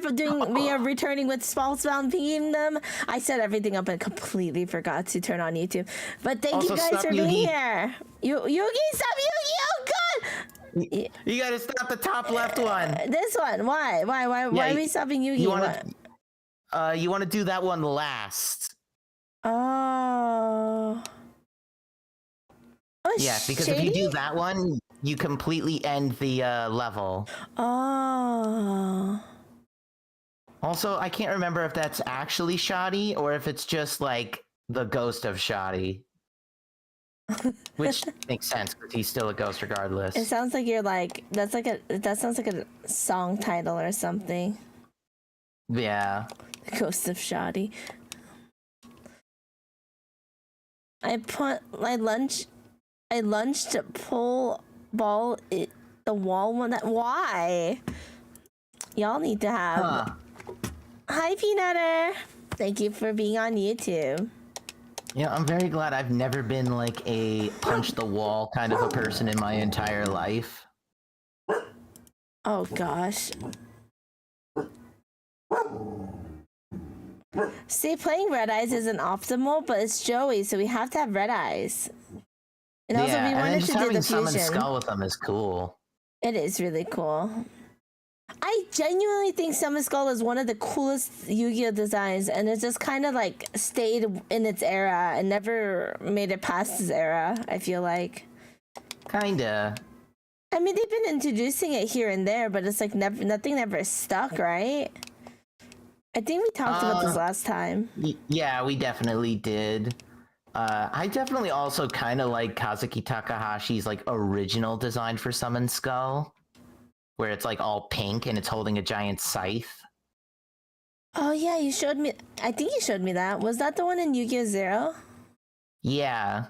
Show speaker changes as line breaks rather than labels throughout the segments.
we are returning with Falsebound Kingdom. I set everything up and completely forgot to turn on YouTube. But thank you guys for being here. Yugi, stop Yugi! Oh God!
You gotta stop the top left one.
This one. Why are we stopping Yugi?
You want to do that one last.
Oh.
Yeah, because if you do that one, you completely end the level.
Oh.
Also, I can't remember if that's actually Shoddy or if it's just like the ghost of Shoddy. Which makes sense because he's still a ghost regardless.
It sounds like you're like that sounds like a song title or something.
Yeah.
The Ghost of Shoddy. I lunged to pull ball the wall one that why? Y'all need to have Hi Peanutter! Thank you for being on YouTube.
Yeah, I'm very glad I've never been like a punch the wall kind of a person in my entire life.
Oh gosh. See, playing Red Eyes isn't optimal, but it's Joey, so we have to have Red Eyes. And also, we wanted to do the
Summon
fusion.
Skull with them is cool.
It is really cool. I genuinely think Summon Skull is one of the coolest Yu-Gi-Oh designs, and it just kind of like stayed in its era and never made it past its era, I feel like.
Kinda.
I mean, they've been introducing it here and there, but it's like nothing ever stuck, right? I think we talked about this last time.
Yeah, we definitely did. I definitely also kind of like Kazuki Takahashi's like original design for Summon Skull, where it's like all pink and it's holding a giant scythe.
Oh yeah, you showed me. I think you showed me that. Was that the one in Yu-Gi-Oh! Zero?
Yeah.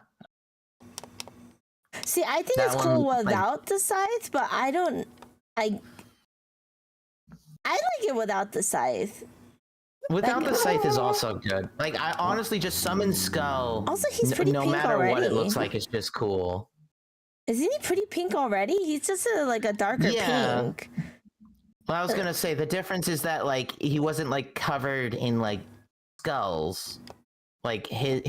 See, I think it's cool without the scythe, but I like it without the scythe.
Without the scythe is also good. Like, I honestly just Summon Skull.
Also, he's pretty
no
pink
matter
already.
what it looks like, it's just cool.
Isn't he pretty pink already? He's just like a darker pink.
Well, I was gonna say the difference is that like he wasn't like covered in like skulls, like his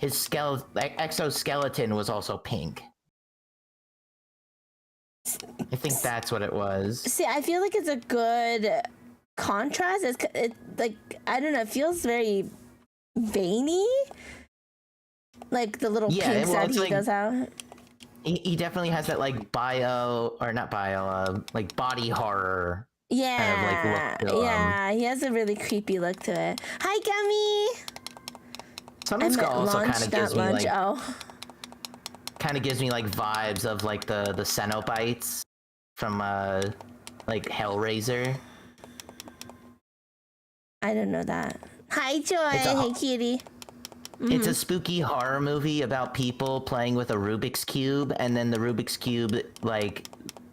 exoskeleton was also pink. I think that's what it was.
See, I feel like it's a good contrast. It like, I don't know, it feels very veiny, like the little pinks that he does have.
He definitely has that like body horror.
Yeah,
kind of, like, look to
yeah, he has a really creepy look to it. Hi, Gummy.
Summon Skull also kind of gives me like vibes of like the Cenobites from like Hellraiser.
I don't know that. Hi, Joy. Hey, kitty.
It's a spooky horror movie about people playing with a Rubik's Cube, and then the Rubik's Cube, like,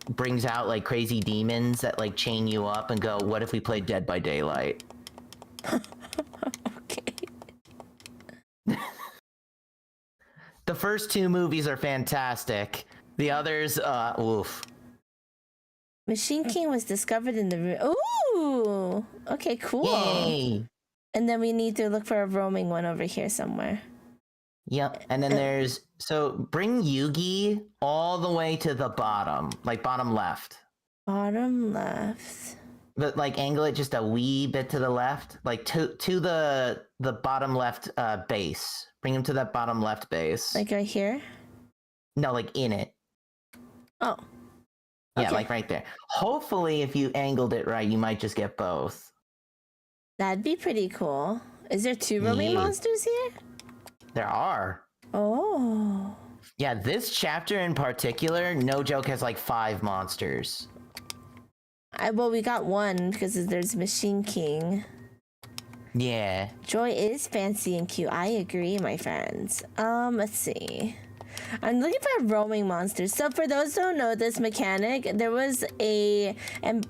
brings out, like, crazy demons that, like, chain you up and go, what if we played Dead by Daylight?
Okay.
The first two movies are fantastic. The others, oof.
Machine King was discovered in the room. Ooh! Okay, cool.
Yay!
And then we need to look for a roaming one over here somewhere.
Yep, and then there's... So, bring Yugi all the way to the bottom. Like, bottom left.
Bottom left.
But, like, angle it just a wee bit to the left. Like, to the bottom left base. Bring him to that bottom left base.
Like right here?
No, like, in it.
Oh.
Yeah,
okay.
like right there. Hopefully, if you angled it right, you might just get both.
That'd be pretty cool. Is there two roaming monsters here?
There are.
Oh.
Yeah, this chapter in particular, no joke, has like 5 monsters.
Well, we got one because there's Machine King.
Yeah.
Joy is fancy and cute. I agree, my friends. Let's see. I'm looking for roaming monsters. So for those who don't know this mechanic, there was and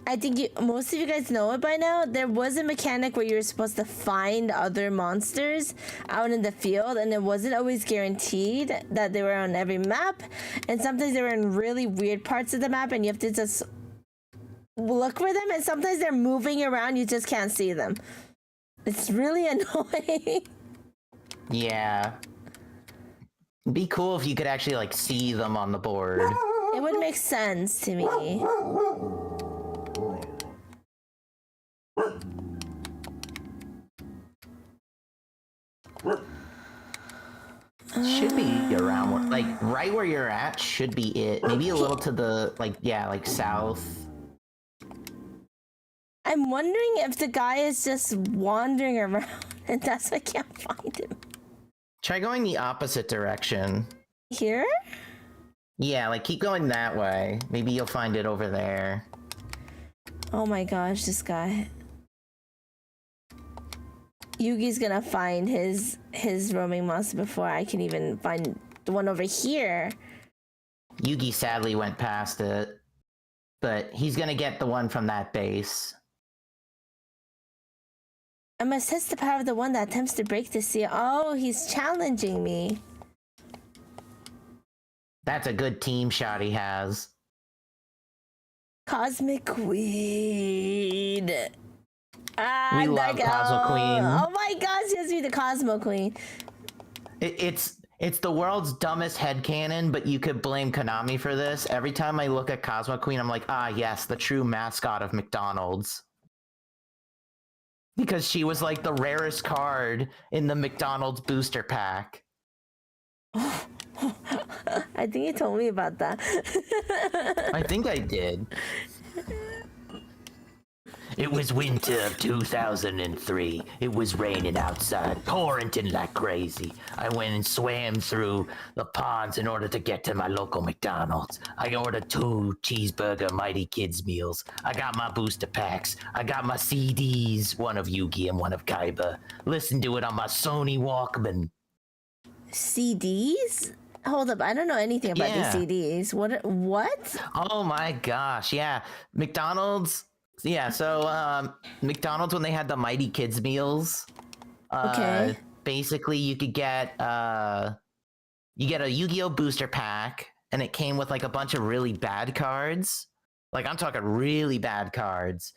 I think most of you guys know it by now. There was a mechanic where you were supposed to find other monsters out in the field, and it wasn't always guaranteed that they were on every map. And sometimes they were in really weird parts of the map, and you have to just look for them, and sometimes they're moving around. You just can't see them. It's really annoying.
Yeah. It'd be cool if you could actually like see them on the board.
It would make sense to me.
Should be around, like, right where you're at should be it. Maybe a little to the, like, yeah, like, south.
I'm wondering if the guy is just wandering around and that's why I can't find him.
Try going the opposite direction.
Here?
Yeah, like, keep going that way. Maybe you'll find it over there.
Oh my gosh, this guy. Yugi's gonna find his roaming monster before I can even find the one over here.
Yugi sadly went past it, but he's gonna get the one from that base.
I must test the power of the one that attempts to break the seal. Oh, he's challenging me.
That's a good team shot he has.
Cosmic Queen.
We love Cosmo Queen.
Oh my gosh, yes, me the Cosmo Queen.
It's the world's dumbest headcanon, but you could blame Konami for this. Every time I look at Cosmo Queen, I'm like, ah, yes, the true mascot of McDonald's. Because she was like the rarest card in the McDonald's booster pack.
I think you told me about that.
I think I did. It was winter of 2003. It was raining outside, torrenting like crazy. I went and swam through the ponds in order to get to my local McDonald's. I ordered 2 cheeseburger Mighty Kids meals. I got my booster packs. I got my CDs, one of Yugi and one of Kaiba. Listened to it on my Sony Walkman.
CDs? Hold up, I don't know anything about these CDs. What?
Oh my gosh, yeah. McDonald's... Yeah, so McDonald's, when they had the Mighty Kids meals,
Okay.
Basically you could get a Yu-Gi-Oh booster pack, and it came with like a bunch of really bad cards. Like, I'm talking really bad cards.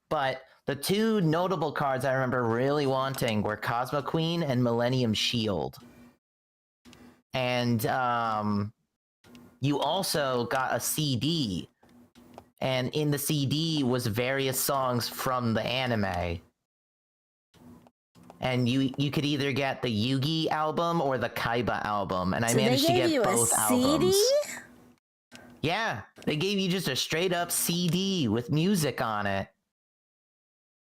But the 2 notable cards I remember really wanting were Cosmo Queen and Millennium Shield. And you also got a CD. And in the CD was various songs from the anime. And you could either get the Yugi album or the Kaiba album. And I managed to get both albums.
CD?
Yeah, they gave you just a straight up CD with music on it.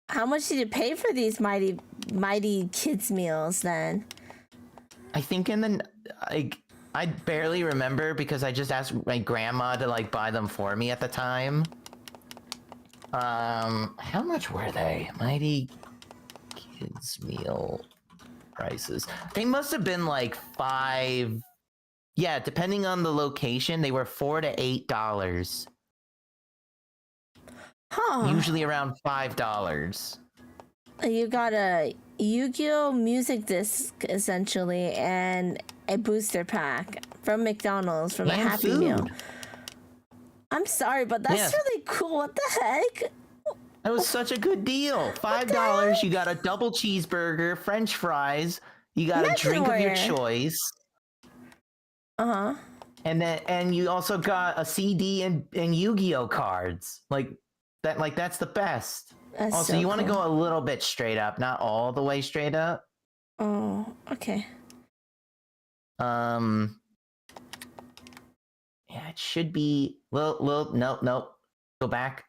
How much did you pay for these mighty kids meals then?
I think I barely remember because I just asked my grandma to like buy them for me at the time. How much were they? Mighty Kids meal prices. They must have been like $5. Yeah, depending on the location, they were $4 to $8.
Huh.
Usually around $5.
You got a Yu-Gi-Oh music disc essentially and a booster pack from McDonald's from a Happy Meal. I'm sorry, but that's really cool. What the heck?
That was such a good deal. $5, you got a double cheeseburger, French fries, you got a drink of your choice.
Uh-huh.
And you also got a CD and Yu-Gi-Oh cards. That's the best.
That's
also,
so
you want to
cool.
go a little bit straight up, not all the way straight up.
Oh, okay.
Yeah, it should be nope. Go back.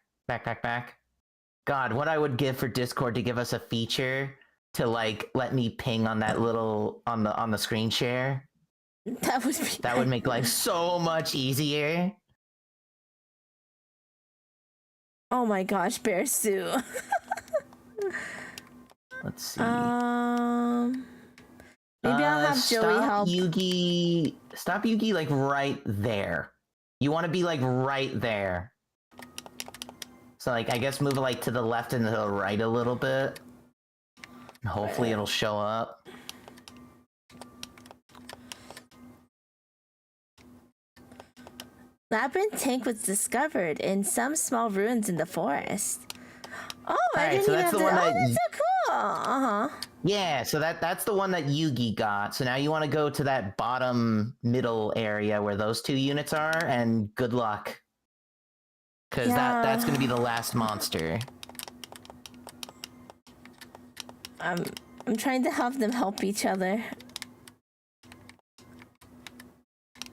God, what I would give for Discord to give us a feature to like let me ping on that little on the screen share. That would make life so much easier.
Oh my gosh, Bear Sue.
Let's see.
Maybe I'll have Joey help.
Stop Yugi like right there. You want to be like right there. So like I guess move it like to the left and to the right a little bit. Hopefully it'll show up.
Labyrinth tank was discovered in some small ruins in the forest. Oh, I
Alright,
didn't
so
even
that's
have
the
to.
one
Oh,
that
that's so cool.
yeah, so that's the one that Yugi got. So now you want to go to that bottom middle area where those two units are, and good luck. Because that's going to be the last monster.
I'm trying to have them help each other.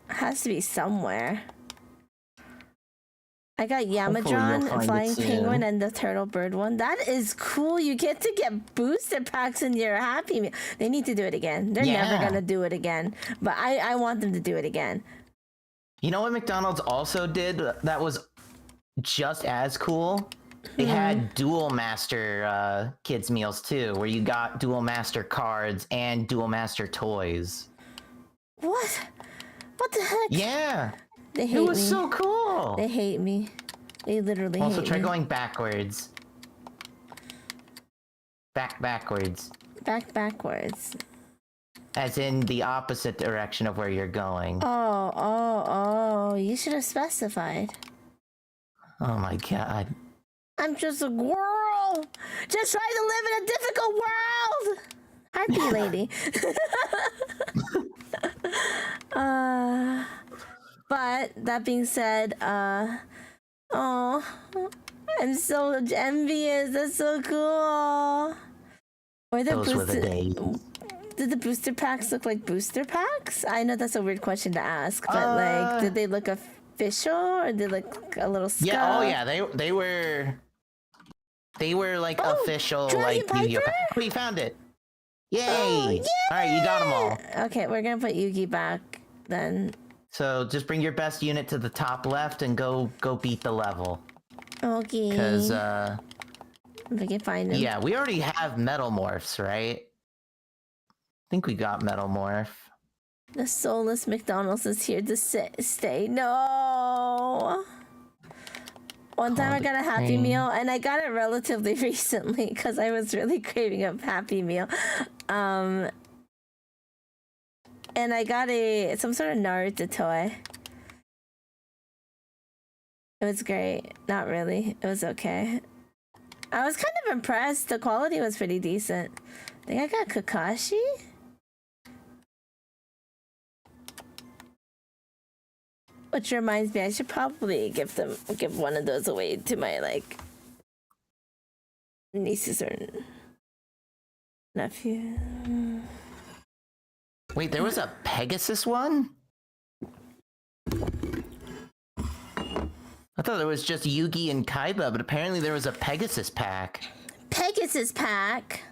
Has to be somewhere. I got Yamadron, Flying Penguin, and the Turtle Bird one. That is cool. You get to get booster packs in your Happy Meal. They need to do it again. They're never gonna do it again. But I want them to do it again.
You know what McDonald's also did that was just as cool? They had Dual Master kids meals too, where you got Dual Master cards and Dual Master toys.
What? What the heck?
Yeah.
They hate me.
It was so cool.
They hate me. They literally hate me.
Also, try going backwards. Backwards.
Backwards.
As in the opposite direction of where you're going.
Oh. You should have specified.
Oh my god.
I'm just a girl. Just trying to live in a difficult world. Happy lady. But that being said, I'm so envious. That's so cool. Or the
Those were the days.
Did the booster packs look like booster packs? I know that's a weird question to ask, but like, did they look official or did they look a little scuffed?
Yeah. Oh yeah. They were like official, like Yu-Gi-Oh! Oh, you found it! Yay!
Oh, yay!
All right, you got them all.
Okay, we're gonna put Yugi back then.
So just bring your best unit to the top left and go beat the level.
Okay.
Because
if we can find him.
yeah, we already have Metal Morphs, right? I think we got Metal Morph.
The soulless McDonald's is here to stay. No. One time I got a Happy Meal, and I got it relatively recently because I was really craving a Happy Meal. And I got some sort of Naruto toy. It was great. Not really. It was okay. I was kind of impressed. The quality was pretty decent. I think I got Kakashi. Which reminds me, I should probably give one of those away to my like nieces or nephew.
Wait, there was a Pegasus one? I thought there was just Yugi and Kaiba, but apparently there was a Pegasus pack.
Pegasus pack?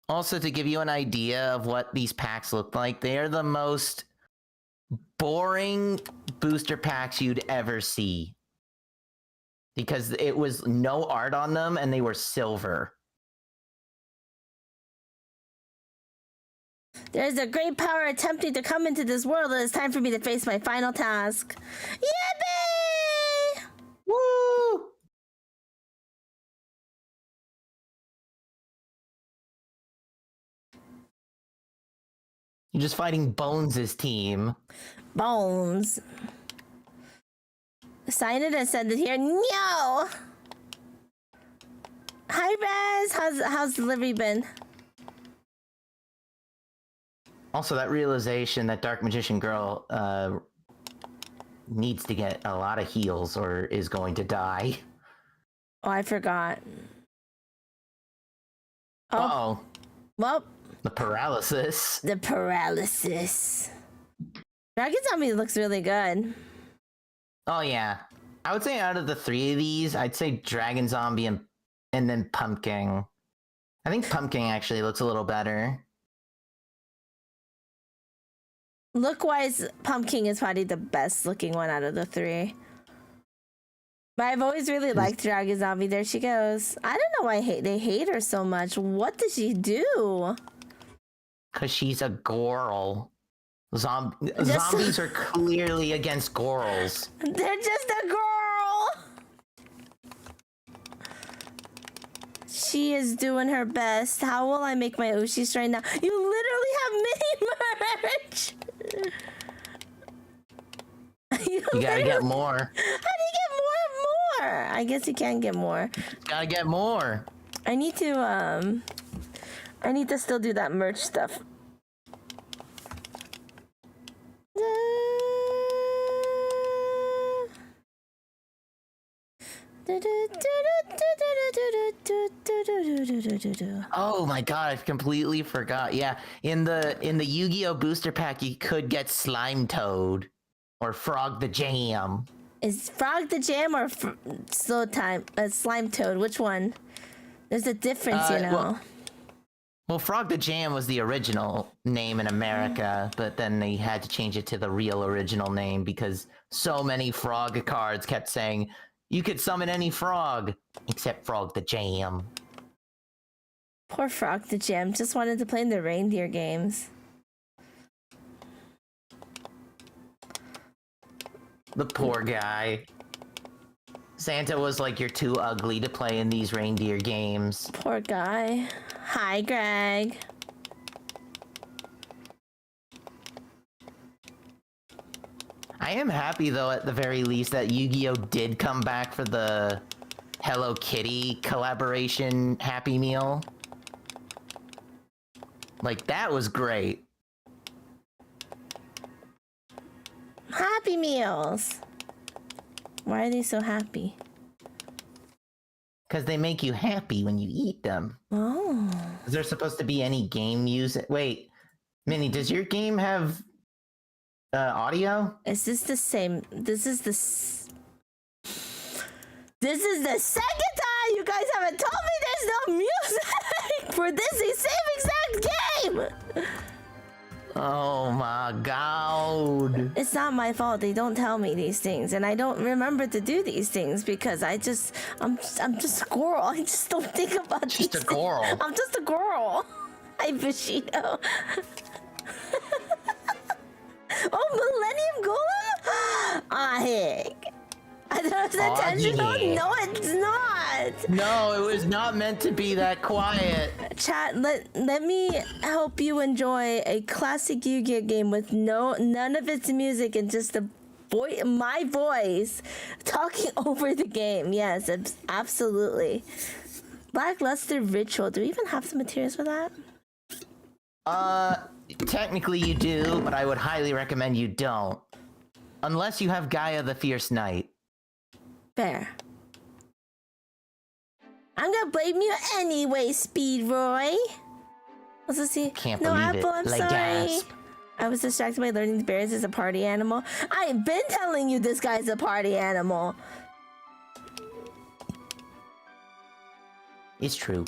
Also, to give you an idea of what these packs look like, they are the most boring booster packs you'd ever see. Because it was no art on them and they were silver.
There's a great power attempting to come into this world, and it's time for me to face my final task. Yippee!
Woo! You're just fighting Bones' team.
Bones. Sign it and send it here. No! Hi, Rez. How's delivery been?
Also, that realization that Dark Magician Girl needs to get a lot of heals or is going to die.
Oh, I forgot. Oh.
Uh-oh.
Well.
The paralysis.
The paralysis. Dragon Zombie looks really good.
Oh, yeah. I would say out of the three of these, I'd say Dragon Zombie and then Pumpkin. I think Pumpkin actually looks a little better.
Look-wise, Pumpkin is probably the best looking one out of the three. But I've always really liked Dragon Zombie. There she goes. I don't know why they hate her so much. What did she do?
Because she's a girl. Zombies are clearly against girls.
They're just a girl! She is doing her best. How will I make my Ushis right now? You literally have mini merch.
You gotta get more.
How do you get more and more? I guess you can get more.
Gotta get more.
I need to still do that merch stuff.
Oh my god, I completely forgot. Yeah, in the Yu-Gi-Oh booster pack, you could get Slime Toad or Frog the Jam.
Is Frog the Jam or Slime Toad? Which one? There's a difference, you know.
Well, Frog the Jam was the original name in America, but then they had to change it to the real original name because so many frog cards kept saying, you could summon any frog, except Frog the Jam.
Poor Frog the Jam just wanted to play in the reindeer games.
The poor guy. Santa was like, you're too ugly to play in these reindeer games.
Poor guy. Hi, Greg.
I am happy, though, at the very least, that Yu-Gi-Oh! Did come back for the Hello Kitty collaboration Happy Meal. Like, that was great.
Happy Meals. Why are they so happy?
Because they make you happy when you eat them.
Oh.
Is there supposed to be any game music? Wait, Minnie, does your game have audio?
Is this the same? This is the second time you guys haven't told me there's no music for this same exact game.
Oh my god.
It's not my fault. They don't tell me these things, and I don't remember to do these things because I'm just a squirrel. I just don't think about these
Just a girl.
things. I'm just a girl. Hi, Bushido. Oh, Millennium Golem? Ah, heck. I thought it was intentional.
yeah.
No, it's not.
No, it was not meant to be that quiet.
Chat, let me help you enjoy a classic Yu-Gi-Oh game with none of its music and just my voice talking over the game. Yes, absolutely. Lackluster Ritual. Do we even have some materials for that?
Technically you do, but I would highly recommend you don't. Unless you have Gaia the Fierce Knight.
Fair. I'm gonna blame you anyway, Speed Roy. Let's see.
Can't
no
believe
apple,
it.
I'm
Like
sorry.
gasp.
I was distracted by learning the bears is a party animal. I've been telling you this guy's a party animal.
It's true.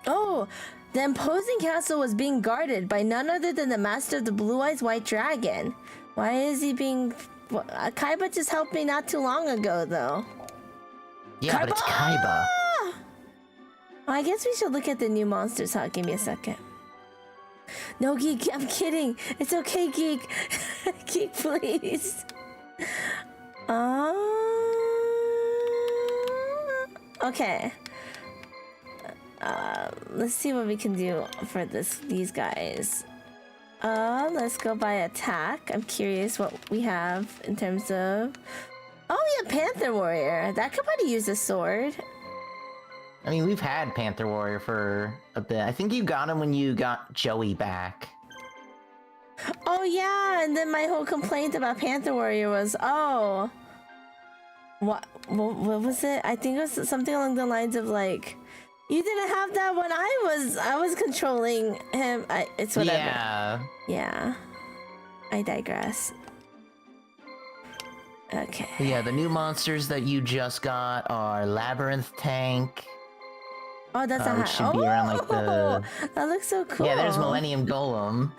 Oh, the imposing castle was being guarded by none other than the master of the Blue Eyes White Dragon. Why is he being... Kaiba just helped me not too long ago, though.
Yeah, but it's Kaiba.
Well, I guess we should look at the new monsters, huh? Give me a second. No, Geek, I'm kidding. It's okay, Geek. Geek, please. Okay. Let's see what we can do for these guys. Let's go by attack. I'm curious what we have in terms of... Oh, yeah, Panther Warrior. That could probably use a sword.
I mean, we've had Panther Warrior for a bit. I think you got him when you got Joey back.
Oh, yeah, and then my whole complaint about Panther Warrior was, oh... What was it? I think it was something along the lines of, like... You didn't have that when I was controlling him. It's whatever.
Yeah.
Yeah. I digress. Okay.
Yeah, the new monsters that you just got are Labyrinth Tank.
Oh, that's a
which should be around like the...
That looks so cool.
Yeah, there's Millennium Golem.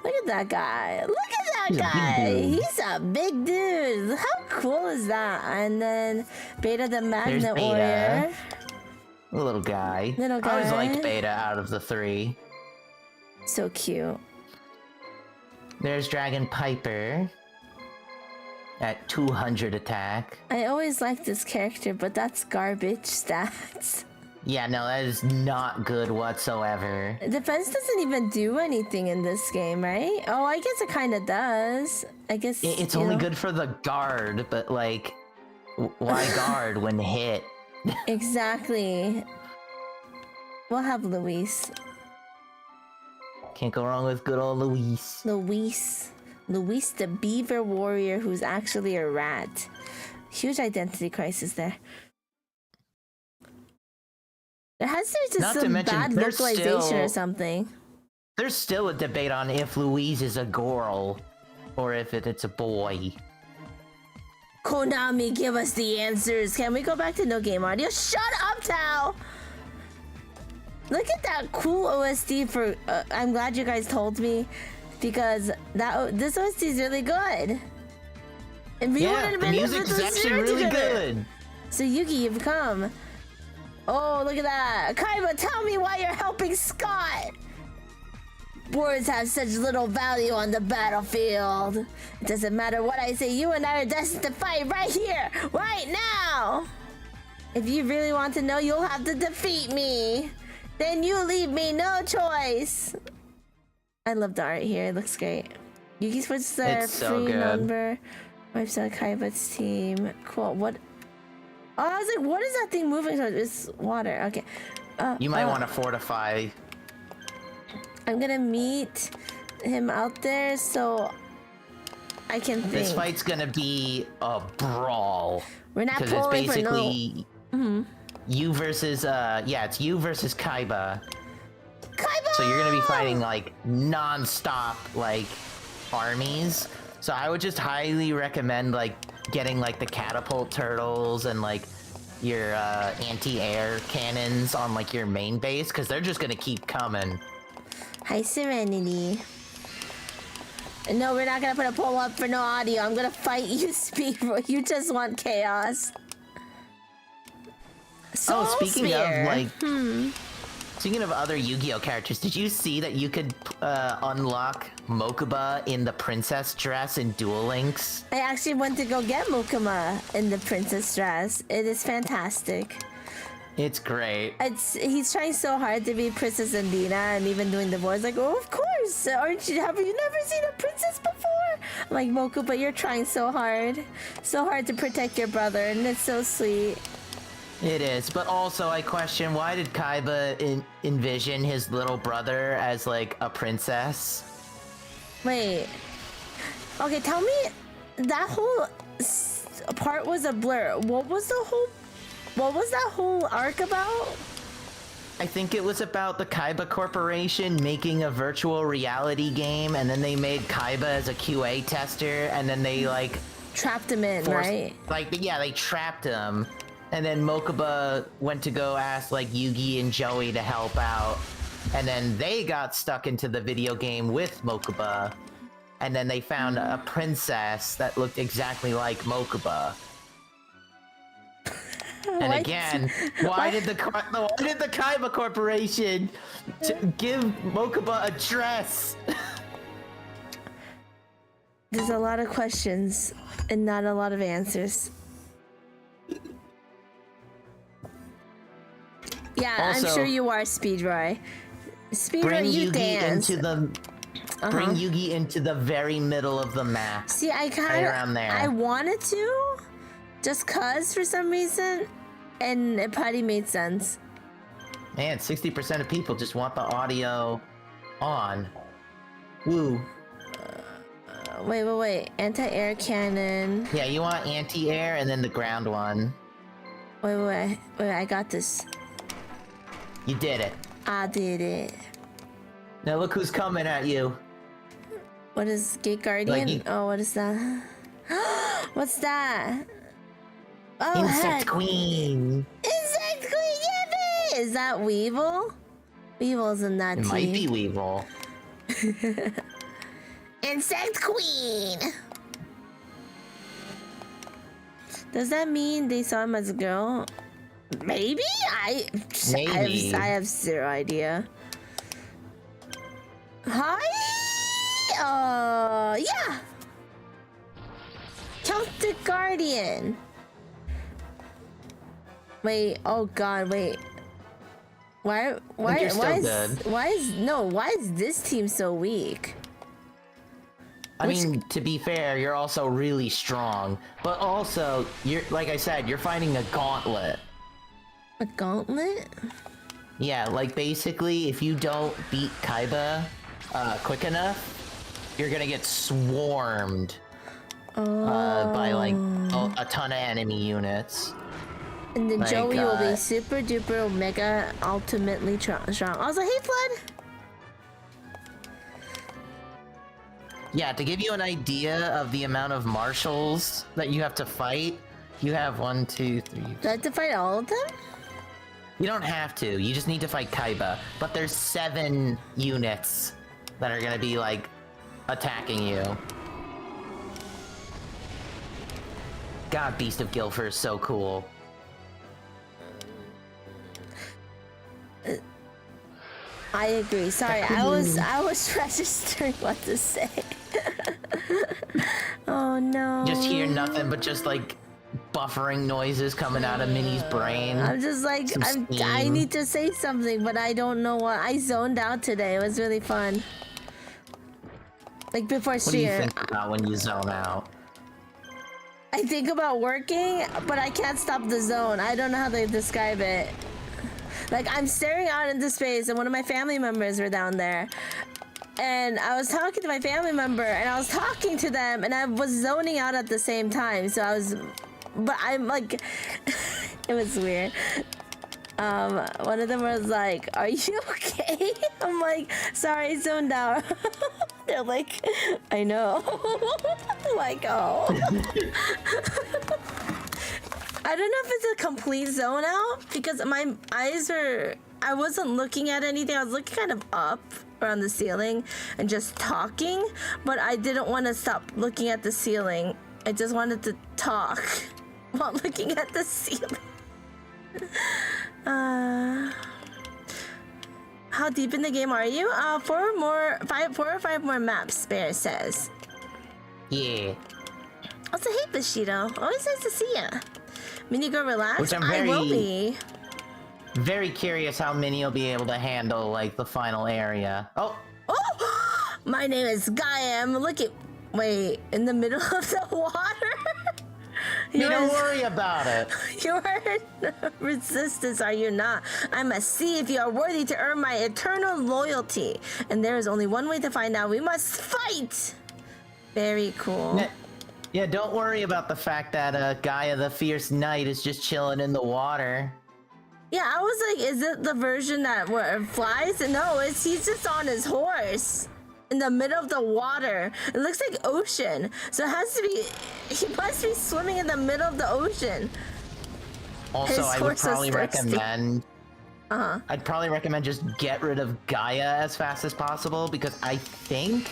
Look at that guy. Look at that
He's
guy.
a big dude.
He's a big dude. How cool is that? And then Beta the Magnet
There's Beta.
Warrior.
Little guy.
Little
I always
guy.
liked Beta out of the three.
So cute.
There's Dragon Piper. At 200 attack.
I always liked this character, but that's garbage stats.
Yeah, no, that is not good whatsoever.
Defense doesn't even do anything in this game, right? Oh, I guess it kind of does. I guess
It's
you
only
know.
good for the guard, but like, why guard when hit?
Exactly. We'll have Luis.
Can't go wrong with good old Luis.
Luis the beaver warrior who's actually a rat. Huge identity crisis there. There has to be just some bad localization or something.
There's still a debate on if Louise is a girl or if it's a boy.
Konami, give us the answers. Can we go back to no game audio? Shut up, Tao! Look at that cool OST for... I'm glad you guys told me, because this OST is really good. And we
Yeah, the music is actually really good.
So Yuki, you've come. Oh, look at that. Kaiba, tell me why you're helping Scott. Words have such little value on the battlefield. It doesn't matter what I say, you and I are destined to fight right here, right now. If you really want to know, you'll have to defeat me. Then you leave me no choice. I love the art here, it looks great. Yuki's puts their free number. Wipes out Kaiba's team. Cool, what? Oh, I was like, what is that thing moving towards? It's water, okay.
You might want to fortify.
I'm gonna meet him out there so I can think.
This fight's gonna be a brawl.
We're not
because it's
pulling
basically
for no...
you versus it's you versus Kaiba.
Kaiba!
So you're gonna be fighting like non-stop like armies. So I would just highly recommend like getting like the catapult turtles and like your anti-air cannons on like your main base, because they're just gonna keep coming.
Hi, Serenity. No, we're not gonna put a poll up for no audio. I'm gonna fight you, Speedboy. You just want chaos. Soul
speaking
Spear.
of like, speaking of other Yu-Gi-Oh characters, did you see that you could unlock Mokuba in the princess dress in Duel Links?
I actually went to go get Mokuma in the princess dress. It is fantastic.
It's great.
He's trying so hard to be Princess Andina and even doing the voice like, oh, of course. Have you never seen a princess before? I'm like, Moku, but you're trying so hard to protect your brother, and it's so sweet.
It is, but also I question, why did Kaiba envision his little brother as like a princess?
Wait. Okay, tell me, that whole part was a blur. What was that whole arc about?
I think it was about the Kaiba Corporation making a virtual reality game, and then they made Kaiba as a QA tester, and then they like
trapped him in, right?
Like, yeah, they trapped him, and then Mokuba went to go ask like Yugi and Joey to help out, and then they got stuck into the video game with Mokuba, and then they found a princess that looked exactly like Mokuba. And
What?
again, why did the Kaiba Corporation give Mokuba a dress?
There's a lot of questions and not a lot of answers. Yeah, also, I'm sure you are, Speedroy. Speedroy, you dance.
Bring Yugi into the very middle of the map.
See, I wanted to, just cause for some reason, and it probably made sense.
Man, 60% of people just want the audio on. Woo.
Wait. Anti-air cannon.
Yeah, you want anti-air and then the ground one.
Wait, I got this.
You did it.
I did it.
Now look who's coming at you.
What is Gate Guardian? Oh, what is that? What's that? Oh,
Insect Queen.
Insect Queen, yeah, is that Weevil? Weevil's in that team.
It might be Weevil.
Insect Queen. Does that mean they saw him as a girl? Maybe?
Maybe.
I have zero idea. Hi? Yeah. Celtic Guardian. Wait, oh god, wait. Why is this team so weak?
I mean, to be fair, you're also really strong, but also you're like I said, you're fighting a gauntlet.
A gauntlet?
Yeah, like basically, if you don't beat Kaiba quick enough, you're gonna get swarmed by like a ton of enemy units.
And then
Like,
Joey will be super duper mega ultimately strong. I was like, hey, Flood!
Yeah, to give you an idea of the amount of marshals that you have to fight, you have 1, 2, 3.
Do I have to fight all of them?
You don't have to. You just need to fight Kaiba. But there's 7 units that are gonna be like attacking you. God, Beast of Guilford is so cool.
I agree. Sorry, I was registering what to say. Oh no.
Just hear nothing but just like buffering noises coming out of Minnie's brain.
I'm just like I need to say something, but I don't know what. I zoned out today. It was really fun. Like before
What do you
stream,
think about when you zone out?
I think about working, but I can't stop the zone. I don't know how to describe it. Like I'm staring out into space, and one of my family members were down there. And I was talking to my family member, and I was talking to them, and I was zoning out at the same time. So I was, but I'm like, it was weird. One of them was like, "Are you okay?" I'm like, "Sorry, I zoned out." They're like, "I know." Like, oh. I don't know if it's a complete zone out because my eyes are. I wasn't looking at anything. I was looking kind of up around the ceiling and just talking, but I didn't want to stop looking at the ceiling. I just wanted to talk while looking at the ceiling. How deep in the game are you? 4 or 5 more maps, Bear says.
Yeah.
Also, hey, Bushido. Always nice to see ya. Minnie, go relax.
Which
I will be.
Very curious how Minnie will be able to handle like the final area. Oh!
My name is Gaiam. Look at. Wait, in the middle of the water?
Don't worry about it.
You are resistance, are you not? I must see if you are worthy to earn my eternal loyalty. And there is only one way to find out. We must fight! Very cool.
Yeah, don't worry about the fact that Gaia the Fierce Knight is just chilling in the water.
Yeah, I was like, is it the version that where it flies? No, he's just on his horse in the middle of the water. It looks like ocean, so it has to be. He must be swimming in the middle of the ocean.
Also, I would probably recommend. I'd probably recommend just get rid of Gaia as fast as possible because I think.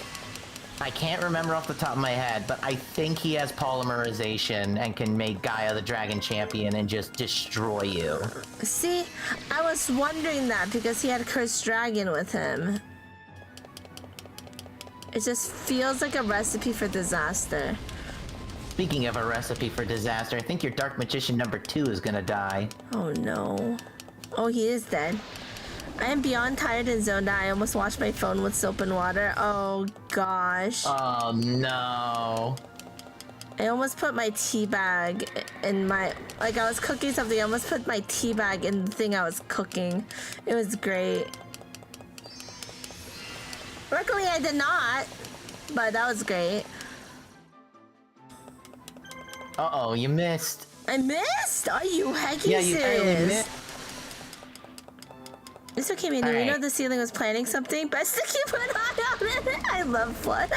I can't remember off the top of my head, but I think he has polymerization and can make Gaia the Dragon Champion and just destroy you.
See, I was wondering that because he had Cursed Dragon with him. It just feels like a recipe for disaster.
Speaking of a recipe for disaster, I think your Dark Magician number 2 is gonna die.
Oh no. Oh, he is dead. I am beyond tired and zoned out. I almost washed my phone with soap and water. Oh gosh.
Oh no.
I almost put my tea bag in my, like I was cooking something, I almost put my tea bag in the thing I was cooking. It was great. Luckily I did not, but that was great.
Uh-oh, you missed.
I missed? Are you hecking
Yeah, you
serious?
barely missed.
It's okay, Minnie. We know the ceiling was planning something. Best to keep an eye on it. I love Flood.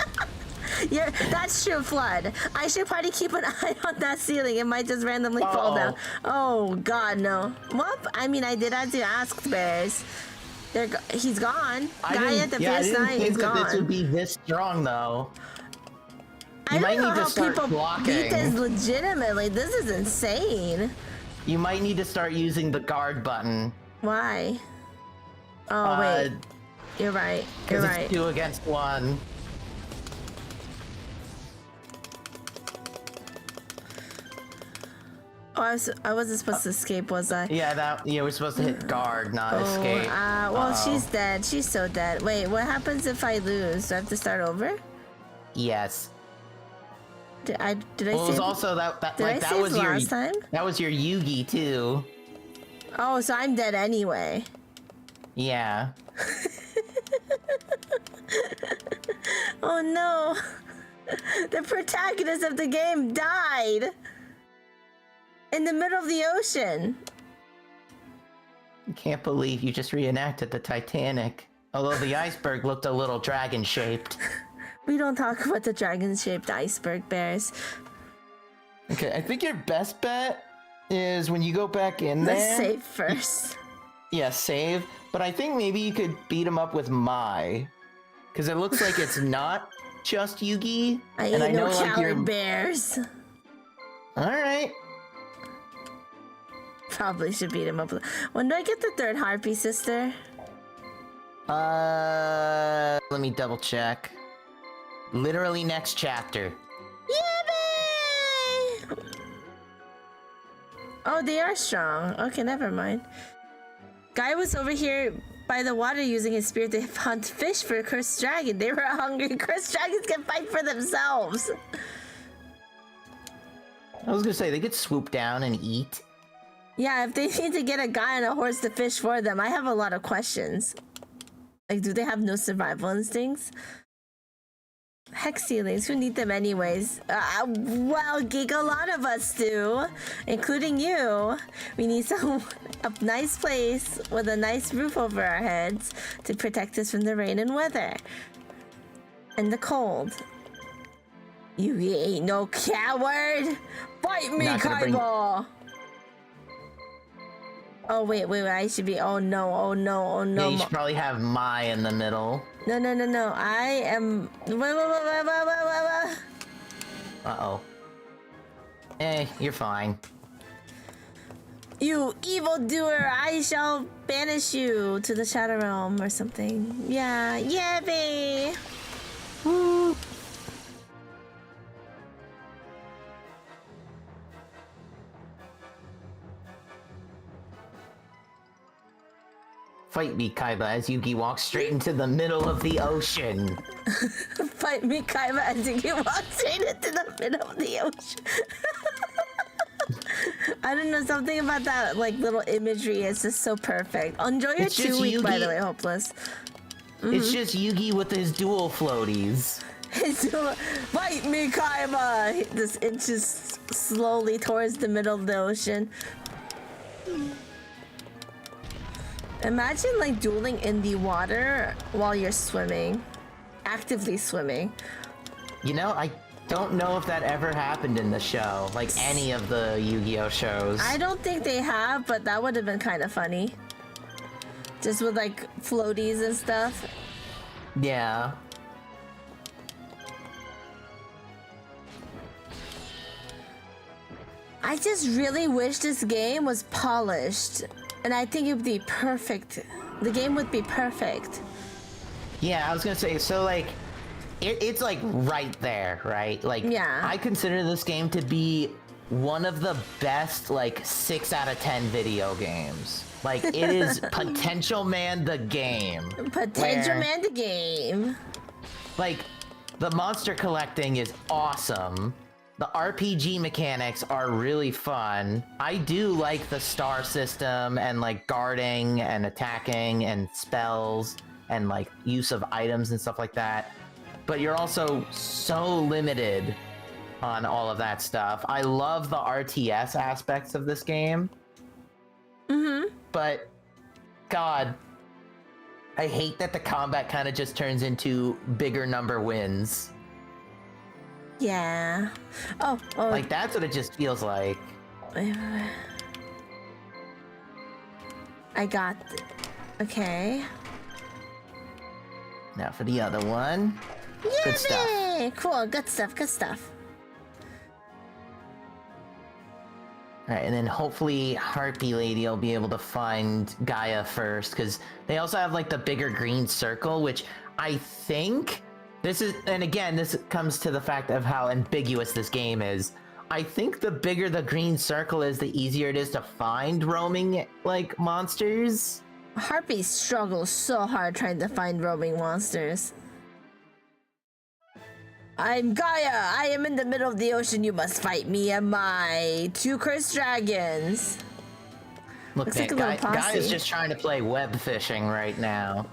That's true, Flood. I should probably keep an eye on that ceiling. It might just randomly fall down. Oh, God, no. Well, I mean, I did have to ask Bears. He's gone. Gaia the Fierce Knight is gone.
This would be this strong, though.
I don't know how people beat this legitimately. This is insane.
You might need to start using the guard button.
Why? Oh, wait. You're right. You're right.
It's 2 against 1.
Oh, I wasn't supposed to escape, was I?
Yeah, we're supposed to hit guard, not escape.
Well, she's dead. She's so dead. Wait, what happens if I lose? Do I have to start over?
Yes.
Did I
Well, it was
save?
also that
Did I
that
save
was your
last time?
that was your Yugi too.
Oh, so I'm dead anyway.
Yeah.
Oh no! The protagonist of the game died in the middle of the ocean.
I can't believe you just reenacted the Titanic. Although the iceberg looked a little dragon-shaped.
We don't talk about the dragon-shaped iceberg bears.
Okay, I think your best bet is when you go back in there.
Let's save first.
Yeah, save. But I think maybe you could beat him up with Mai. Because it looks like it's not just Yugi.
I eat no calorie bears.
Alright.
Probably should beat him up. When do I get the third harpy sister?
Let me double check. Literally next chapter.
Yippee! Oh, they are strong. Okay, never mind. Guy was over here by the water using his spear to hunt fish for a cursed dragon. They were hungry. Cursed dragons can fight for themselves.
I was gonna say, they could swoop down and eat.
Yeah, if they need to get a guy on a horse to fish for them, I have a lot of questions. Like, do they have no survival instincts? Hex ceilings, who need them anyways? Well, Geek, a lot of us do, including you. We need a nice place with a nice roof over our heads to protect us from the rain and weather. And the cold. You ain't no coward! Fight me, Kaiba! Oh, wait, I should be... Oh, no.
Yeah, you should probably have Mai in the middle.
No. I am... Wait.
Uh-oh. You're fine.
You evildoer, I shall banish you to the Shadow Realm or something. Yeah, babe!
Woo! Fight me, Kaiba, as Yugi walks straight into the middle of the ocean.
Fight me, Kaiba, as Yugi walks straight into the middle of the ocean. I don't know, something about that like little imagery is just so perfect. Enjoy your 2 week, by the way, Hopeless.
It's just Yugi with his dual floaties.
Fight me, Kaiba! This inches slowly towards the middle of the ocean. Imagine like dueling in the water while you're swimming. Actively swimming.
You know, I don't know if that ever happened in the show. Like any of the Yu-Gi-Oh shows.
I don't think they have, but that would have been kind of funny. Just with like floaties and stuff.
Yeah.
I just really wish this game was polished. And I think it would be perfect. The game would be perfect.
Yeah, I was gonna say, so like, it's like right there, right? Like,
yeah.
I consider this game to be one of the best, like, 6 out of 10 video games. Like, it is Potential Man the game.
Potential Man the game.
Like, the monster collecting is awesome. The RPG mechanics are really fun. I do like the star system and like guarding and attacking and spells and like use of items and stuff like that. But you're also so limited on all of that stuff. I love the RTS aspects of this game. But God, I hate that the combat kind of just turns into bigger number wins.
Yeah. Oh.
Like, that's what it just feels like.
I got... Okay.
Now for the other one.
Yay!
Good stuff.
Cool, good stuff.
Alright, and then hopefully Harpy Lady will be able to find Gaia first, because they also have, like, the bigger green circle, which I think... This is, and again, this comes to the fact of how ambiguous this game is. I think the bigger the green circle is, the easier it is to find roaming, like, monsters.
Harpy struggles so hard trying to find roaming monsters. I'm Gaia. I am in the middle of the ocean. You must fight me and my 2 cursed dragons.
Look,
Looks like a
Guy is just trying to play web fishing right now.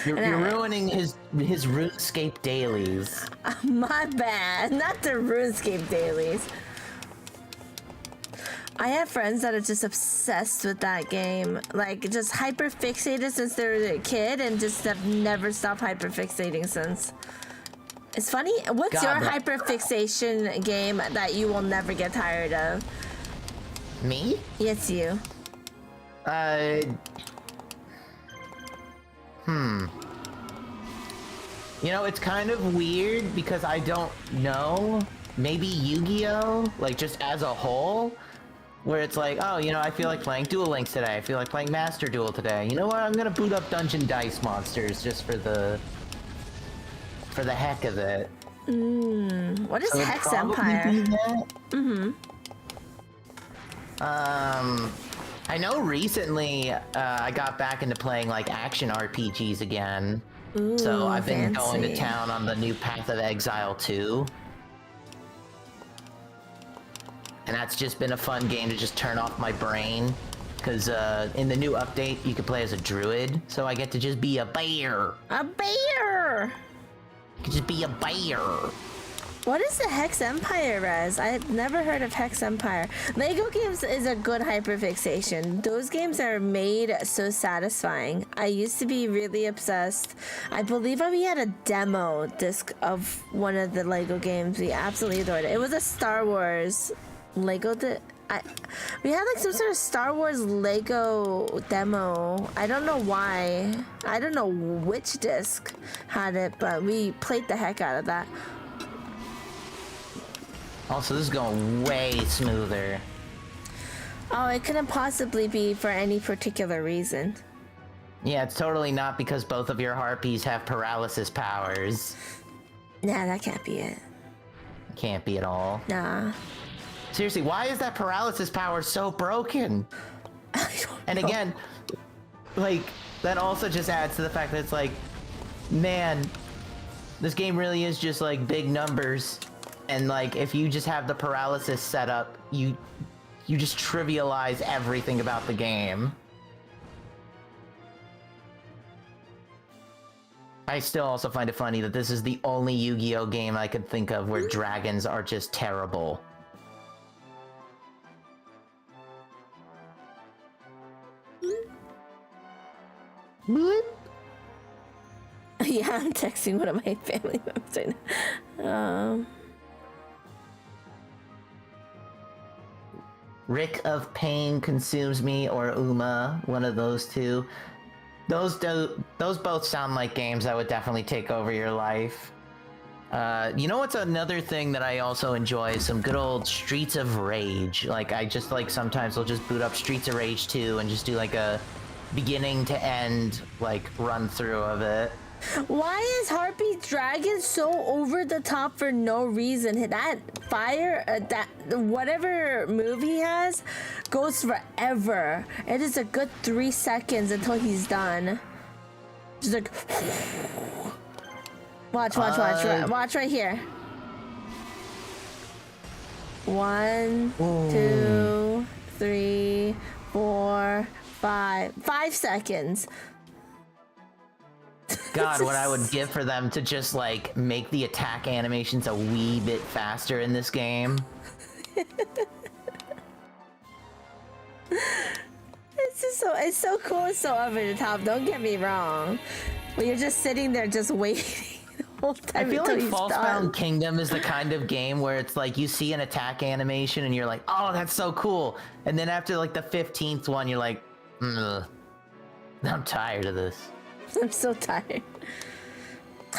You're ruining his RuneScape dailies.
My bad. Not the RuneScape dailies. I have friends that are just obsessed with that game. Like, just hyper-fixated since they were a kid and just have never stopped hyper-fixating since. It's funny. What's your hyper-fixation game that you will never get tired of?
Me?
Yes, you.
You know, it's kind of weird because I don't know. Maybe Yu-Gi-Oh! Like, just as a whole? Where it's like, oh, you know, I feel like playing Duel Links today. I feel like playing Master Duel today. You know what? I'm gonna boot up Dungeon Dice Monsters just for the heck of it.
What is Hex Empire?
I know recently I got back into playing like action RPGs again.
Ooh,
so I've been going to
fancy.
town on the new Path of Exile 2. And that's just been a fun game to just turn off my brain. Because in the new update, you can play as a druid. So I get to just be a bear.
A bear!
You can just be a bear.
What is the Hex Empire, Rez? I've never heard of Hex Empire. Lego games is a good hyperfixation. Those games are made so satisfying. I used to be really obsessed. I believe we had a demo disc of one of the Lego games. We absolutely adored it. It was a Star Wars Lego. We had like some sort of Star Wars Lego demo. I don't know why. I don't know which disc had it, but we played the heck out of that.
Also, this is going way smoother.
Oh, it couldn't possibly be for any particular reason.
Yeah, it's totally not because both of your harpies have paralysis powers.
Nah, that can't be it.
Can't be at all.
Nah.
Seriously, why is that paralysis power so broken? And again, like, that also just adds to the fact that it's like, man, this game really is just like big numbers. And like, if you just have the paralysis set up, you just trivialize everything about the game. I still also find it funny that this is the only Yu-Gi-Oh game I could think of where dragons are just terrible. What?
Yeah, I'm texting one of my family members right now.
Rick of Pain consumes me, or Uma, one of those two. Those both sound like games that would definitely take over your life. You know what's another thing that I also enjoy? Some good old Streets of Rage. Like, I just like sometimes I'll just boot up Streets of Rage 2 and just do like a beginning to end like run through of it.
Why is Harpy Dragon so over the top for no reason? That fire, that whatever move he has, goes forever. It is a good 3 seconds until he's done. Just like, watch right here. 1, 2, 3, 4, 5. 5 seconds.
God, what I would give for them to just like make the attack animations a wee bit faster in this game.
It's so cool, it's so over the top, don't get me wrong. But you're just sitting there just waiting the whole time.
I feel like
he's
Falsebound
done.
Kingdom is the kind of game where it's like you see an attack animation and you're like, oh, that's so cool. And then after like the 15th one, you're like, I'm tired of this.
I'm so tired.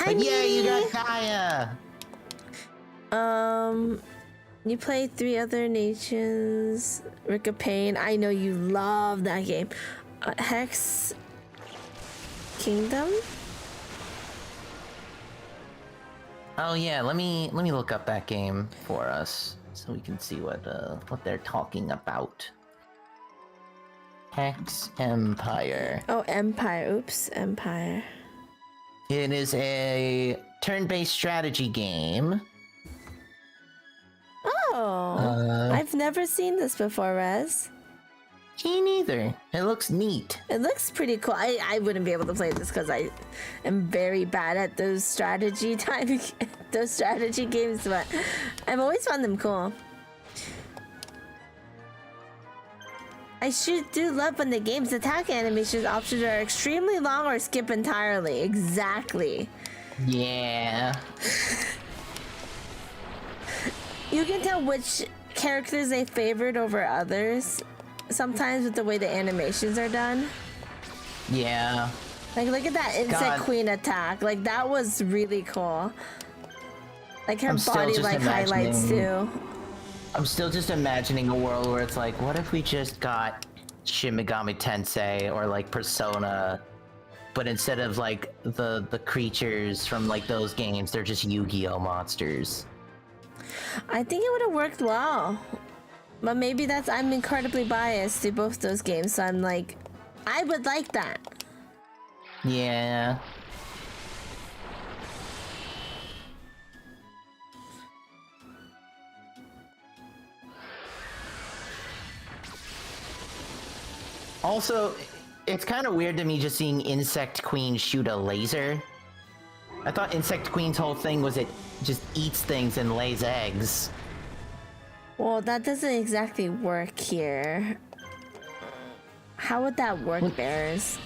But yeah, you got Gaia.
You played 3 Other Nations, Rick of Pain. I know you love that game. Hex Kingdom?
Oh yeah, let me look up that game for us so we can see what they're talking about. Hex Empire.
Oh, Empire. Oops, Empire.
It is a turn-based strategy game.
Oh, I've never seen this before, Rez.
Me neither. It looks neat.
It looks pretty cool. I wouldn't be able to play this because I am very bad at those strategy games, but I've always found them cool. I do love when the game's attack animations options are extremely long or skip entirely. Exactly.
Yeah.
You can tell which characters they favored over others. Sometimes with the way the animations are done.
Yeah.
Like, look at that insect queen attack. Like, that was really cool. Like, her body, like, highlights, too.
I'm still just imagining a world where it's like, what if we just got Shin Megami Tensei or, like, Persona, but instead of, like, the creatures from, like, those games, they're just Yu-Gi-Oh! Monsters.
I think it would have worked well. But maybe I'm incredibly biased to both those games, so I'm like, I would like that.
Yeah. Also, it's kind of weird to me just seeing Insect Queen shoot a laser. I thought Insect Queen's whole thing was it just eats things and lays eggs.
Well, that doesn't exactly work here. How would that work, Bears?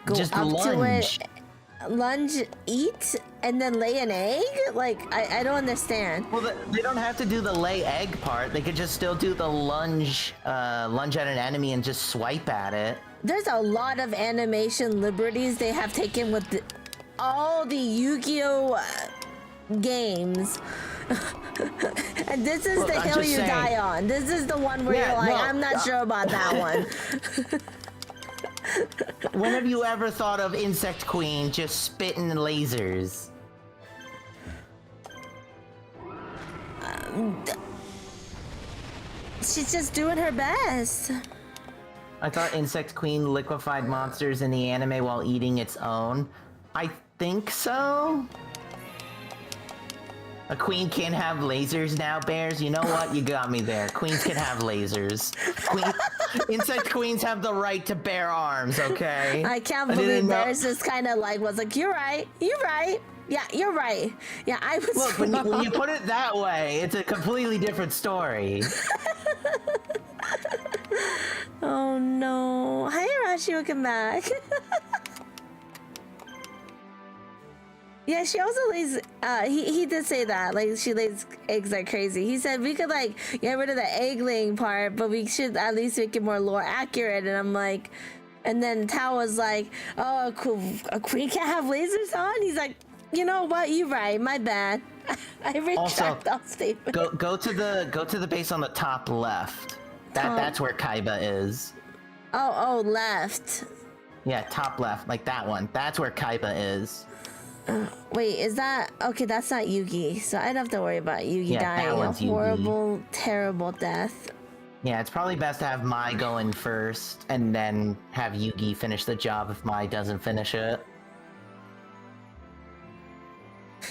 Go
just
up
lunge.
to it, lunge, eat, and then lay an egg? Like, I don't understand.
Well, they don't have to do the lay egg part. They could just still do the lunge at an enemy and just swipe at it.
There's a lot of animation liberties they have taken with all the Yu-Gi-Oh! Games. And this is the hill you die on. This is the one where you're like, I'm not sure about that one.
When have you ever thought of Insect Queen just spitting lasers?
She's just doing her best.
I thought Insect Queen liquefied monsters in the anime while eating its own. I think so. A queen can't have lasers now, Bears? You know what? You got me there. Queens can have lasers. Insect queens have the right to bear arms, okay?
I can't believe Bears just kind of like was like, you're right. You're right. Yeah, you're right. Yeah, I was
Look, when you put it that way, it's a completely different story.
Oh no. Hi, Arashi, welcome back. Yeah, she also lays, he did say that, like, she lays eggs like crazy. He said we could, like, get rid of the egg laying part, but we should at least make it more lore accurate. And I'm like, and then Tao was like, oh, a queen can't have lasers on? He's like, you know what, you're right, my bad. I retract that statement.
Go to the base on the top left. That's where Kaiba is.
Oh, left.
Yeah, top left, like that one. That's where Kaiba is.
Wait, is that okay? That's not Yugi, so I don't have to worry about Yugi dying a horrible, terrible death.
Yeah, it's probably best to have Mai go in first, and then have Yugi finish the job if Mai doesn't finish it.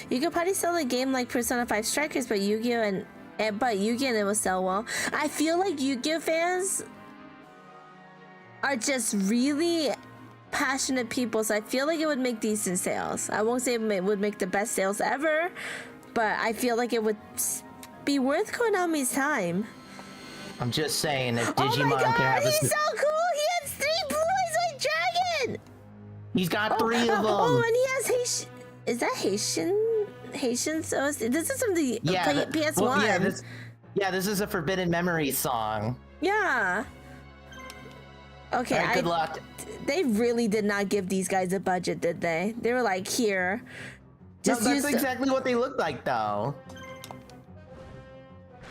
You could probably sell the game like Persona 5 Strikers, but Yu-Gi-Oh! and it will sell well. I feel like Yu-Gi-Oh! Fans are just really passionate people, so I feel like it would make decent sales. I won't say it would make the best sales ever, but I feel like it would be worth Konami's time.
I'm just saying, if Digimon
oh my God,
can have
he's so cool! He has 3 blue eyes like dragon!
He's got 3 of them!
Oh, and he has Haitian... Is that Haitian? Haitian? So this is from the PS1.
Well, this is a Forbidden Memories song.
Yeah. Okay,
right, good luck.
They really did not give these guys a budget, did they? They were like, here.
Just no, that's exactly what they look like, though.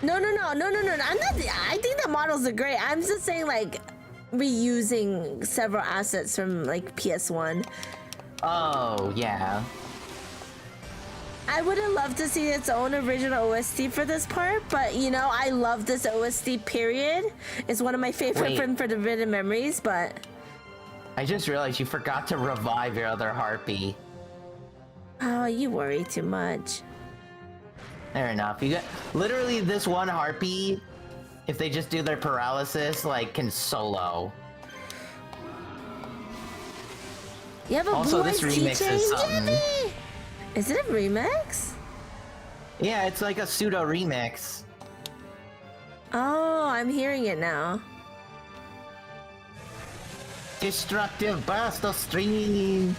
No. I'm not. I think the models are great. I'm just saying, like, reusing several assets from like PS1.
Oh yeah.
I would have loved to see its own original OST for this part, but you know, I love this OST, period. It's one of my favorite from Forbidden Memories, but...
I just realized you forgot to revive your other harpy.
Oh, you worry too much.
Fair enough. You got literally this one harpy, if they just do their paralysis, like, can solo.
You have a
also,
blue
this
eyes
remix
keychain?
is something.
Yippee! Is it a remix?
Yeah, it's like a pseudo remix.
Oh, I'm hearing it now.
Destructive burst of stream.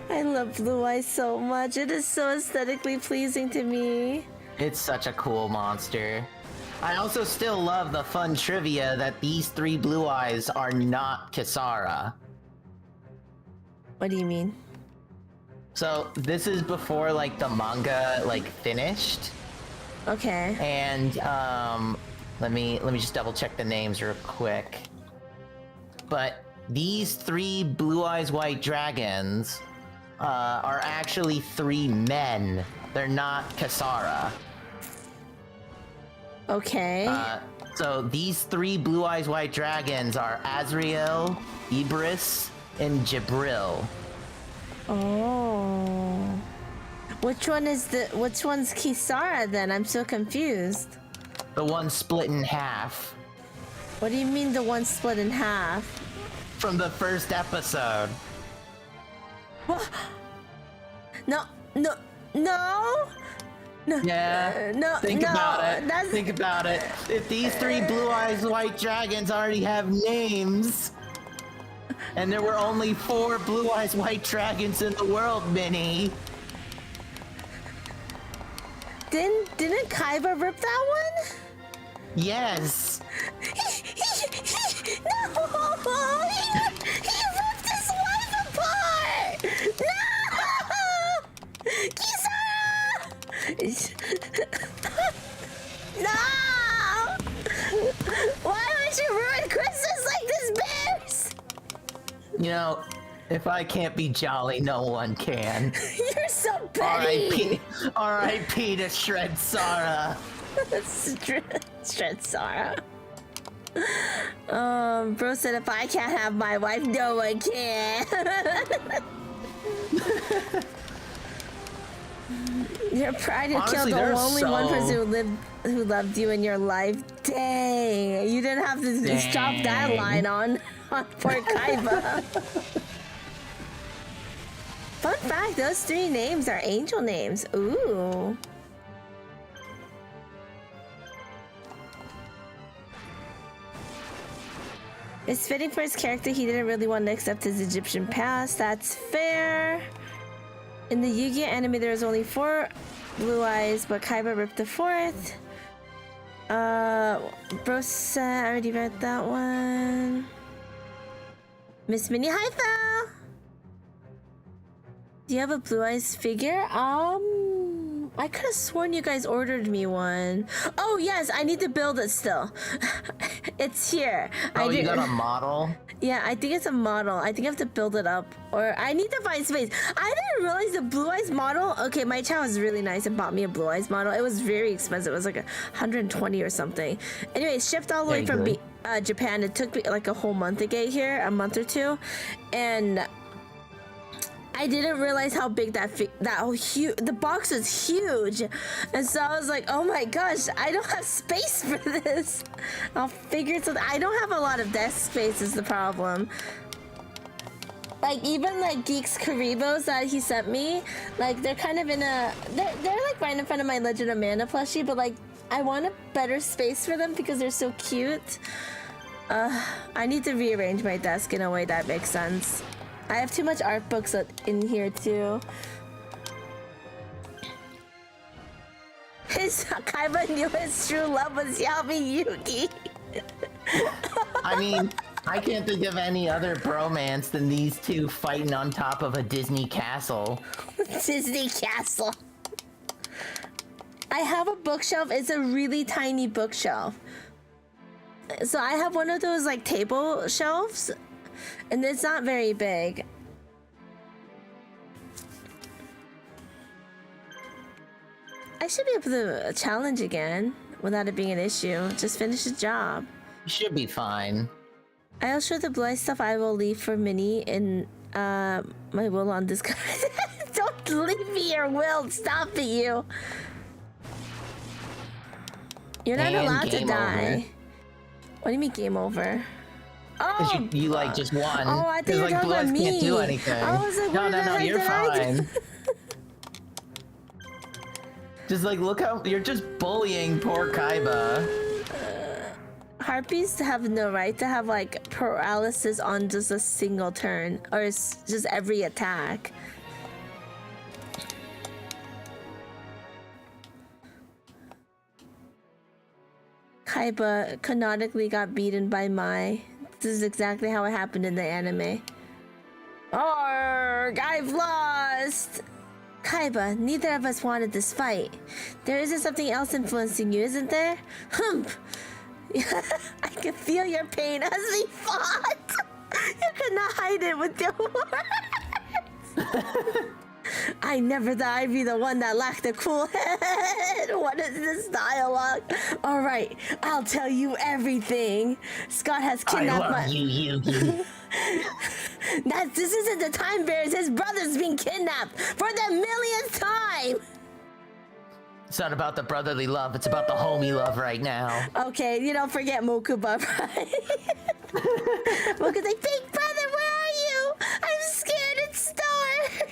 I love Blue Eyes so much. It is so aesthetically pleasing to me.
It's such a cool monster. I also still love the fun trivia that these 3 Blue Eyes are not Kisara.
What do you mean?
So this is before like the manga like finished.
Okay.
And let me just double check the names real quick. But these 3 Blue Eyes White Dragons are actually 3 men. They're not Kisara.
Okay.
So these 3 Blue Eyes White Dragons are Azrael, Ibris, and Jibril.
Oh. Which one's Kisara then? I'm so confused.
The one split in half.
What do you mean the one split in half?
From the first episode.
What? No.
Yeah. Think about it. Think about it. If these 3 Blue Eyes White Dragons already have names, and there were only 4 Blue Eyes White Dragons in the world, Minnie.
Didn't Kaiba rip that one?
Yes.
No! He ripped his wife apart! No! Kisara! No! Why would you ruin Christmas like this, Bears?
You know, if I can't be jolly, no one can.
You're so petty!
R.I.P. to Shred Sara.
Shred Sara. Bro said if I can't have my wife, no one can. Your pride had killed the only one person who loved you in your life. Dang, you didn't have to drop that line on poor Kaiba. Fun fact, those 3 names are angel names. Ooh. It's fitting for his character. He didn't really want to accept his Egyptian past. That's fair. In the Yu-Gi-Oh anime, there was only 4 Blue Eyes, but Kaiba ripped the 4th. Bro said, I already read that one. Miss Minnie, hi, Phil. Do you have a Blue Eyes figure? I could have sworn you guys ordered me one. Oh yes, I need to build it still. It's here.
Oh, you got a model?
Yeah, I think it's a model. I think I have to build it up, or I need to find space. I didn't realize the Blue Eyes model. Okay, my child was really nice and bought me a Blue Eyes model. It was very expensive. It was like 120 or something. Anyway, shipped all the way from Japan. It took me like a whole month to get here, a month or 2, and I didn't realize how big the box was huge, and so I was like, oh my gosh, I don't have space for this. I'll figure something. I don't have a lot of desk space is the problem. Like even like Geeks Karibos that he sent me, like they're kind of in a they're like right in front of my Legend of Mana plushie, but like I want a better space for them because they're so cute. I need to rearrange my desk in a way that makes sense. I have too much art books in here too. Kaiba knew his true love was Yami Yugi.
I mean, I can't think of any other bromance than these 2 fighting on top of a Disney castle.
Disney castle. I have a bookshelf. It's a really tiny bookshelf. So I have one of those like table shelves, and it's not very big. I should be able to challenge again without it being an issue. Just finish the job.
You should be fine.
I'll show the blood stuff I will leave for Minnie in my will on this guy. Don't leave me your will. Stop it, you. You're not
And
allowed to
game
die.
over.
What do you mean game over?
Because
Oh,
you like just won.
oh, I think
Because
you're
like
talking about
Bloods can't do
me.
anything.
I was like,
no,
what
no,
the
no,
heck
you're
did I do?
fine. Just like look how you're just bullying poor Kaiba.
Harpies have no right to have like paralysis on just a single turn or just every attack. Kaiba canonically got beaten by Mai. This is exactly how it happened in the anime. Arrgh, I've lost! Kaiba, neither of us wanted this fight. There isn't something else influencing you, isn't there? Hump! I can feel your pain as we fought! You could not hide it with your words! I never thought I'd be the one that lacked a cool head. What is this dialogue? All right, I'll tell you everything. Scott has kidnapped
I love you, Yugi.
This isn't the time bears. His brother's being kidnapped for the millionth time.
It's not about the brotherly love. It's about the homie love right now.
Okay, you don't forget Mokuba, right? Mokuba's like, big brother, where are you? I'm scared. It's dark.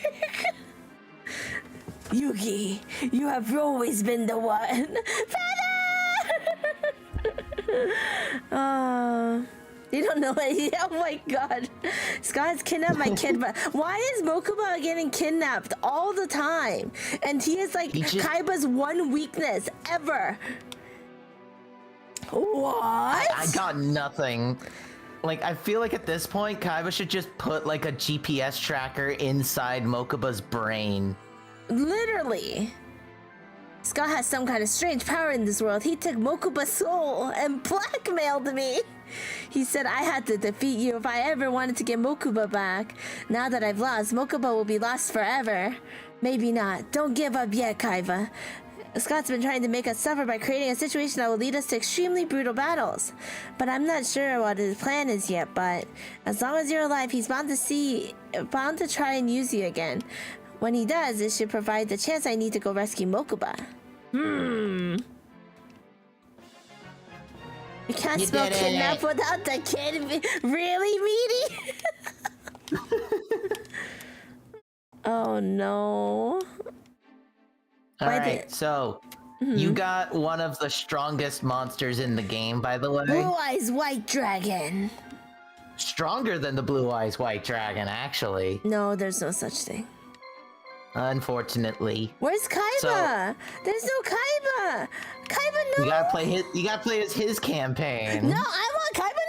Yugi, you have always been the one. Brother! You don't know it. Oh my god. Scott's kidnapped my kid, but why is Mokuba getting kidnapped all the time? And he is like Kaiba's one weakness ever. What?
I got nothing. Like, I feel like at this point, Kaiba should just put like a GPS tracker inside Mokuba's brain.
Literally. Scott has some kind of strange power in this world. He took Mokuba's soul and blackmailed me. He said I had to defeat you if I ever wanted to get Mokuba back. Now that I've lost, Mokuba will be lost forever. Maybe not. Don't give up yet, Kaiba. Scott's been trying to make us suffer by creating a situation that will lead us to extremely brutal battles. But I'm not sure what his plan is yet, but as long as you're alive, he's bound to try and use you again. When he does, it should provide the chance I need to go rescue Mokuba. You can't spell kidnap without the kid. Really, Meaty? Oh no.
Alright, so you got one of the strongest monsters in the game, by the way.
Blue Eyes White Dragon.
Stronger than the Blue Eyes White Dragon, actually.
No, there's no such thing.
Unfortunately.
Where's Kaiba? There's no Kaiba. Kaiba, no.
You gotta play as his campaign.
No, I want Kaiba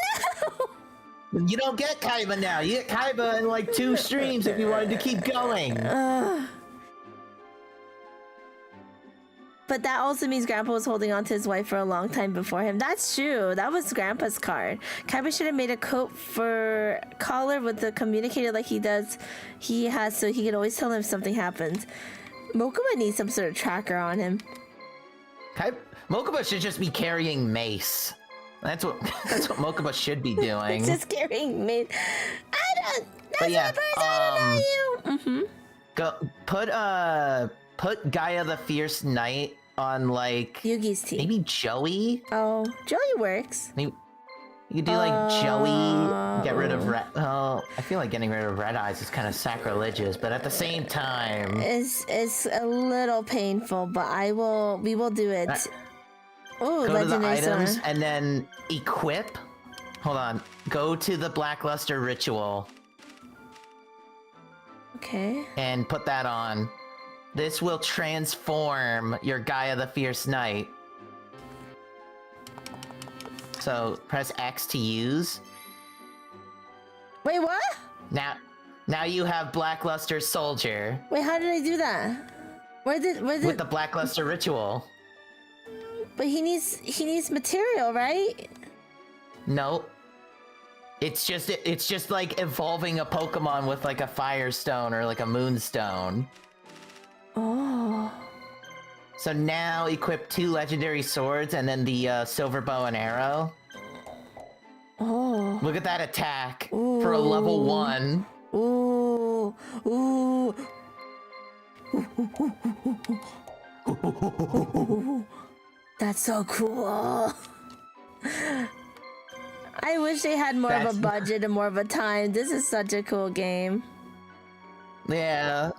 now.
You don't get Kaiba now. You get Kaiba in like 2 streams if you wanted to keep going.
But that also means Grandpa was holding on to his wife for a long time before him. That's true. That was Grandpa's card. Kaiba should have made a coat for collar with the communicator like he has, so he can always tell him if something happens. Mokuba needs some sort of tracker on him.
Mokuba should just be carrying mace. That's what Mokuba should be doing.
Just carrying mace. That's
yeah,
I don't know you.
Go put Gaia the Fierce Knight on like
Yugi's team.
maybe Joey.
Oh, Joey works.
Maybe you could do like Joey. Get rid of Red. Oh, I feel like getting rid of Red Eyes is kind of sacrilegious, but at the same time,
it's a little painful. But we will do it. Oh,
go to the
legendary
items
sword.
and then equip. Hold on. Go to the Blackluster Ritual
Okay.
and put that on. This will transform your Gaia the Fierce Knight. So press X to use.
Wait, what?
Now you have Blackluster Soldier.
Wait, how did I do that? Where did?
With the Blackluster Ritual.
But he needs material, right?
Nope. It's just like evolving a Pokemon with like a Firestone or like a Moonstone.
Oh.
So now equip 2 legendary swords and then the silver bow and arrow.
Oh.
Look at that attack for a level 1.
Ooh. Ooh. That's so cool. I wish they had more of a budget and more of a time. This is such a cool game.
Yeah.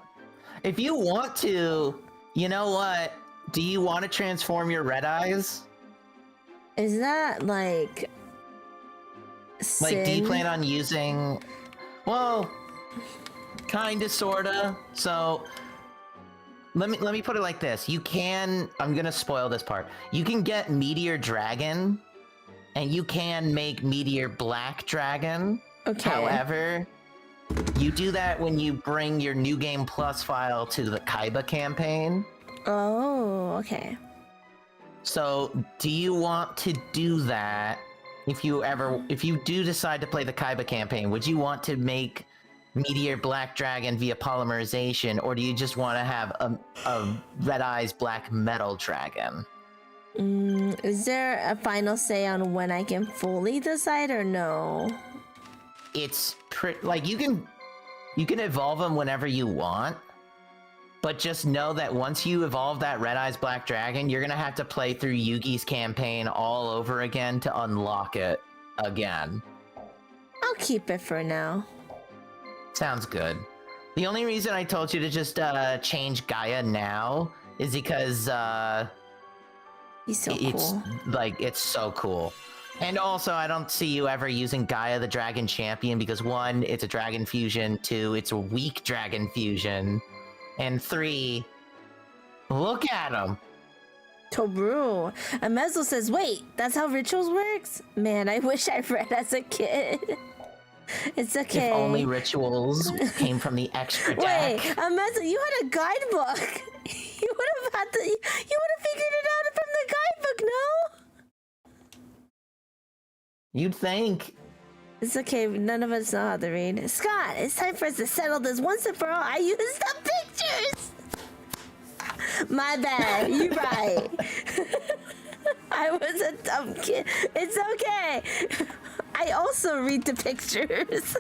If you want to, you know what? Do you want to transform your red eyes?
Is that like sin?
Like, do you plan on using... Well, kinda, sorta. So, let me put it like this. You can... I'm gonna spoil this part. You can get Meteor Dragon, and you can make Meteor Black Dragon.
Okay.
However, you do that when you bring your New Game Plus file to the Kaiba campaign.
Oh, okay.
So, do you want to do that? If you do decide to play the Kaiba campaign, would you want to make Meteor Black Dragon via polymerization, or do you just want to have a Red Eyes Black Metal Dragon?
Is there a final say on when I can fully decide or no?
It's like you can evolve them whenever you want, but just know that once you evolve that Red Eyes Black Dragon, you're gonna have to play through Yugi's campaign all over again to unlock it again.
I'll keep it for now.
Sounds good. The only reason I told you to just change Gaia now is because
He's so
it's
cool.
like it's so cool. And also, I don't see you ever using Gaia the Dragon Champion because 1, it's a Dragon Fusion, 2, it's a weak Dragon Fusion, and 3, look at him.
Tobru. Amezo says, wait, that's how rituals works? Man, I wish I read as a kid. It's okay.
If only rituals came from the extra deck.
Wait, Amezo, you had a guidebook. You would have figured it out from the guidebook, no?
You'd think.
It's okay, none of us know how to read. Scott, it's time for us to settle this once and for all. I used the pictures! My bad, you're right. I was a dumb kid. It's okay. I also read the pictures.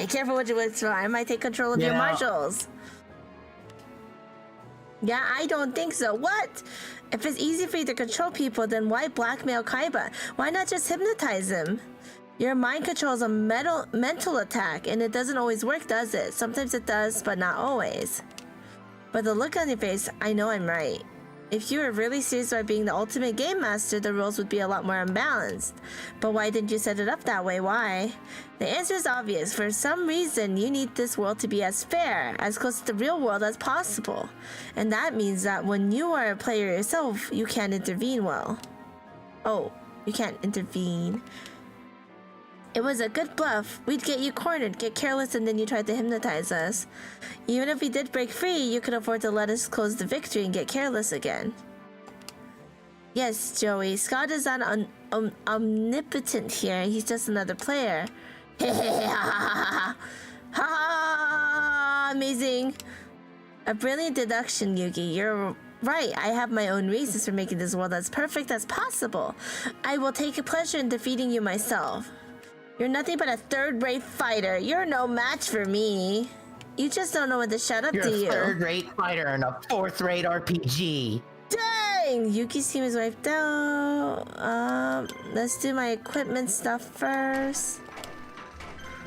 Careful what you wish for. I might take control of your marshals. Yeah, I don't think so. What? If it's easy for you to control people, then why blackmail Kaiba? Why not just hypnotize him? Your mind control is a mental attack, and it doesn't always work, does it? Sometimes it does, but not always. But the look on your face, I know I'm right. If you were really serious about being the ultimate game master, the rules would be a lot more unbalanced. But why didn't you set it up that way? Why? The answer is obvious. For some reason, you need this world to be as fair, as close to the real world as possible. And that means that when you are a player yourself, you can't intervene well. Oh, you can't intervene. It was a good bluff. We'd get you cornered, get careless, and then you tried to hypnotize us. Even if we did break free, you could afford to let us close the victory and get careless again. Yes, Joey, Scott is not omnipotent here. He's just another player. Ha! Amazing. A brilliant deduction, Yugi. You're right. I have my own reasons for making this world as perfect as possible. I will take a pleasure in defeating you myself. You're nothing but a third-rate fighter. You're no match for me. You just don't know when to shut up, do you?
You're a third-rate fighter in a fourth-rate RPG.
Dang! Yuki's team is wiped out. Let's do my equipment stuff first.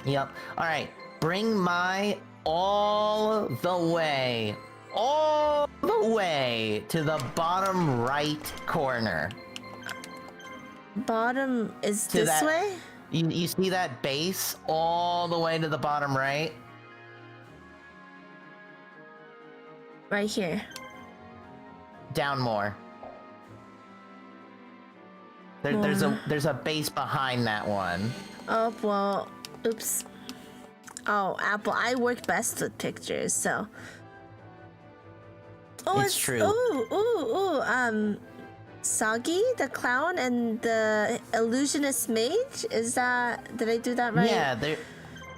Yep. Alright. Bring my all the way to the bottom right corner.
Bottom is this way?
You see that base all the way to the bottom right?
Right here.
Down more. There's a base behind that one.
Oh, well, oops. Oh, Apple, I work best with pictures, so. Oh,
it's true.
Sagi, the clown, and the illusionist mage? Did I do that right?
Yeah,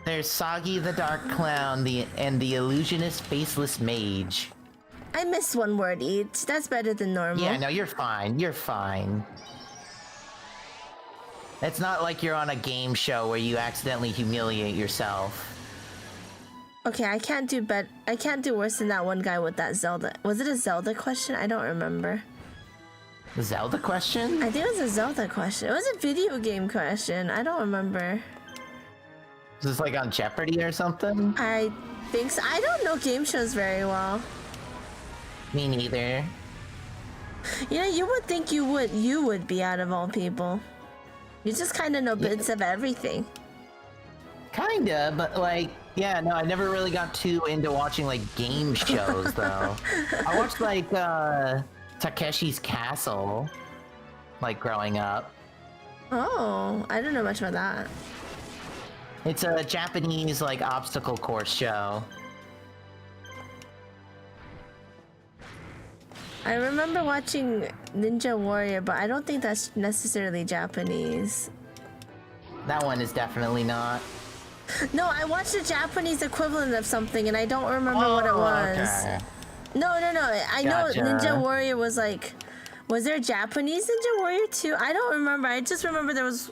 there's Sagi the dark clown, and the illusionist faceless mage.
I missed one word each. That's better than normal.
Yeah, no, you're fine. You're fine. It's not like you're on a game show where you accidentally humiliate yourself.
Okay, I can't do worse than that one guy with that Zelda. Was it a Zelda question? I don't remember.
The Zelda question?
I think it was a Zelda question. It was a video game question. I don't remember.
Is this like on Jeopardy or something?
I think so. I don't know game shows very well.
Me neither.
You know, you would think you would be out of all people. You just kind of know bits of everything.
Kinda, but like, yeah, no, I never really got too into watching like game shows though. I watched like Takeshi's Castle, like growing up.
Oh, I don't know much about that.
It's a Japanese like obstacle course show.
I remember watching Ninja Warrior, but I don't think that's necessarily Japanese.
That one is definitely not.
No, I watched the Japanese equivalent of something, and I don't remember what it was.
Okay.
No. I
Gotcha.
know Ninja Warrior was like... Was there a Japanese Ninja Warrior too? I don't remember. I just remember there was...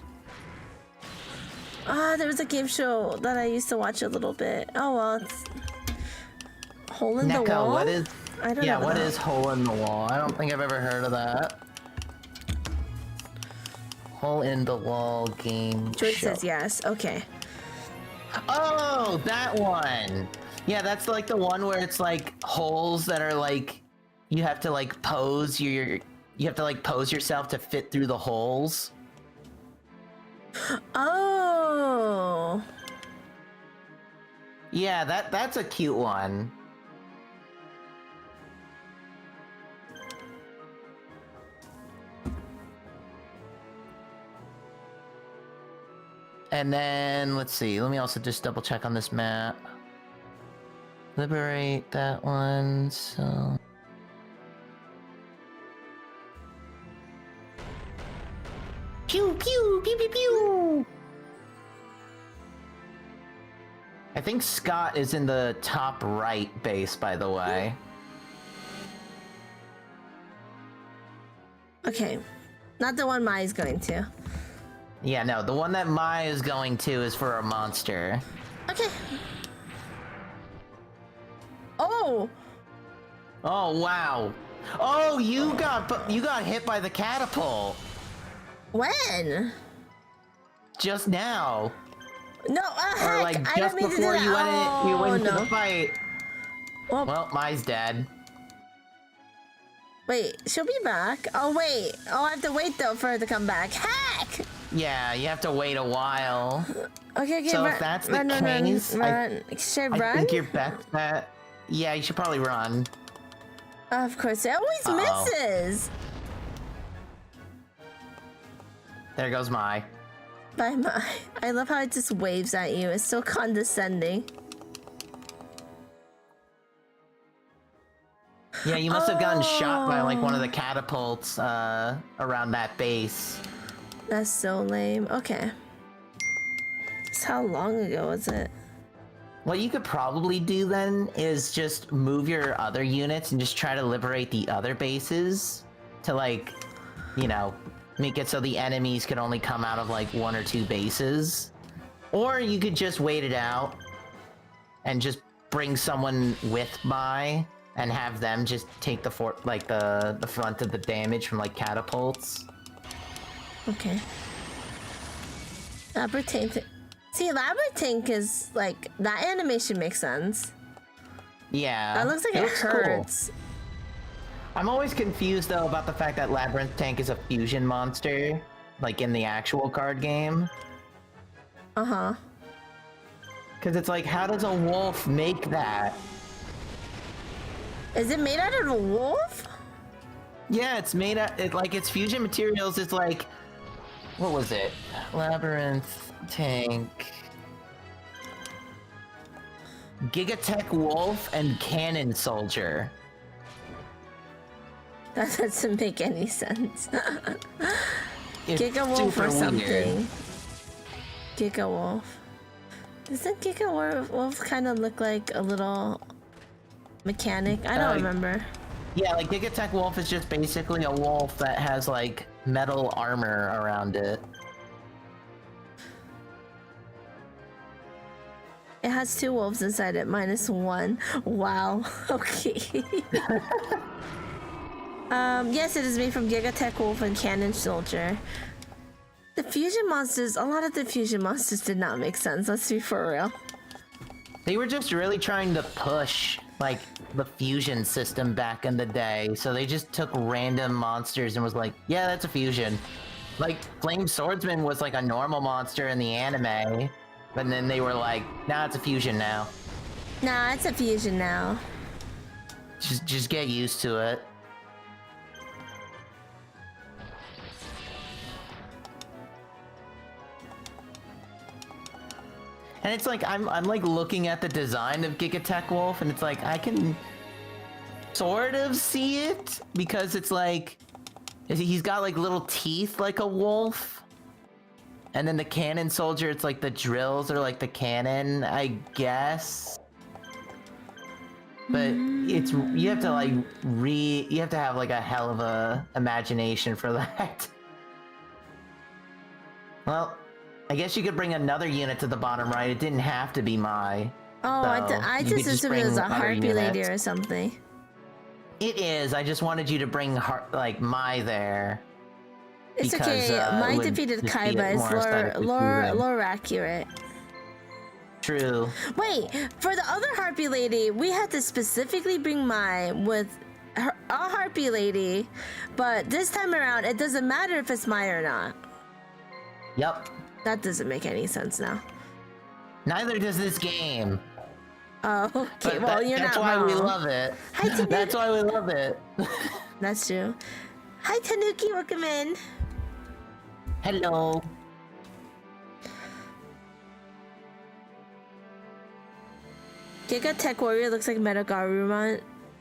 there was a game show that I used to watch a little bit. Oh, well, it's... Hole in the Wall?
What is...
I don't know.
Yeah, what is Hole in the Wall? I don't think I've ever heard of that. Hole in the Wall game
George
show.
says yes. Okay.
Oh, that one! Yeah, that's like the one where it's like holes that are like... You have to like pose your... You have to like pose yourself to fit through the holes.
Oh.
Yeah, that's a cute one. And then, let's see, let me also just double check on this map. Liberate that one, so... Pew, pew, pew, pew, pew! I think Scott is in the top right base, by the way.
Okay. Not the one Mai's going to.
Yeah, no, the one that Mai is going to is for a monster.
Okay. Oh!
Oh, wow. Oh, you got hit by the catapult.
When?
Just now.
No,
Or
heck,
like
I
just
didn't mean to do
before
that.
you went
Oh,
into
no.
the fight.
Well,
Mai's dead.
wait, she'll be back. Oh, wait. Oh, I have to wait, though, for her to come back. Heck!
Yeah, you have to wait a while.
Okay,
So
run,
if that's the
run,
case,
run. Should I
I
run?
think your best bet. Yeah, you should probably run.
Of course, it always
Uh-oh.
misses.
There goes Mai.
Bye, Mai. I love how it just waves at you. It's so condescending.
Yeah, you must have gotten shot by like one of the catapults around that base.
That's so lame. Okay. So how long ago was it?
What you could probably do then is just move your other units and just try to liberate the other bases to like, you know, make it so the enemies can only come out of like one or two bases. Or you could just wait it out and just bring someone with Mai and have them just take the the front of the damage from like catapults.
Okay. Labyrinth. See, Labyrinth is like that animation makes sense.
Yeah.
That looks like it
looks cool.
hurts.
I'm always confused though about the fact that Labyrinth Tank is a fusion monster, like in the actual card game.
Uh-huh.
Because it's like, how does a wolf make that?
Is it made out of a wolf?
Yeah, it's made out, like its fusion materials is like, what was it? Labyrinth Tank. Gigatech Wolf and Cannon Soldier.
That doesn't make any sense.
It's
Giga Wolf
super
or something.
weird.
Giga Wolf. Doesn't Giga Wolf kind of look like a little mechanic? I don't remember.
Yeah, like Gigatech Wolf is just basically a wolf that has like metal armor around it.
It has 2 wolves inside it, -1. Wow. Okay. Yes, it is made from Gigatech Wolf and Cannon Soldier. The fusion monsters, a lot of the fusion monsters did not make sense, let's be for real.
They were just really trying to push, like, the fusion system back in the day, so they just took random monsters and was like, yeah, that's a fusion. Like, Flame Swordsman was like a normal monster in the anime, but then they were like, nah, it's a fusion now.
Nah, it's a fusion now.
Just get used to it. And it's like, I'm like looking at the design of Gigatech Wolf, and it's like, I can sort of see it, because it's like, he's got like little teeth like a wolf. And then the Cannon Soldier, it's like the drills are like the cannon, I guess. But it's, you have to like you have to have like a hell of a imagination for that. Well, I guess you could bring another unit to the bottom right. It didn't have to be Mai.
Oh,
so
I just assumed it was a harpy lady
units.
or something.
It is. I just wanted you to bring like Mai there.
It's
because,
okay. Mai
it would
defeated
just be
Kaiba. It's
more aesthetically pleasing.
lore accurate.
True.
Wait, for the other harpy lady, we had to specifically bring Mai with a harpy lady, but this time around, it doesn't matter if it's Mai or not.
Yep.
That doesn't make any sense now.
Neither does this game.
Oh, okay.
But
Well, you're
that's
not
why
wrong.
we love it.
Hi, Tanuki.
That's why we love it.
That's true. Hi, Tanuki. Welcome in.
Hello.
Giga Tech Warrior looks like Metagarurumon.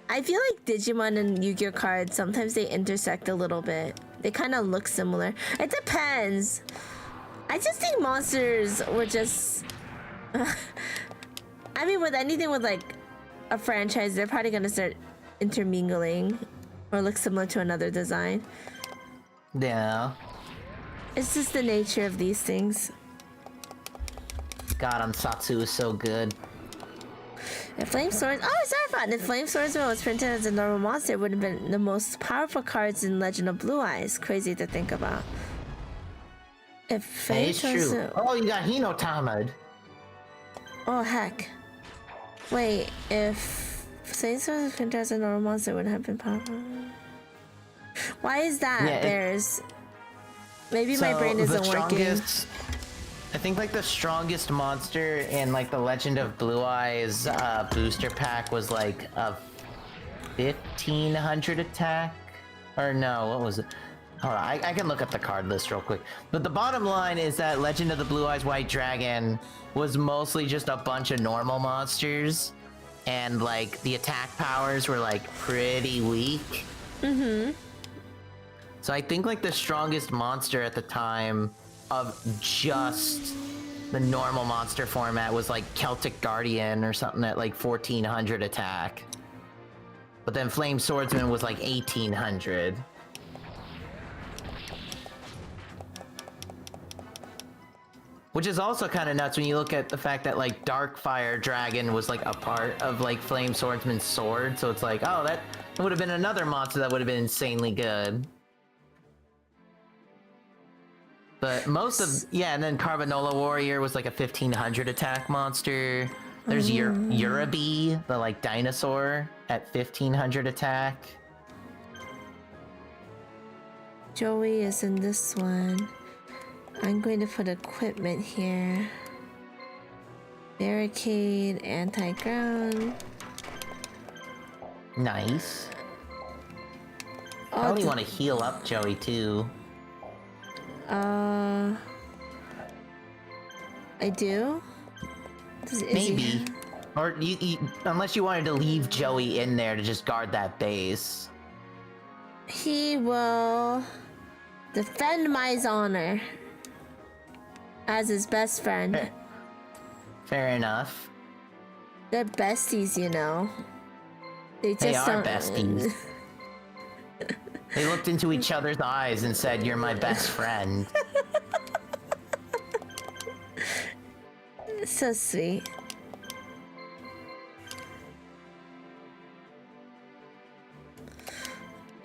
I feel like Digimon and Yu-Gi-Oh cards, sometimes they intersect a little bit. They kind of look similar. It depends. I just think monsters were just... I mean, with anything with like a franchise, they're probably gonna start intermingling or look similar to another design.
Yeah.
It's just the nature of these things.
God, Ansatsu is so good.
If Flame Swords... Oh, sorry, if Flame Swordsman was printed as a normal monster, it would have been the most powerful cards in Legend of Blue Eyes. Crazy to think about. If Flame
It's true. Oh, you got Hinotamad.
Oh, heck. Wait, if Flame Swords was printed as a normal monster, it wouldn't have been powerful. Why is that,
Yeah,
Bears? Maybe my brain isn't working.
I think like the strongest monster in like the Legend of Blue Eyes booster pack was like a 1500 attack, or no, what was it? Hold on, I can look up the card list real quick. But the bottom line is that Legend of the Blue Eyes White Dragon was mostly just a bunch of normal monsters, and like the attack powers were like pretty weak.
Mm-hmm.
So I think like the strongest monster at the time of just the normal monster format was like Celtic Guardian or something at like 1400 attack. But then Flame Swordsman was like 1800. Which is also kind of nuts when you look at the fact that like Darkfire Dragon was like a part of like Flame Swordsman's sword, so it's like, oh, that would have been another monster that would have been insanely good. But most of, yeah, and then Carbanola Warrior was like a 1500 attack monster. There's Uraby, the like dinosaur, at 1500 attack.
Joey is in this one. I'm going to put equipment here. Barricade, anti-ground.
Nice.
Oh,
I only want to heal up Joey too.
I do?
Maybe. Or you, unless you wanted to leave Joey in there to just guard that base.
He will defend my honor as his best friend.
Fair enough.
They're besties, you know. They
They
just
are
don't.
besties. They looked into each other's eyes and said, "You're my best friend."
So sweet.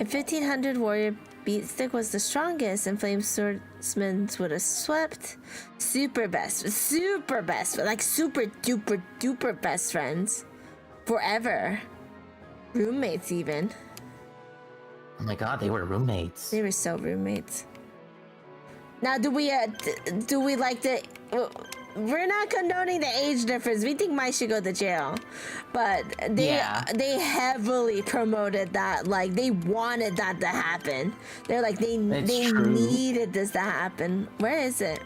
A 1500 warrior beatstick was the strongest, and flame swordsmen would have swept. Super best, like super duper duper best friends, forever, roommates even.
Oh my god, they were roommates.
They were so roommates. Now, do we like the? We're not condoning the age difference. We think Mike should go to jail, but they heavily promoted that. Like they wanted that to happen. They're like they needed this to happen. Where is it?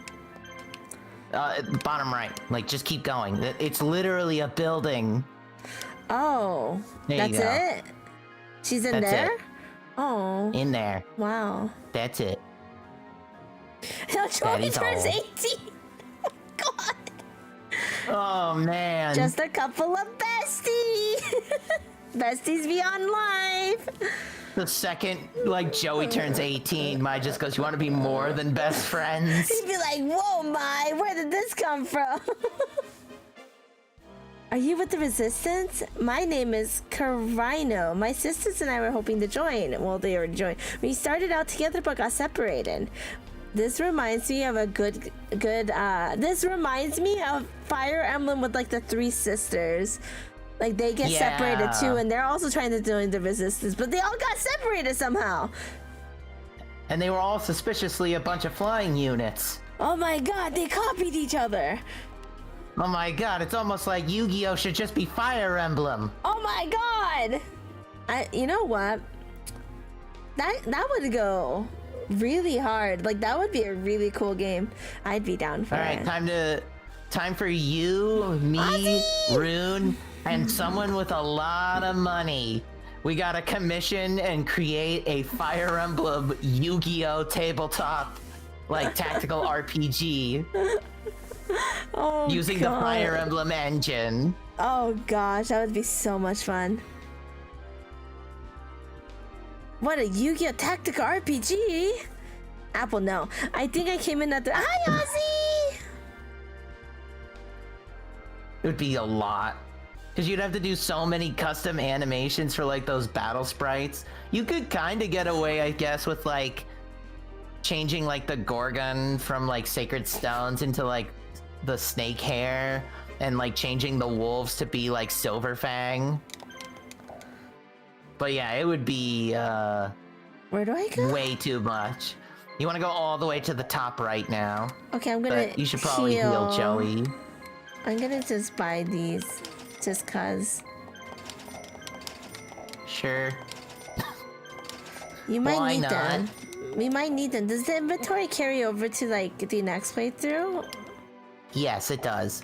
Bottom right. Like just keep going. It's literally a building.
Oh, that's it. She's in there. Oh,
in there.
Wow.
That's it.
Now Joey turns 18. God.
Oh man.
Just a couple of besties. Besties beyond life.
The second like Joey turns 18, Mai just goes, "You want to be more than best friends?"
He'd be like, "Whoa, Mai, where did this come from?" Are you with the Resistance? My name is Carino. My sisters and I were hoping to join. Well, they already joined. We started out together but got separated. This reminds me of this reminds me of Fire Emblem with like the three sisters. Like they get separated too, and they're also trying to join the Resistance, but they all got separated somehow.
And they were all suspiciously a bunch of flying units.
Oh my god, they copied each other.
Oh my god, it's almost like Yu-Gi-Oh should just be Fire Emblem.
Oh my god! You know what? That would go really hard. Like that would be a really cool game. I'd be down for it.
All right, time for you, me,
Ozzy!
Rune, and someone with a lot of money. We gotta commission and create a Fire Emblem Yu-Gi-Oh tabletop, like tactical RPG.
Oh,
using the Fire Emblem engine.
Oh gosh, that would be so much fun. What a Yu-Gi-Oh! Tactical RPG! Apple, no. I think I came in at the. Hi, Ozzy!
It would be a lot. Because you'd have to do so many custom animations for like those battle sprites. You could kind of get away, I guess, with like changing like the Gorgon from like Sacred Stones into like the snake hair, and like changing the wolves to be like Silverfang. But yeah, it would be
where do I go?
Way too much. You want to go all the way to the top right now.
Okay, I'm gonna
you should probably heal Joey.
I'm gonna just buy these just cuz.
Sure.
You might need them. We might need them. Does the inventory carry over to like the next playthrough?
Yes, it does.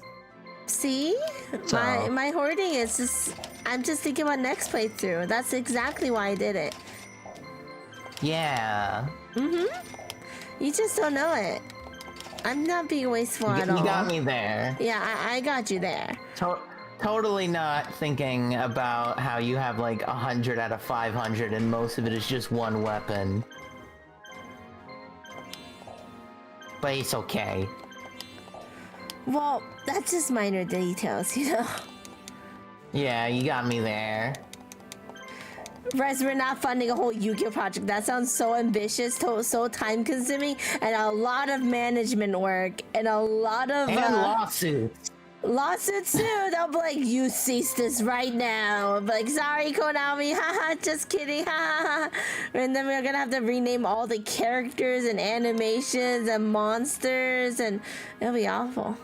See?
So,
my hoarding is just... I'm just thinking about next playthrough. That's exactly why I did it.
Yeah.
Mm-hmm. You just don't know it. I'm not being wasteful at all.
You got me there.
Yeah, I got you there.
Totally not thinking about how you have like 100 out of 500 and most of it is just one weapon. But it's okay.
Well, that's just minor details, you know?
Yeah, you got me there.
Rez, we're not funding a whole Yu-Gi-Oh project. That sounds so ambitious, so time-consuming, and a lot of management work, and a lot of...
And lawsuits.
Lawsuits too. They'll be like, you cease this right now. I'll be like, sorry, Konami. Haha, just kidding. Haha. And then we're gonna have to rename all the characters and animations and monsters, and it'll be awful.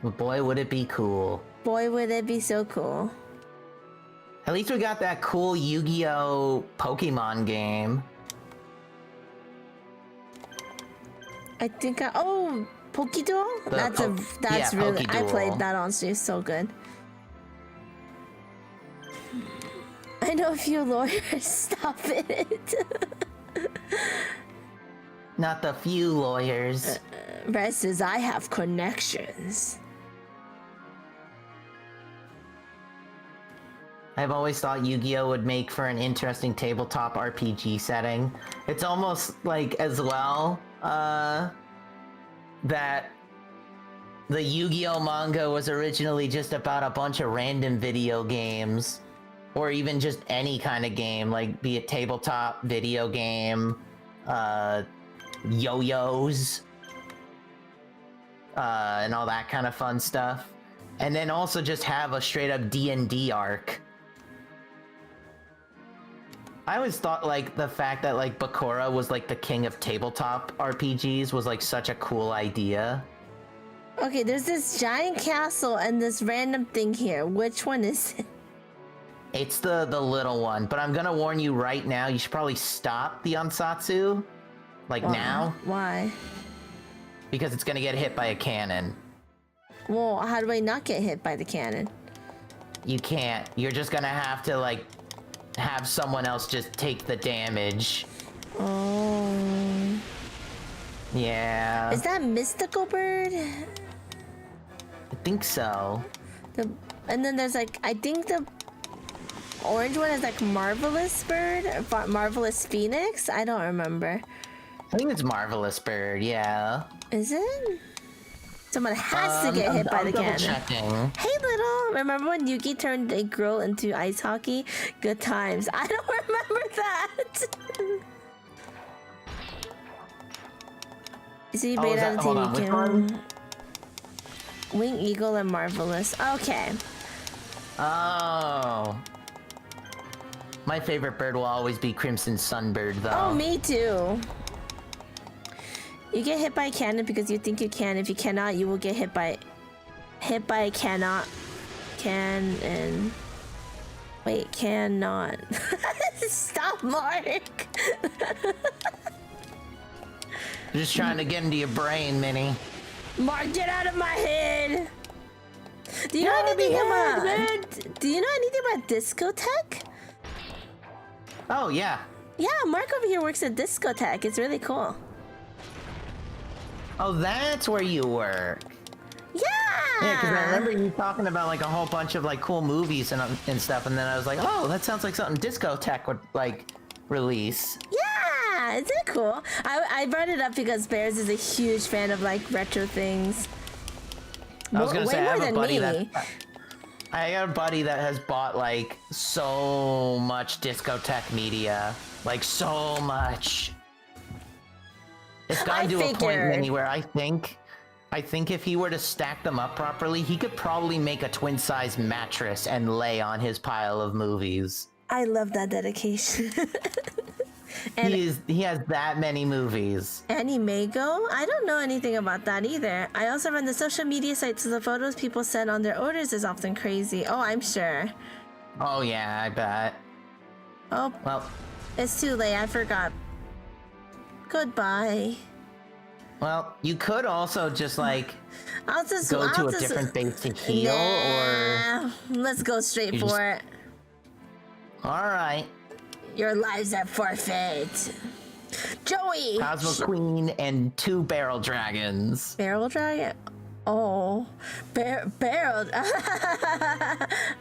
But boy, would it be cool.
Boy, would it be so cool.
At least we got that cool Yu-Gi-Oh! Pokemon game.
I think oh, Pokidoll? That's really
Pokidoll.
I played that on stream, so good. I know a few lawyers. Stop it.
Not the few lawyers.
Rest says I have connections.
I've always thought Yu-Gi-Oh would make for an interesting tabletop RPG setting. It's almost like as well that the Yu-Gi-Oh manga was originally just about a bunch of random video games, or even just any kind of game, like be it tabletop, video game, yo-yos, and all that kind of fun stuff. And then also just have a straight up D&D arc. I always thought like the fact that like Bakura was like the king of tabletop RPGs was like such a cool idea.
Okay, there's this giant castle and this random thing here. Which one is it?
It's the little one, but I'm gonna warn you right now, you should probably stop the Ansatsu. Like now.
Why?
Because it's gonna get hit by a cannon.
Well, how do I not get hit by the cannon?
You can't. You're just gonna have to like have someone else just take the damage.
Oh.
Yeah.
Is that Mystical Bird?
I think so.
And then there's like, I think the orange one is like Marvelous Bird, or Marvelous Phoenix. I don't remember.
I think it's Marvelous Bird, yeah.
Is it? Someone has to get hit by the cannon.
Checking.
Hey, little. Remember when Yuki turned a girl into ice hockey? Good times. I don't remember that. Is he made out of
hold on, which one?
Wing Eagle and Marvelous. Okay.
Oh. My favorite bird will always be Crimson Sunbird, though.
Oh, me too. You get hit by a cannon because you think you can. If you cannot, you will get hit by a cannot. Wait, cannot. Stop, Mark.
Just trying to get into your brain, Minnie.
Mark, get out of my head. Do you know anything about discotheque?
Oh, yeah.
Yeah, Mark over here works at discotheque. It's really cool.
Oh, that's where you work.
Yeah.
Yeah, because I remember you talking about like a whole bunch of like cool movies and stuff, and then I was like, oh, that sounds like something Discotheque would like release.
Yeah, isn't it cool? I brought it up because Bears is a huge fan of like retro things.
I was gonna say, I have a buddy
me.
I got a buddy that has bought like so much Discotheque media, like so much. It's gotten to a point, Minnie, where I think if he were to stack them up properly, he could probably make a twin-size mattress and lay on his pile of movies.
I love that dedication. And
he has that many movies.
Animego? I don't know anything about that either. I also run the social media site, so the photos people send on their orders is often crazy. Oh, I'm sure.
Oh yeah, I bet.
Oh,
well,
it's too late. I forgot. Goodbye.
Well, you could also just like
I'll
go to a different base to heal, or
let's go straight for it.
All right.
Your lives are forfeit. Joey!
Cosmo Queen and 2 Barrel Dragons.
Barrel Dragon? Oh. Barrel.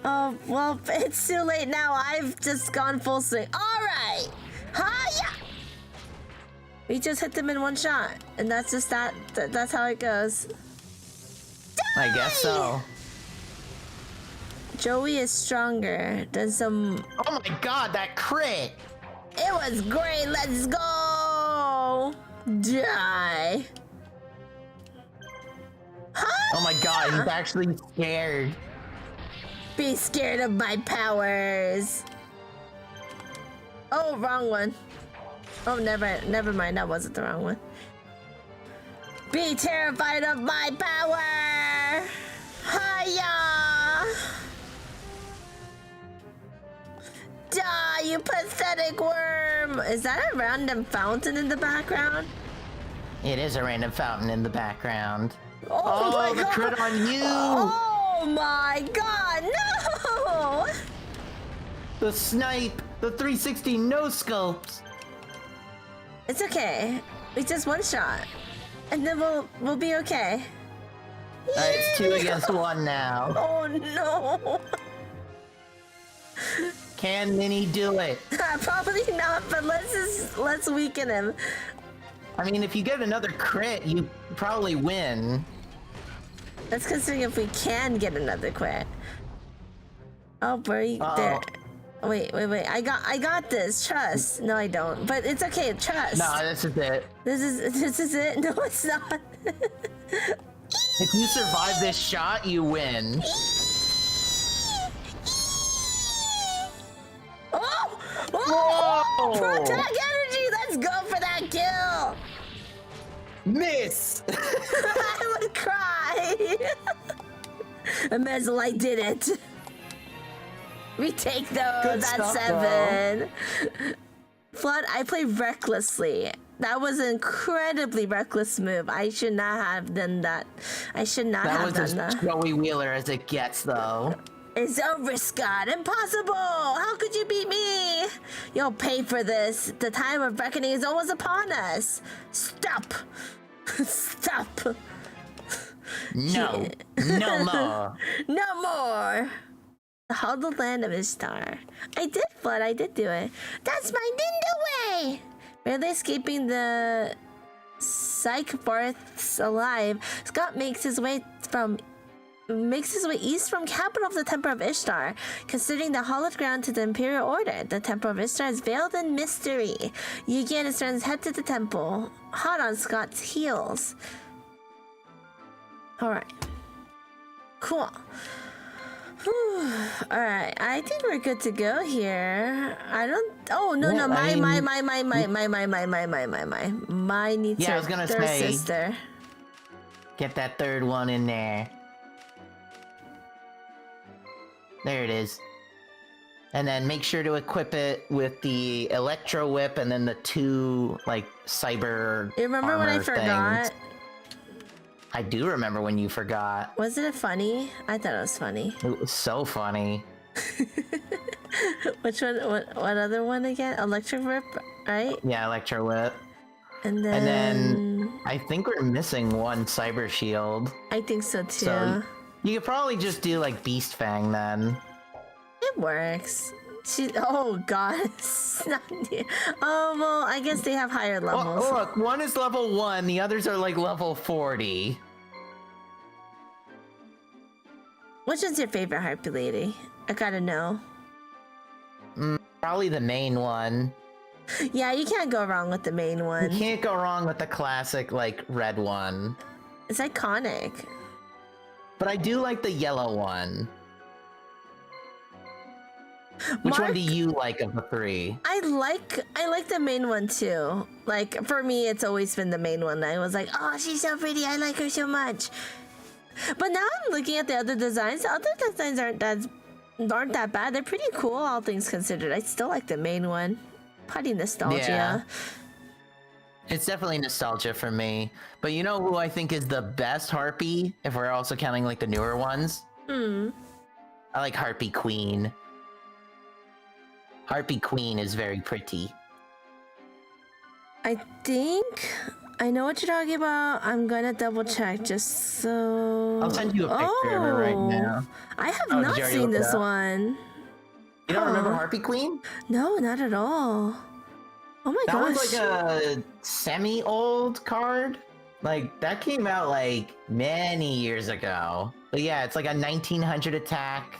Oh, well, it's too late now. I've just gone full swing. Alright! Hiya! We just hit them in one shot. And that's just that's how it goes.
I guess so.
Joey is stronger than some...
Oh my god, that crit!
It was great, let's go! Die!
Oh my god, he's actually scared.
Be scared of my powers! Oh, wrong one. Oh, never mind, that wasn't the wrong one. Be terrified of my power! Hiya! Die, you pathetic worm! Is that a random fountain in the background?
It is a random fountain in the background.
Oh my
the
god!
crit on you!
Oh my god, no!
The snipe! The 360 no scopes!
It's okay. It's just one shot. And then we'll be okay.
Alright, it's 2 against 1 now.
Oh no!
Can Minnie do it?
Probably not, but let's weaken him.
I mean, if you get another crit, you probably win.
That's considering if we can get another crit. Oh, buddy, there. Wait. I got this. Trust. No, I don't. But it's okay. Trust.
No, this is it.
This is it. No, it's not.
If you survive this shot, you win.
Oh!
Whoa!
Protag energy! Let's go for that kill!
Miss!
I would cry! Emezalite did it! We take those
Good
at
stuff,
7. Flood, I played recklessly. That was an incredibly reckless move. I should not have done that. I should not have done that.
That was as Joey Wheeler as it gets, though.
It's over, Scott. Impossible! How could you beat me? You'll pay for this. The time of reckoning is almost upon us. Stop! Stop!
No. No more.
No more! The huddled land of Ishtar. I did, Flood. I did do it. That's my ninja way! Barely escaping the psych forests alive, Scott makes his way east from capital of the Temple of Ishtar, considering the hallowed ground to the Imperial Order. The Temple of Ishtar is veiled in mystery. Yugi and his friends head to the temple, hot on Scott's heels. Alright. Cool. Alright, I think we're good to go here. I don't... Oh, no,
Yeah,
no, my needs
Yeah, I
her
was gonna
third
say-
sister.
Get that third one in there. There it is. And then make sure to equip it with the Electro Whip and then the 2, like, cyber
You remember when I
armor
forgot?
things. I do remember when you forgot.
Wasn't it funny? I thought it was funny.
It was so funny.
Which one? What other one again? Electric Whip, right?
Yeah, Electro Whip.
And then...
And then I think we're missing one Cyber Shield.
I think so too.
So you could probably just do like Beast Fang then.
It works. Oh god. Oh well, I guess they have higher levels.
Oh, look, one is level 1, the others are like level 40.
Which is your favorite Harpy Lady? I gotta know.
Probably the main one.
Yeah, you can't go wrong with the main
You
one.
can't go wrong with the classic, like, red one.
It's iconic.
But I do like the yellow one. Which one do you like of the 3?
I like the main one too. Like for me, it's always been the main one. I was like, oh, she's so pretty. I like her so much. But now I'm looking at the other designs. The other designs aren't that bad. They're pretty cool, all things considered. I still like the main one. Potty nostalgia.
Yeah. It's definitely nostalgia for me. But you know who I think is the best Harpy, if we're also counting like the newer ones? I like Harpy Queen. Harpy Queen is very pretty.
I think I know what you're talking about. I'm gonna double check just so.
I'll send you a picture of her right now.
I have
Oh, did
not
you already
seen
look it
this
up?
one.
You don't remember Harpy Queen?
No, not at all. Oh my
That
gosh.
was like a semi-old card. Like, that came out like many years ago. But yeah, it's like a 1900 attack.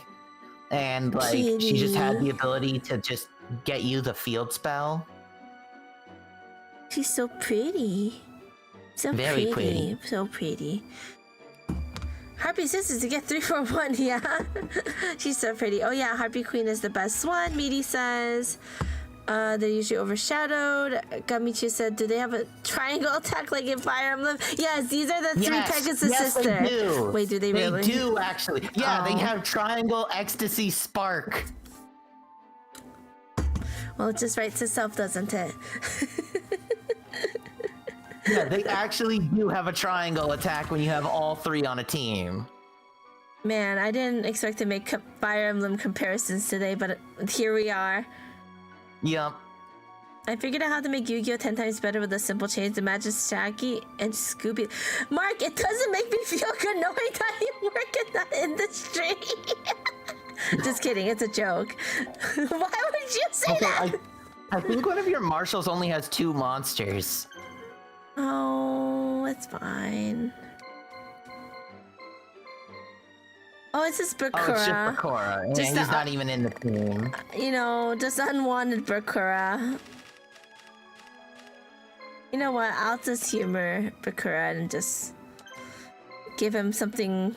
And like, she just had the ability to just get you the field spell.
She's so pretty. So
Very
pretty. So pretty. Harpy Sisters to get 3 for 1, yeah. She's so pretty. Oh yeah, Harpy Queen is the best one, Meaty says. They're usually overshadowed. Gamichu said, do they have a triangle attack like in Fire Emblem? Yes, these are the 3 Pegasus
yes,
sisters.
they do.
Wait, do they really?
They do, actually. Yeah, they
Oh.
have Triangle, Ecstasy, Spark.
Well, it just writes itself, doesn't it?
Yeah, they actually do have a triangle attack when you have all 3 on a team.
Man, I didn't expect to make Fire Emblem comparisons today, but here we are.
Yup.
I figured out how to make Yu-Gi-Oh! 10 times better with a simple change. Imagine Shaggy and Scooby. Mark, it doesn't make me feel good knowing that you work in that industry. Just kidding, it's a joke. Why would you say that?
I think one of your marshals only has 2 monsters.
Oh, it's fine. Oh, it's just Bakura.
Oh, it's just Bakura.
Just
He's not even in the team.
You know, just unwanted Bakura. You know what? I'll just humor Bakura and just give him something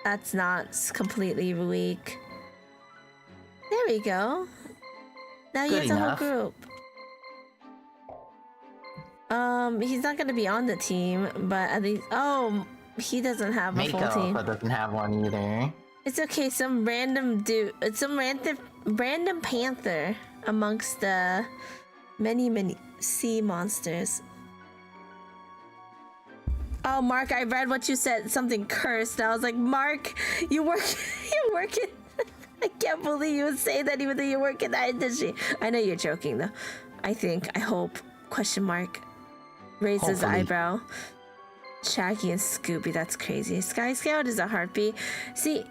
that's not completely weak. There we go. Now you have the whole group. He's not gonna be on the team, but at least he doesn't have a full team.
Mako doesn't have one either.
It's okay. Some random dude. It's some random panther amongst the many sea monsters. Oh, Mark, I read what you said. Something cursed. I was like, Mark, you work in. I can't believe you would say that even though you work in that industry. I know you're joking though. I hope. Question mark. Raises eyebrow. Shaggy and Scooby, that's crazy. Sky Scout is a harpy. See,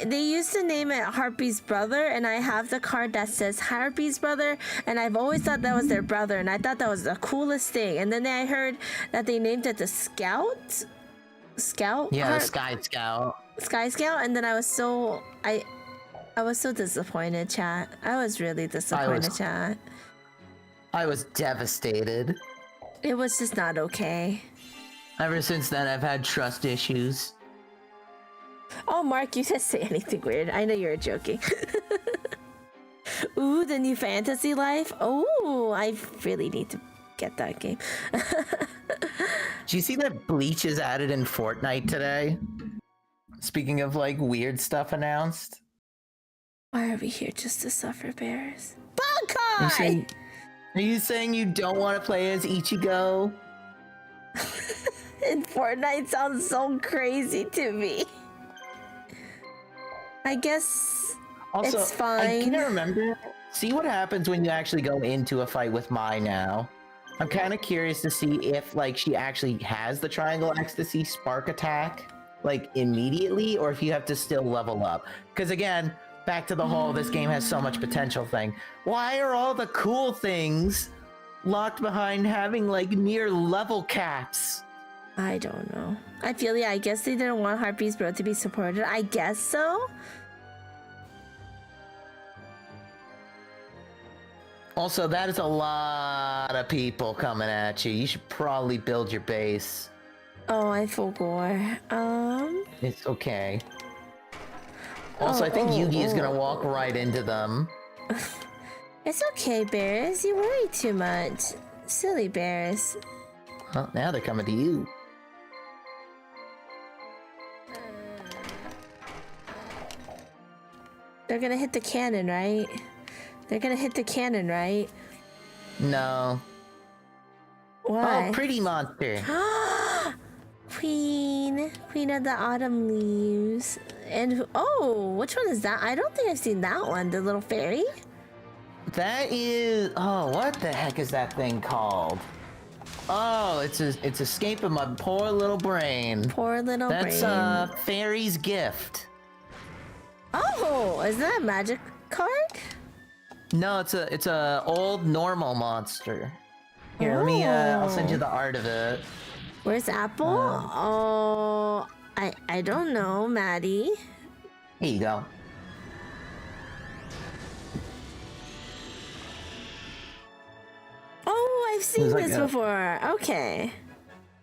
they used to name it Harpy's brother, and I have the card that says Harpy's brother, and I've always thought that was their brother, and I thought that was the coolest thing. And then I heard that they named it the Scout. Yeah,
the Sky Scout.
Sky Scout, and then I was so disappointed, chat. I was really disappointed, chat.
I was devastated.
It was just not okay.
Ever since then, I've had trust issues.
Oh, Mark, you didn't say anything weird. I know you were joking. Ooh, the new Fantasy Life. Oh, I really need to get that game.
Do you see that Bleach is added in Fortnite today? Speaking of like weird stuff announced.
Why are we here just to suffer bears? Bankai!
Are you saying you don't want to play as Ichigo?
And Fortnite sounds so crazy to me. I guess also, it's fine.
I can't remember. See what happens when you actually go into a fight with Mai now. I'm kind of curious to see if like she actually has the Triangle Ecstasy Spark attack like immediately, or if you have to still level up. Because again, back to the whole this game has so much potential thing. Why are all the cool things locked behind having like near level caps?
I don't know. I guess they didn't want Harpy's bro to be supported. I guess so.
Also, that is a lot of people coming at you. You should probably build your base.
Oh, I forgot.
It's okay. Also, I think Yugi is gonna walk right into them.
It's okay, bears. You worry too much. Silly bears.
Well, now they're coming to you.
They're gonna hit the cannon, right? They're gonna hit the cannon, right?
No.
Why?
Oh, pretty monster.
Queen of the Autumn Leaves. And which one is that? I don't think I've seen that one. The little fairy?
That is... Oh, what the heck is that thing called? Oh, it's escaping my poor little brain.
Poor little brain.
That's Fairy's Gift.
Oh, is that a magic card?
No, it's a old normal monster. Here, let me I'll send you the art of it.
Where's Apple? I don't know, Maddie.
Here you go.
Oh, I've seen this before. Okay.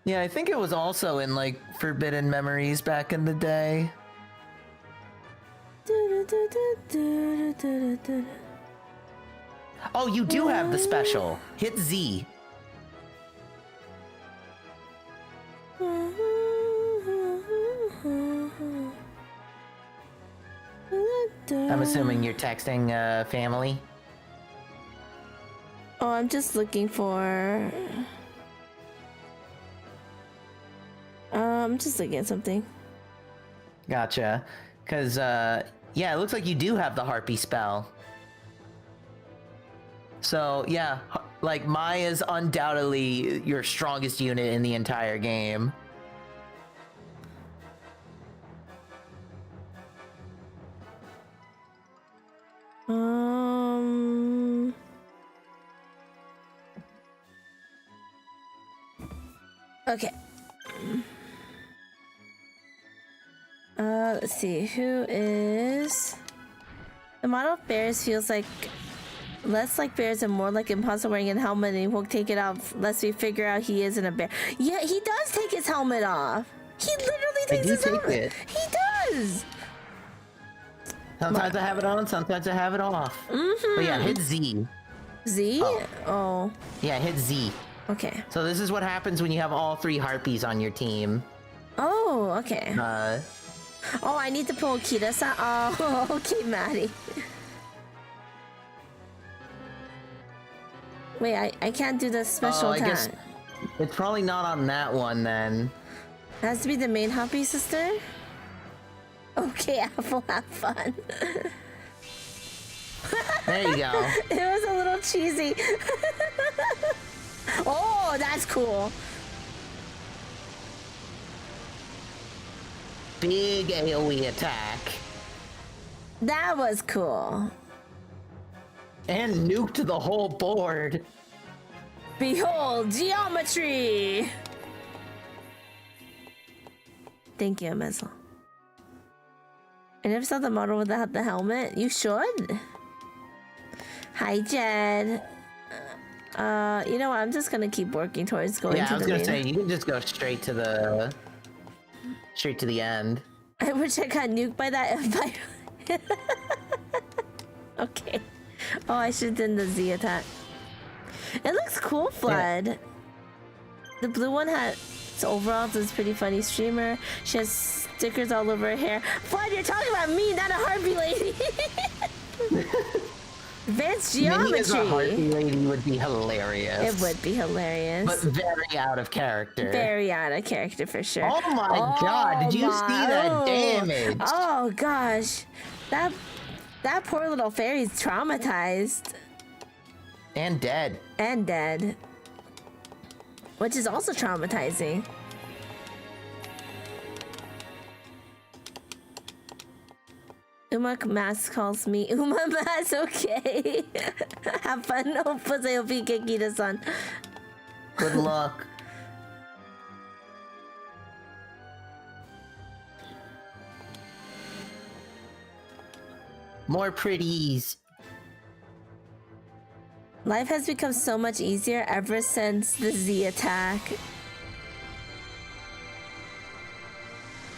Yeah, I think it was also in like Forbidden Memories back in the day. Oh, you do have the special. Hit Z. I'm assuming you're texting family.
Oh, I'm just looking for... I'm just looking at something.
Gotcha. Because, yeah, it looks like you do have the Harpy spell. So, yeah, like, Maya's undoubtedly your strongest unit in the entire game.
Okay. Let's see. Who is... The model of bears feels like less like bears and more like imposter wearing a helmet, and he won't take it off unless we figure out he isn't a bear. Yeah, he does take his helmet off. He literally takes his helmet. He does.
Sometimes I have it on, sometimes I have it off.
Mm-hmm.
But yeah, hit Z.
Z? Oh.
Yeah, hit Z.
Okay.
So this is what happens when you have all 3 harpies on your team.
Oh, okay. Oh, I need to pull Kira-san. Oh, okay, Maddie. Wait, I can't do the special
I
attack.
guess it's probably not on that one then.
It has to be the main harpy sister? Okay, Apple, have fun.
There you go.
It was a little cheesy. Oh, that's cool.
Big AoE attack.
That was cool.
And nuked the whole board.
Behold, geometry! Thank you, Missile. I never saw the model without the helmet. You should. Hi, Jed. You know what? I'm just gonna keep working towards going to the main.
Yeah, I was gonna say, you can just go straight to the end.
I wish I got nuked by that. Okay. Oh, I should have done the Z attack. It looks cool, Flood. Yeah. The blue one has overalls, is pretty funny streamer. She has stickers all over her hair. Flood, you're talking about me, not a Harpy lady. Advanced geometry.
Minnie as a Harpy lady would be hilarious.
It would be hilarious.
But very out of character.
Very out of character for sure.
Oh my god, did you see that damage?
Oh gosh. That poor little fairy's traumatized.
And dead.
And dead. Which is also traumatizing. Uma Mas calls me Uma Mas, okay. Have fun. Hopefully, hope you get Gita-san.
Good luck. More pretties.
Life has become so much easier ever since the Z attack.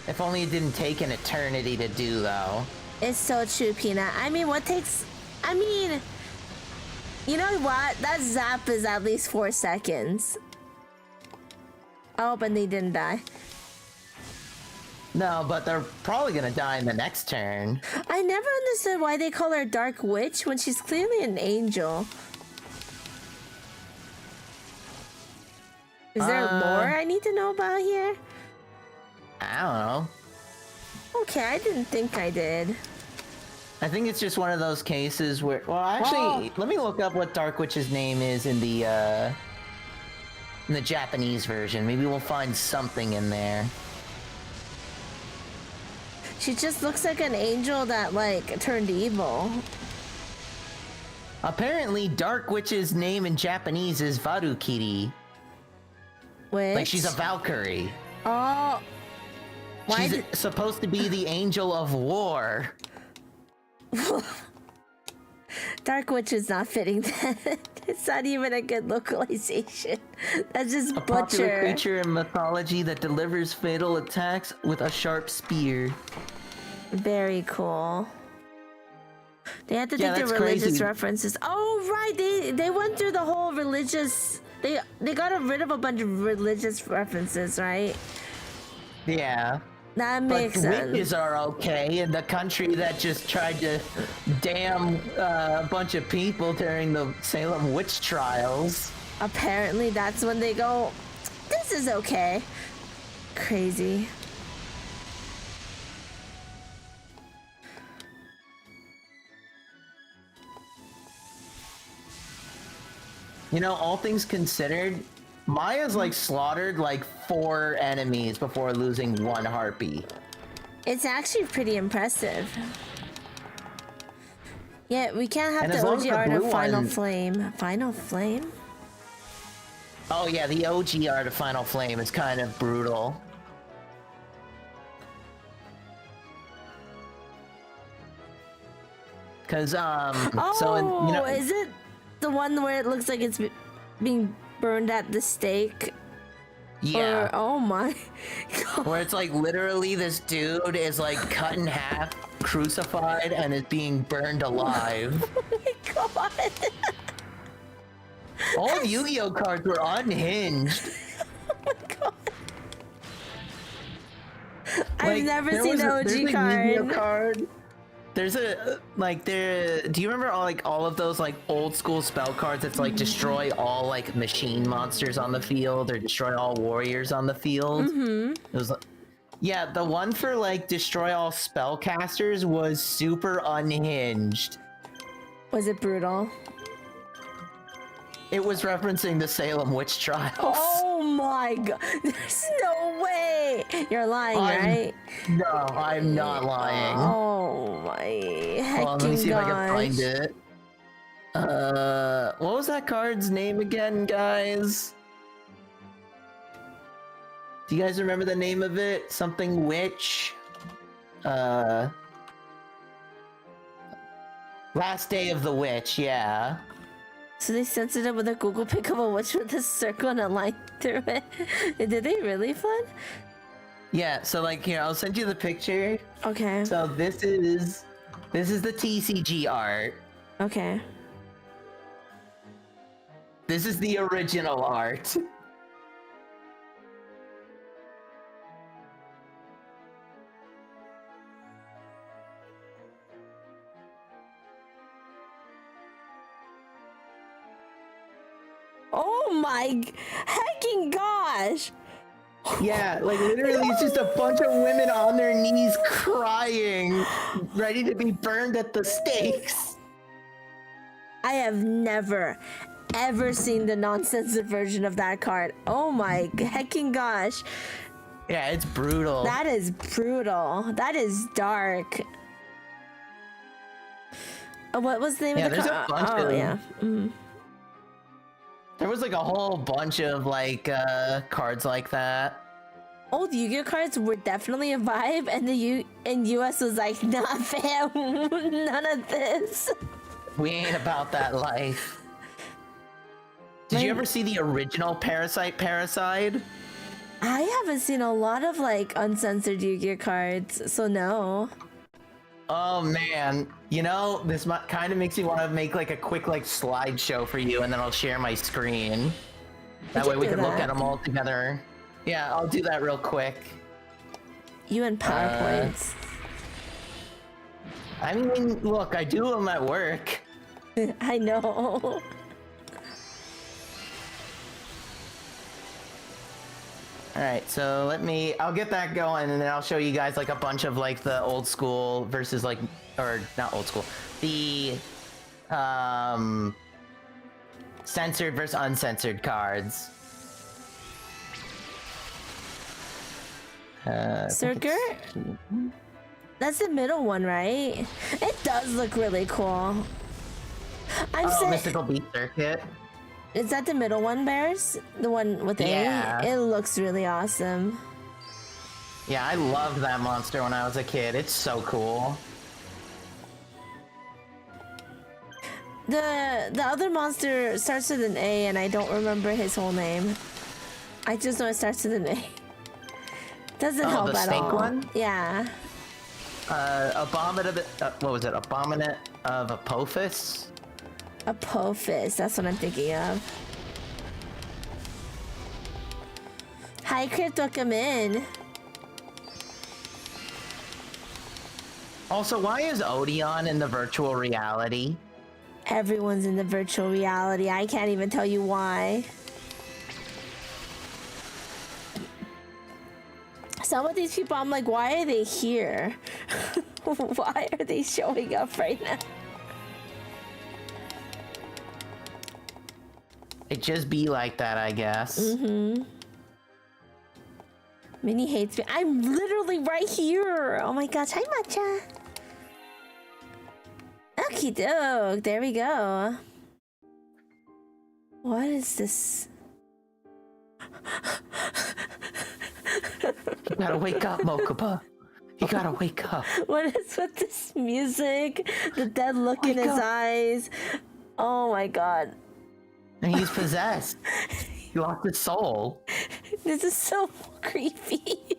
If only it didn't take an eternity to do, though.
It's so true, Peanut. I mean, you know what? That zap is at least 4 seconds. Oh, but they didn't die.
No, but they're probably gonna die in the next turn.
I never understood why they call her Dark Witch when she's clearly an angel. Is there lore I need to know about here?
I don't know.
Okay, I didn't think I did.
I think it's just one of those cases where... Well, actually, let me look up what Dark Witch's name is in the Japanese version. Maybe we'll find something in there.
She just looks like an angel that, like, turned evil.
Apparently, Dark Witch's name in Japanese is Varukiri.
Which?
Like, she's a Valkyrie.
Oh.
She's supposed to be the angel of war.
Dark Witch is not fitting that. It's not even a good localization. That's just
a
butcher.
Popular creature in mythology that delivers fatal attacks with a sharp spear.
Very cool. They had to take the religious references. Oh right, they went through the whole religious. They got rid of a bunch of religious references, right?
Yeah.
That makes sense.
Witches are okay in the country that just tried to damn a bunch of people during the Salem witch trials.
Apparently that's when they go, this is okay. Crazy.
You know, all things considered, Maya's like slaughtered like 4 enemies before losing 1 harpy.
It's actually pretty impressive. Yeah, we can't have the OG art of Final Flame. Final Flame?
Oh yeah, the OG Art of Final Flame is kind of brutal. Cause
Oh, is it the one where it looks like it's being burned at the stake?
yeah.
Or, oh my god.
Where it's like literally this dude is like cut in half, crucified, and is being burned alive.
Oh my god.
All Yu-Gi-Oh cards were unhinged.
Oh my god. I've
Like,
never
there
seen
was
the
a- there's
OG
a
card.
Yu-Gi-Oh card. There's a like there. Do you remember all of those like old school spell cards that's like destroy all like machine monsters on the field or destroy all warriors on the field? Mm-hmm. It was like, yeah, the one for like destroy all spellcasters was super unhinged.
Was it brutal?
It was referencing the Salem witch trials.
Oh my god. There's no way. You're lying, right?
No, I'm not lying.
Oh my hecking
Hold on, let me see if I can find
gosh.
it. What was that card's name again, guys? Do you guys remember the name of it? Something witch? Last Day of the Witch, yeah.
So they censored it with a Google pic of a witch with a circle and a line through it. Did they really, Fun?
Yeah, so like here, I'll send you the picture.
Okay.
So this is the TCG art.
Okay.
This is the original art.
Oh my hecking gosh.
Yeah, like literally it's just a bunch of women on their knees crying, ready to be burned at the stakes.
I have never, ever seen the non-censored version of that card. Oh my hecking gosh.
Yeah, it's brutal.
That is brutal. That is dark. What was the name of the
there's
card?
a bunch
Oh,
of
yeah. Mm.
There was like a whole bunch of like cards like that.
Old Yu-Gi-Oh cards were definitely a vibe, and the US was like, nah, fam, none of this.
We ain't about that life. Did you ever see the original Parasite?
I haven't seen a lot of like uncensored Yu-Gi-Oh cards, so no.
Oh man, you know, this kind of makes me want to make like a quick like slideshow for you, and then I'll share my screen. That way we can look at them all together. Yeah, I'll do that real quick.
You and PowerPoints.
I mean, look, I do them at work.
I know.
Alright, so I'll get that going, and then I'll show you guys like a bunch of like the old school versus like, or not old school, the censored versus uncensored cards.
Circuit? That's the middle one, right? It does look really cool. I'm saying,
Mystical Beat Circuit.
is that the middle one, Bears? The one with
Yeah.
A? It looks really awesome.
Yeah, I loved that monster when I was a kid. It's so cool.
The other monster starts with an A, and I don't remember his whole name. I just know it starts with an A. Doesn't help
the
at
snake
all.
one?
Yeah.
Abominate. What was it? Abominate of Apophis.
Apophis, that's what I'm thinking of. Hi, Crypto, come in.
Also, why is Odeon in the virtual reality?
Everyone's in the virtual reality. I can't even tell you why. Some of these people, I'm like, why are they here? Why are they showing up right now?
It just be like that, I guess.
Mm-hmm. Minnie hates me. I'm literally right here. Oh my gosh. Hi, Matcha. Okie doke. There we go. What is this?
You gotta wake up, Mokuba. You gotta wake up.
What is with this music? The dead look in
Wake
his
up.
eyes. Oh my god.
And he's possessed. He lost his soul.
This is so creepy.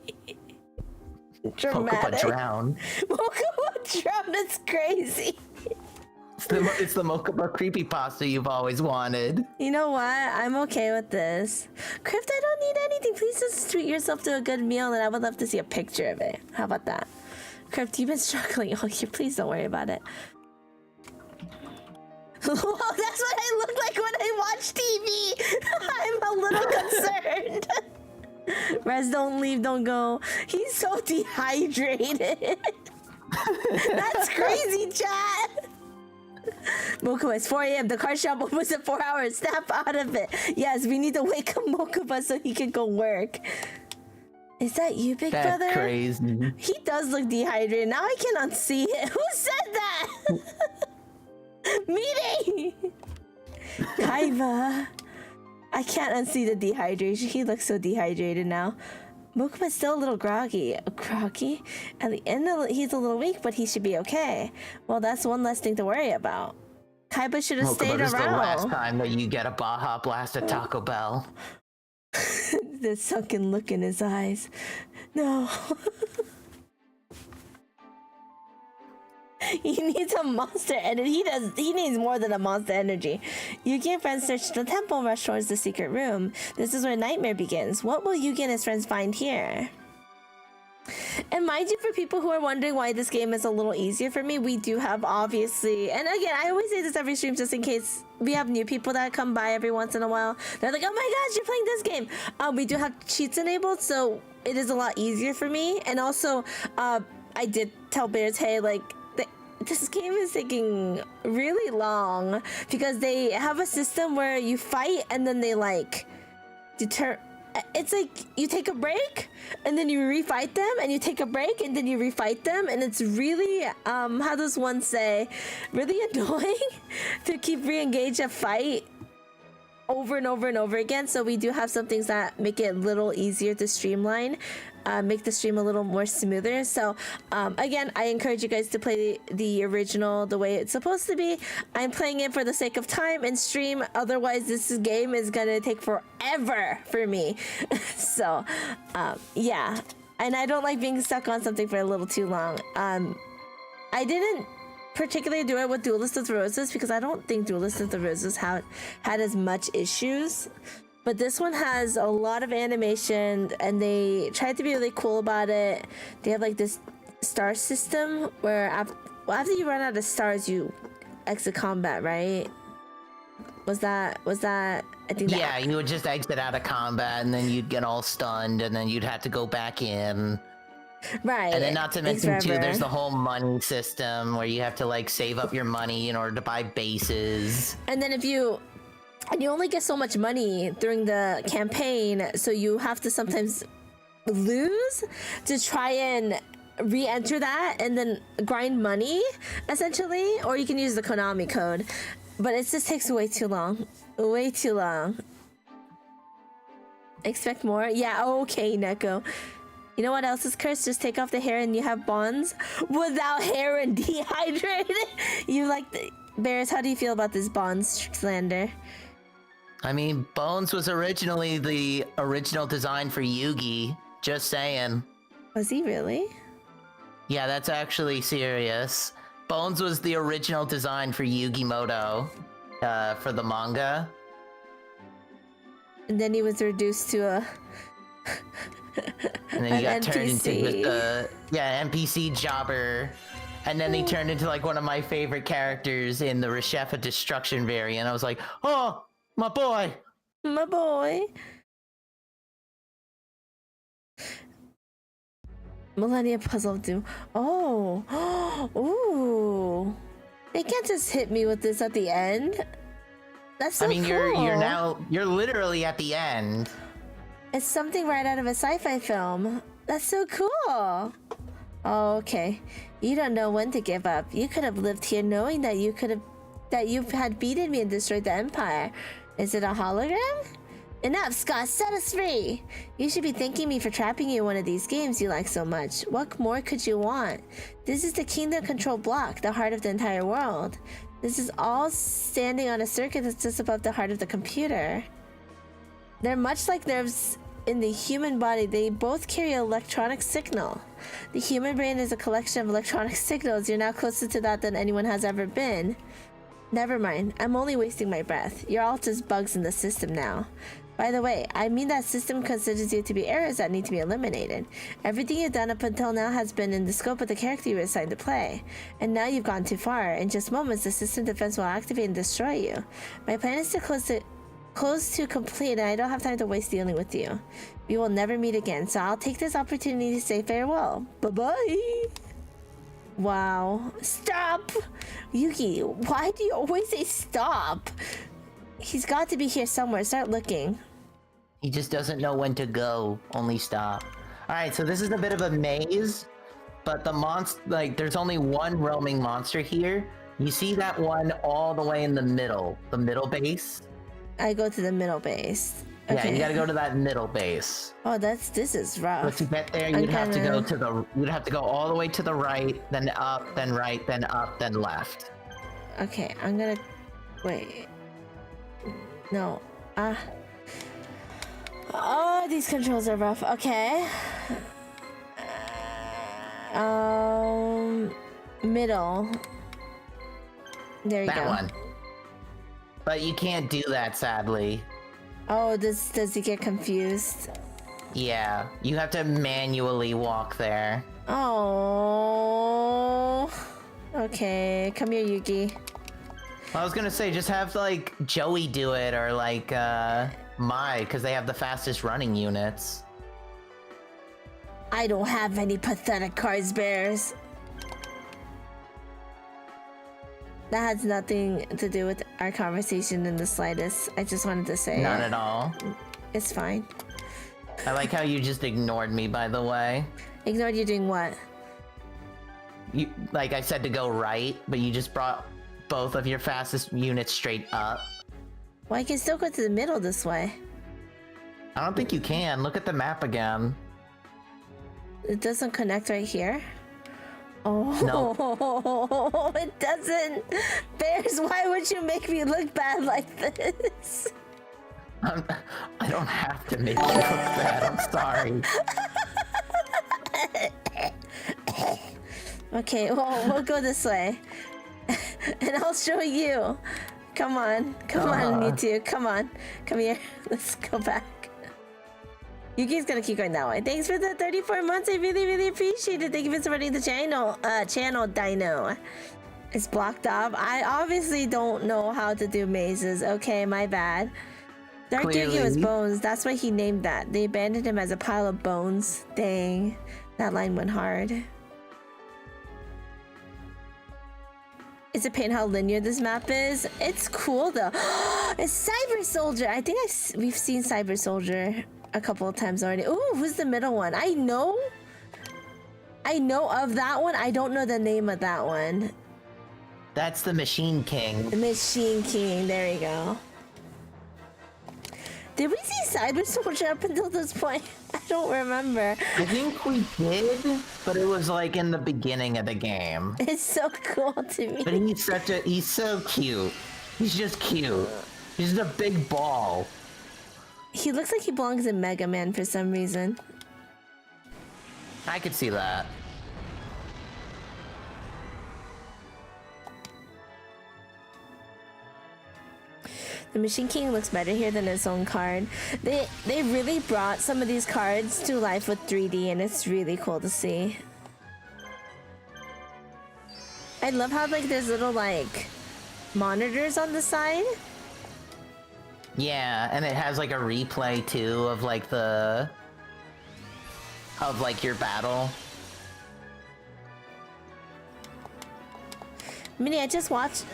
Mokuba
Dramatic.
drowned.
Mokuba drowned. It's crazy.
It's the Mokuba creepypasta you've always wanted.
You know what? I'm okay with this. Crypt, I don't need anything. Please just treat yourself to a good meal, and I would love to see a picture of it. How about that? Crypt, you've been struggling. Oh, please don't worry about it. Whoa, that's what I look like when I watch TV. I'm a little concerned. Rez, don't leave, don't go. He's so dehydrated. That's crazy, chat. Mokuba, it's 4 a.m. The car shop opens in 4 hours. Snap out of it. Yes, we need to wake up Mokuba so he can go work. Is that you, big brother?
That's crazy.
He does look dehydrated. Now I can unsee it. Who said that? Meeting! Kaiba. I can't unsee the dehydration. He looks so dehydrated now. Mokuba's still a little groggy. Groggy? At the end, he's a little weak, but he should be okay. Well, that's one less thing to worry about. Kaiba should have stayed
This is the last
around.
time that you get a Baja Blast at Taco Bell.
The sunken look in his eyes. No. He needs a monster energy. He needs more than a monster energy. Yugi and friends search the temple and rush towards the secret room. This is where Nightmare begins. What will Yugi and his friends find here? And mind you, for people who are wondering why this game is a little easier for me, we do have, obviously, and again, I always say this every stream just in case we have new people that come by every once in a while. They're like, oh my gosh, you're playing this game. We do have cheats enabled, so it is a lot easier for me. And also, I did tell Bears, hey, like, this game is taking really long because they have a system where you fight and then they like deter. It's like you take a break and then you refight them, and you take a break and then you refight them, and it's really how does one say, really annoying to keep re-engage a fight over and over and over again. So we do have some things that make it a little easier to streamline, make the stream a little more smoother. So again, I encourage you guys to play the original the way it's supposed to be. I'm playing it for the sake of time and stream, otherwise this game is gonna take forever for me. So yeah, and I don't like being stuck on something for a little too long. I didn't particularly do it with Duelist of the Roses because I don't think Duelist of the Roses had as much issues. But this one has a lot of animation, and they tried to be really cool about it. They have like this star system where after you run out of stars, you exit combat, right? Was that I think that...
Yeah, you would just exit out of combat, and then you'd get all stunned, and then you'd have to go back in.
Right.
And then not to mention too, there's the whole money system where you have to like save up your money in order to buy bases.
And then you only get so much money during the campaign, so you have to sometimes lose to try and re-enter that and then grind money, essentially. Or you can use the Konami code. But it just takes way too long. Way too long. Expect more? Yeah, okay, Neko. You know what else is cursed? Just take off the hair and you have bonds without hair and dehydrated. You like the... Bears, how do you feel about this bonds slander?
I mean, Bones was originally the original design for Yugi. Just saying.
Was he really?
Yeah, that's actually serious. Bones was the original design for Yu-Gi-Moto for the manga.
And then he was reduced to a...
And then he got
NPC.
turned into just a NPC jobber. And then he turned into like one of my favorite characters in the Reshefa Destruction variant. I was like, oh, my boy.
My boy. Millennia Puzzle of Doom. Oh. Ooh. They can't just hit me with this at the end. That's so cool.
you're literally at the end.
It's something right out of a sci-fi film. That's so cool. Oh, okay. You don't know when to give up. You could have lived here knowing that you had beaten me and destroyed the Empire. Is it a hologram? Enough, Scott, set us free! You should be thanking me for trapping you in one of these games you like so much. What more could you want? This is the Kingdom Control Block, the heart of the entire world. This is all standing on a circuit that's just above the heart of the computer. They're much like nerves in the human body. They both carry an electronic signal. The human brain is a collection of electronic signals. You're now closer to that than anyone has ever been. Never mind, I'm only wasting my breath. You're all just bugs in the system now. By the way, I mean that system considers you to be errors that need to be eliminated. Everything you've done up until now has been in the scope of the character you were assigned to play. And now you've gone too far. In just moments, the system defense will activate and destroy you. My plan is to close to complete, and I don't have time to waste dealing with you. We will never meet again, so I'll take this opportunity to say farewell. Bye-bye! Wow. Stop! Yuki, why do you always say stop? He's got to be here somewhere. Start looking.
He just doesn't know when to go. Only stop. Alright, so this is a bit of a maze, but the monster, like, there's only one roaming monster here. You see that one all the way in the middle base?
I go to the middle base. Okay.
Yeah, you gotta go to that middle base.
Oh, this is rough.
But to get there, you'd have to go all the way to the right, then up, then right, then up, then left.
Okay, I'm gonna wait. No. Oh, these controls are rough. Okay. Middle. There you go.
That one. But you can't do that, sadly.
Oh, does he get confused?
Yeah, you have to manually walk there.
Oh. Okay, come here, Yuki.
I was gonna say, just have, like, Joey do it, or, like, Mai, because they have the fastest running units.
I don't have any pathetic cards bears. That has nothing to do with our conversation in the slightest. I just wanted to say
Not at all.
It's fine.
I like how you just ignored me, by the way.
Ignored you doing what?
You, like I said to go right, but you just brought both of your fastest units straight up.
Well, I can still go to the middle this way.
I don't think you can. Look at the map again.
It doesn't connect right here? Oh,
No.
It doesn't. Bears, why would you make me look bad like this?
I don't have to make you look bad. I'm sorry.
Okay, well, we'll go this way. And I'll show you. Come on, you two. Come on. Come here. Let's go back. Yuki's gonna keep going that way. Thanks for the 34 months. I really, really appreciate it. Thank you for supporting the channel, Dino. It's blocked off. I obviously don't know how to do mazes. Okay, my bad. Dark Yuki was bones. That's why he named that. They abandoned him as a pile of bones. Dang. That line went hard. It's a pain how linear this map is. It's cool though. It's Cyber Soldier. I think we've seen Cyber Soldier a couple of times already. Ooh, who's the middle one? I know of that one. I don't know the name of that one.
That's the Machine King.
The Machine King. There you go. Did we see Cyber Soldier up until this point? I don't remember.
I think we did, but it was like in the beginning of the game.
It's so cool to me.
But he's so cute. He's just cute. He's just a big ball.
He looks like he belongs in Mega Man for some reason.
I could see that.
The Machine King looks better here than his own card. They really brought some of these cards to life with 3D, and it's really cool to see. I love how like there's little like monitors on the side.
Yeah, and it has like a replay too of like your battle.
Minnie, I just walked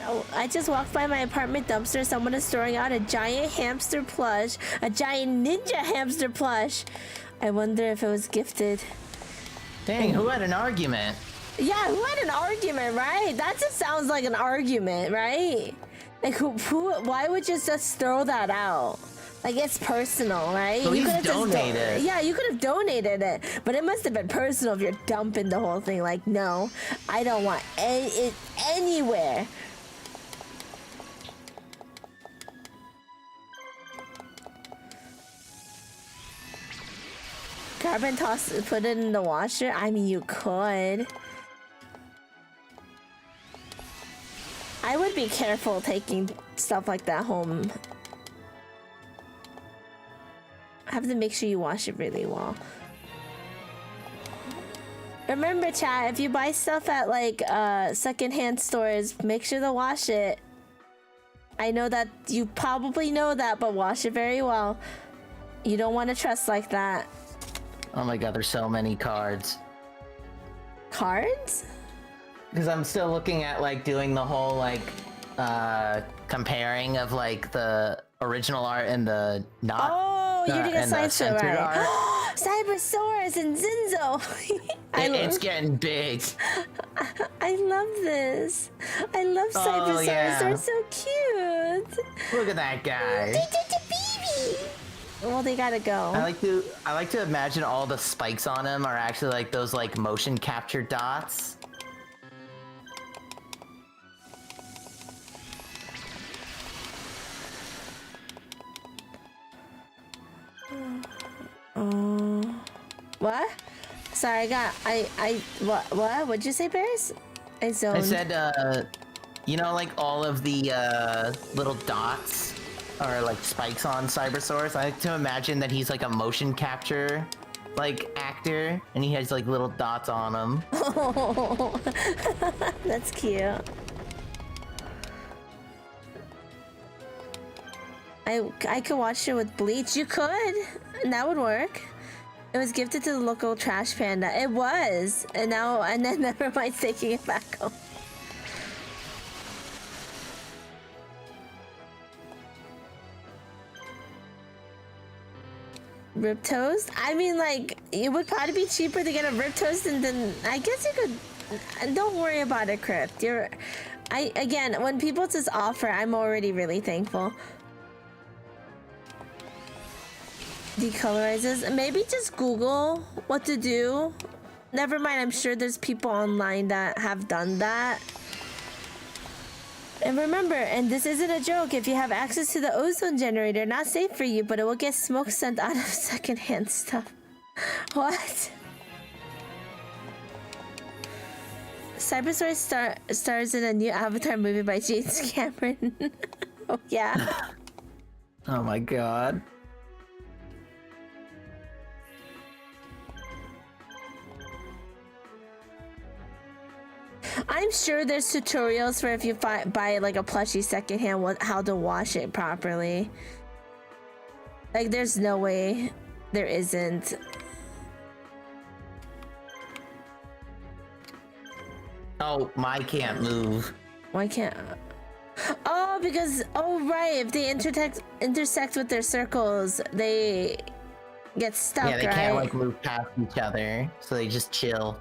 by my apartment dumpster. Someone is throwing out a giant hamster plush, a giant ninja hamster plush. I wonder if it was gifted.
Dang, who had an argument?
Yeah, who had an argument, right? That just sounds like an argument, right? Like who why would you just throw that out? Like, it's personal, right?
So
you
he's
could have
donated.
Yeah, you could have donated it, but it must have been personal if you're dumping the whole thing. Like, no, I don't want it anywhere. Carbon toss, put it in the washer? I mean, you could. I would be careful taking stuff like that home. Have to make sure you wash it really well. Remember, chat, if you buy stuff at like secondhand stores, make sure to wash it. I know that you probably know that, but wash it very well. You don't want to trust like that.
Oh my god, there's so many cards.
Cards?
Because I'm still looking at like doing the whole like comparing of like the original art and the not.
Oh, you're doing a slideshow, right? Cybersaurus and Zinzo.
It's getting big.
I love this. I love Cybersaurus.
Yeah.
They're so cute.
Look at that guy.
Baby. Well, they gotta go.
I like to imagine all the spikes on him are actually like those like motion capture dots.
What? Sorry, what? What'd you say, Paris? I zoned.
I said, you know, like all of the little dots are like spikes on Cybersaurus. I like to imagine that he's like a motion capture like actor, and he has like little dots on him.
Oh, that's cute. I could watch it with bleach. You could, and that would work. It was gifted to the local trash panda. It was, and then never mind taking it back home. Rib toast? I mean, like, it would probably be cheaper to get a rib toast, and then I guess you could. Don't worry about it, Crypt. Again, when people just offer, I'm already really thankful. Decolorizes. Maybe just Google what to do. Never mind, I'm sure there's people online that have done that. And remember, and this isn't a joke, if you have access to the ozone generator, not safe for you, but it will get smoke sent out of secondhand stuff. What? Cybersaurus stars in a new Avatar movie by James Cameron. Oh, yeah.
Oh my god.
I'm sure there's tutorials for if you buy like a plushie secondhand, how to wash it properly. Like, there's no way there isn't.
Oh, my can't move.
Why can't? Oh, because right, if they intersect with their circles, they get stuck.
Yeah, they
right?
can't like move past each other, so they just chill.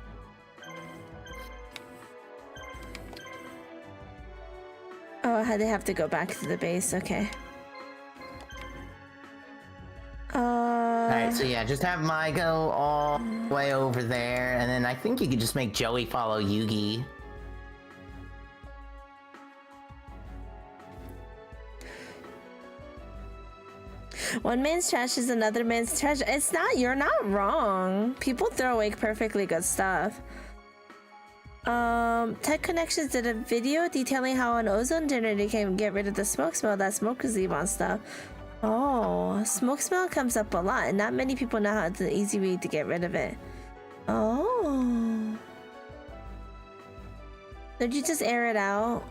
Oh, they have to go back to the base. Okay.
Alright, so yeah, just have Mai go all the way over there, and then I think you could just make Joey follow Yugi.
One man's trash is another man's treasure. It's not, you're not wrong. People throw away perfectly good stuff. Tech Connections did a video detailing how an ozone generator can get rid of the smoke smell that smokers leave on stuff. Oh, smoke smell comes up a lot, and not many people know how it's an easy way to get rid of it. Oh. Did you just air it out?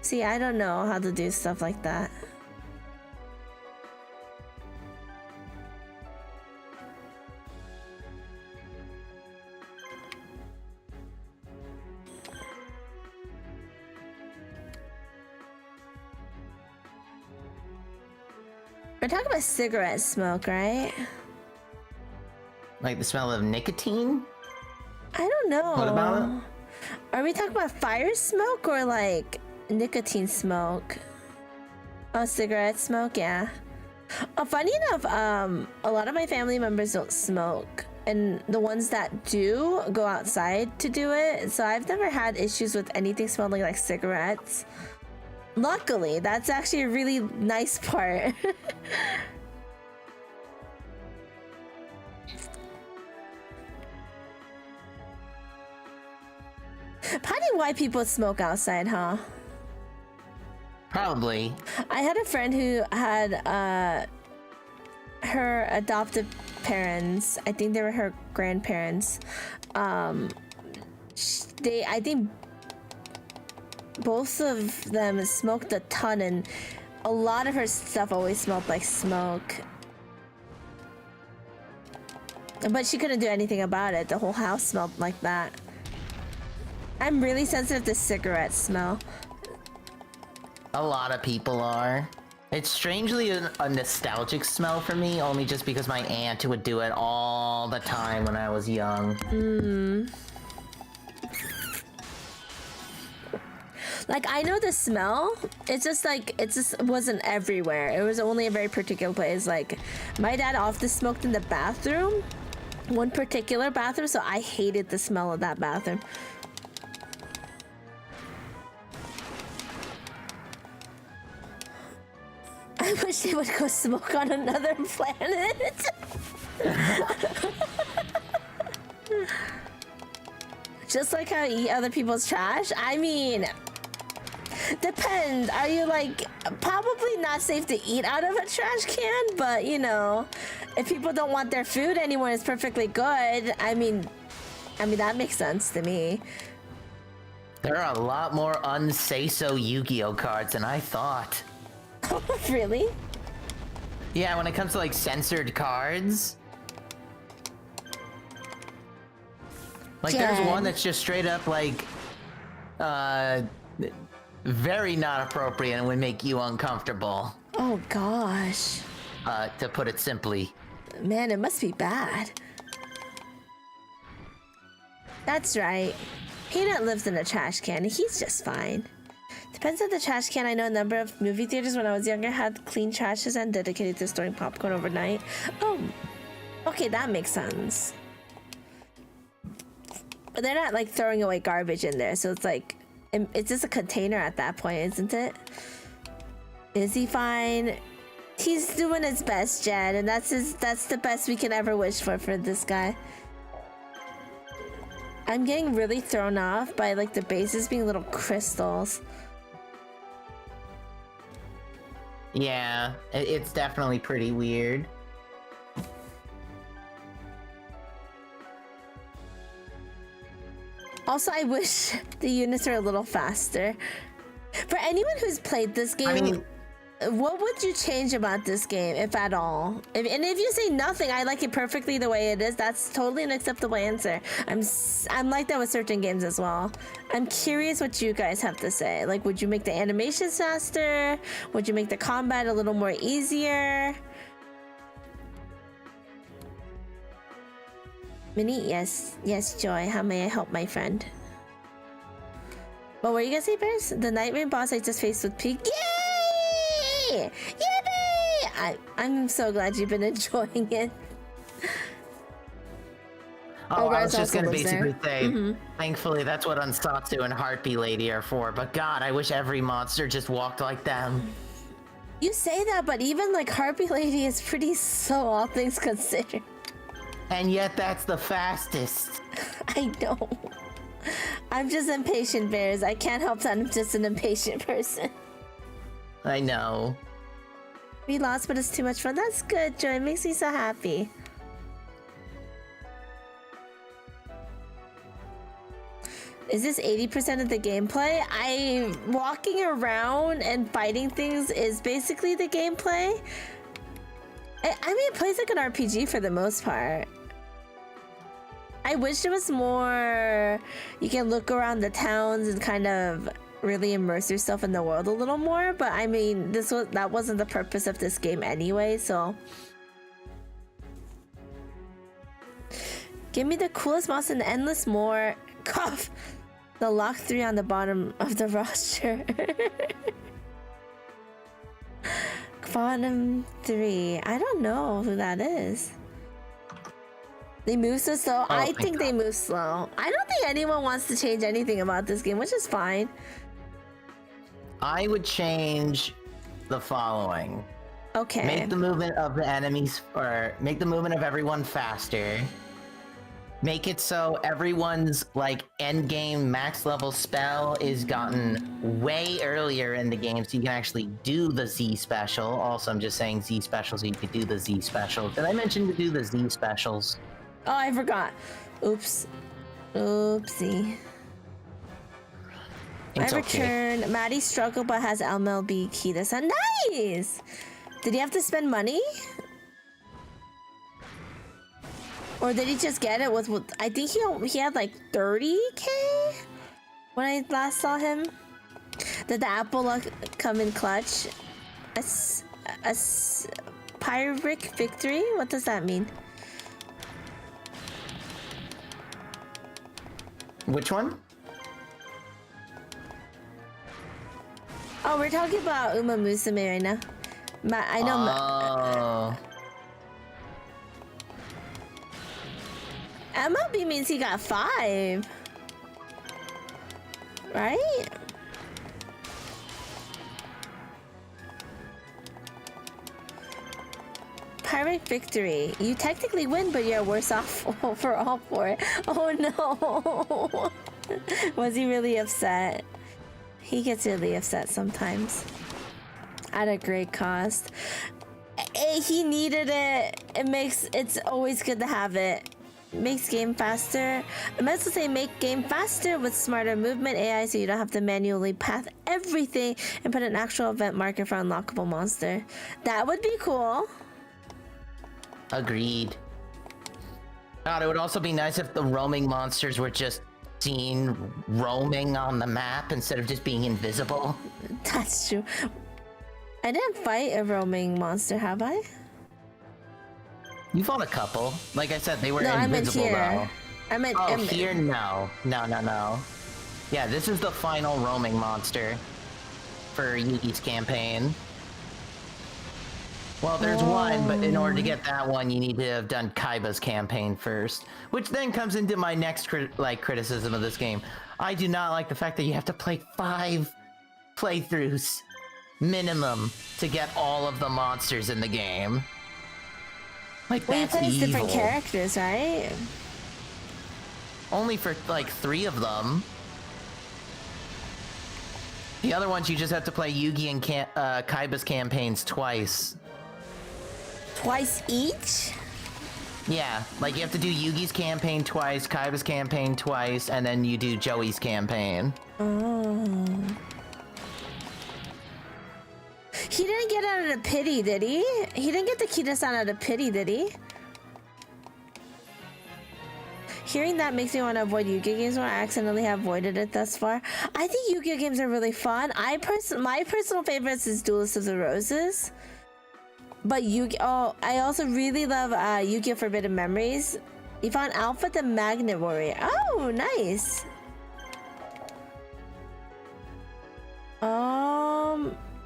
See, I don't know how to do stuff like that. We're talking about cigarette smoke, right?
Like the smell of nicotine?
I don't know.
What about it?
Are we talking about fire smoke or like nicotine smoke? Oh, cigarette smoke, yeah. Funny enough, a lot of my family members don't smoke, and the ones that do go outside to do it. So I've never had issues with anything smelling like cigarettes. Luckily, that's actually a really nice part. Probably why people smoke outside, huh?
Probably.
I had a friend who had her adoptive parents, I think they were her grandparents. I think both of them smoked a ton, and a lot of her stuff always smelled like smoke. But she couldn't do anything about it. The whole house smelled like that. I'm really sensitive to cigarette smell.
A lot of people are. It's strangely a nostalgic smell for me, only just because my aunt would do it all the time when I was young.
Like, I know the smell. It's just like, it just wasn't everywhere. It was only a very particular place. Like, my dad often smoked in the bathroom. One particular bathroom, so I hated the smell of that bathroom. I wish they would go smoke on another planet. Just like how you eat other people's trash. I mean, depends. Are you like, probably not safe to eat out of a trash can, but you know, if people don't want their food anymore, it's perfectly good. I mean that makes sense to me.
There are a lot more unsay-so Yu-Gi-Oh cards than I thought.
Really?
Yeah, when it comes to like censored cards. Like there's one that's just straight up like very not appropriate and would make you uncomfortable.
Oh gosh.
To put it simply.
Man, it must be bad. That's right. Peanut lives in a trash can. He's just fine. Depends on the trash can. I know a number of movie theaters when I was younger had clean trashes and dedicated to storing popcorn overnight. Oh, okay, that makes sense. But they're not like throwing away garbage in there, so it's like, it's just a container at that point, isn't it? Is he fine? He's doing his best, Jed, and that's the best we can ever wish for this guy. I'm getting really thrown off by like the bases being little crystals.
Yeah, it's definitely pretty weird.
Also, I wish the units were a little faster. For anyone who's played this game, what would you change about this game, if at all? And if you say nothing, I like it perfectly the way it is, that's totally an acceptable answer. I'm like that with certain games as well. I'm curious what you guys have to say. Like, would you make the animations faster? Would you make the combat a little more easier? Minnie, yes, Joy. How may I help my friend? What were you gonna say, Bears? The Nightmare boss I just faced with Peak. Yay! Yippee! I'm so glad you've been enjoying it.
Oh, I was just gonna basically say, thankfully that's what Unsatsu and Harpy Lady are for, but God, I wish every monster just walked like them.
You say that, but even like Harpy Lady is pretty slow, all things considered.
And yet that's the fastest.
I know. I'm just impatient, Bears. I can't help that I'm just an impatient person.
I know.
We lost, but it's too much fun. That's good, Joy. It makes me so happy. Is this 80% of the gameplay? Walking around and fighting things is basically the gameplay. I mean, it plays like an RPG for the most part. I wish it was more, you can look around the towns and kind of really immerse yourself in the world a little more, but I mean, that wasn't the purpose of this game anyway, so. Give me the coolest mouse and endless more. Cough! The lock 3 on the bottom of the roster. Rock Bottom 3. I don't know who that is. They move so slow. I think they move slow. I don't think anyone wants to change anything about this game, which is fine.
I would change the following.
Okay.
Make the movement of the enemies, or make the movement of everyone faster. Make it so everyone's like end game max level spell is gotten way earlier in the game, so you can actually do the Z special. Also, I'm just saying Z special, so you could do the Z special. Did I mention to do the Z specials?
Oh, I forgot. Oops. Oopsie.
It's
I
okay.
returned. Maddie struggled but has MLB key this time. Nice! Did he have to spend money? Or did he just get it with I think he had like 30k when I last saw him. Did the apple luck come in clutch? A Pyrrhic victory? What does that mean?
Which one?
Oh, we're talking about Uma Musume right now. I know.
Oh.
MLB means he got 5. Right? Pyrrhic victory. You technically win, but you're worse off overall for it. Oh no. Was he really upset? He gets really upset sometimes. At a great cost. He needed it. It's always good to have it. Makes game faster. I meant to say make game faster with smarter movement AI, so you don't have to manually path everything and put an actual event marker for unlockable monster. That would be cool.
Agreed. God, it would also be nice if the roaming monsters were just seen roaming on the map instead of just being invisible.
That's true. I didn't fight a roaming monster, have I?
You fought a couple. Like I said, they were
No,
invisible
I meant here.
though.
I meant
Oh, here? No. No. Yeah, this is the final roaming monster for Yugi's campaign. Well, there's one, but in order to get that one, you need to have done Kaiba's campaign first. Which then comes into my next criticism of this game. I do not like the fact that you have to play 5 playthroughs minimum to get all of the monsters in the game. Like,
Well, you
that's
play as
evil.
different characters, right?
Only for like 3 of them. The other ones you just have to play Yugi and Kaiba's campaigns twice.
Twice each?
Yeah, like you have to do Yugi's campaign twice, Kaiba's campaign twice, and then you do Joey's campaign.
Oh. He didn't get out of pity, did he? He didn't get the Kita-san out of pity, did he? Hearing that makes me want to avoid Yu-Gi-Oh games when I accidentally have avoided it thus far. I think Yu-Gi-Oh games are really fun. My personal favorites is Duelist of the Roses. But Yu-Gi-Oh, I also really love Yu-Gi-Oh Forbidden Memories. You found Alpha the Magnet Warrior. Oh, nice.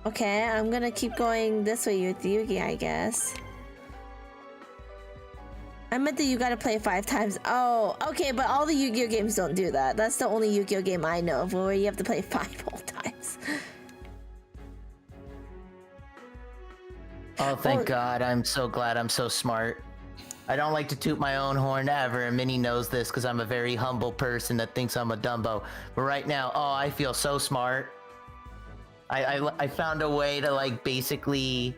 Okay, I'm gonna keep going this way with Yugi, I guess. I meant that you gotta play 5 times. Oh, okay, but all the Yu-Gi-Oh games don't do that. That's the only Yu-Gi-Oh game I know of where you have to play 5 whole times.
Oh, thank God. I'm so glad I'm so smart. I don't like to toot my own horn ever, and Minnie knows this because I'm a very humble person that thinks I'm a Dumbo. But right now, oh, I feel so smart. I found a way to, like, basically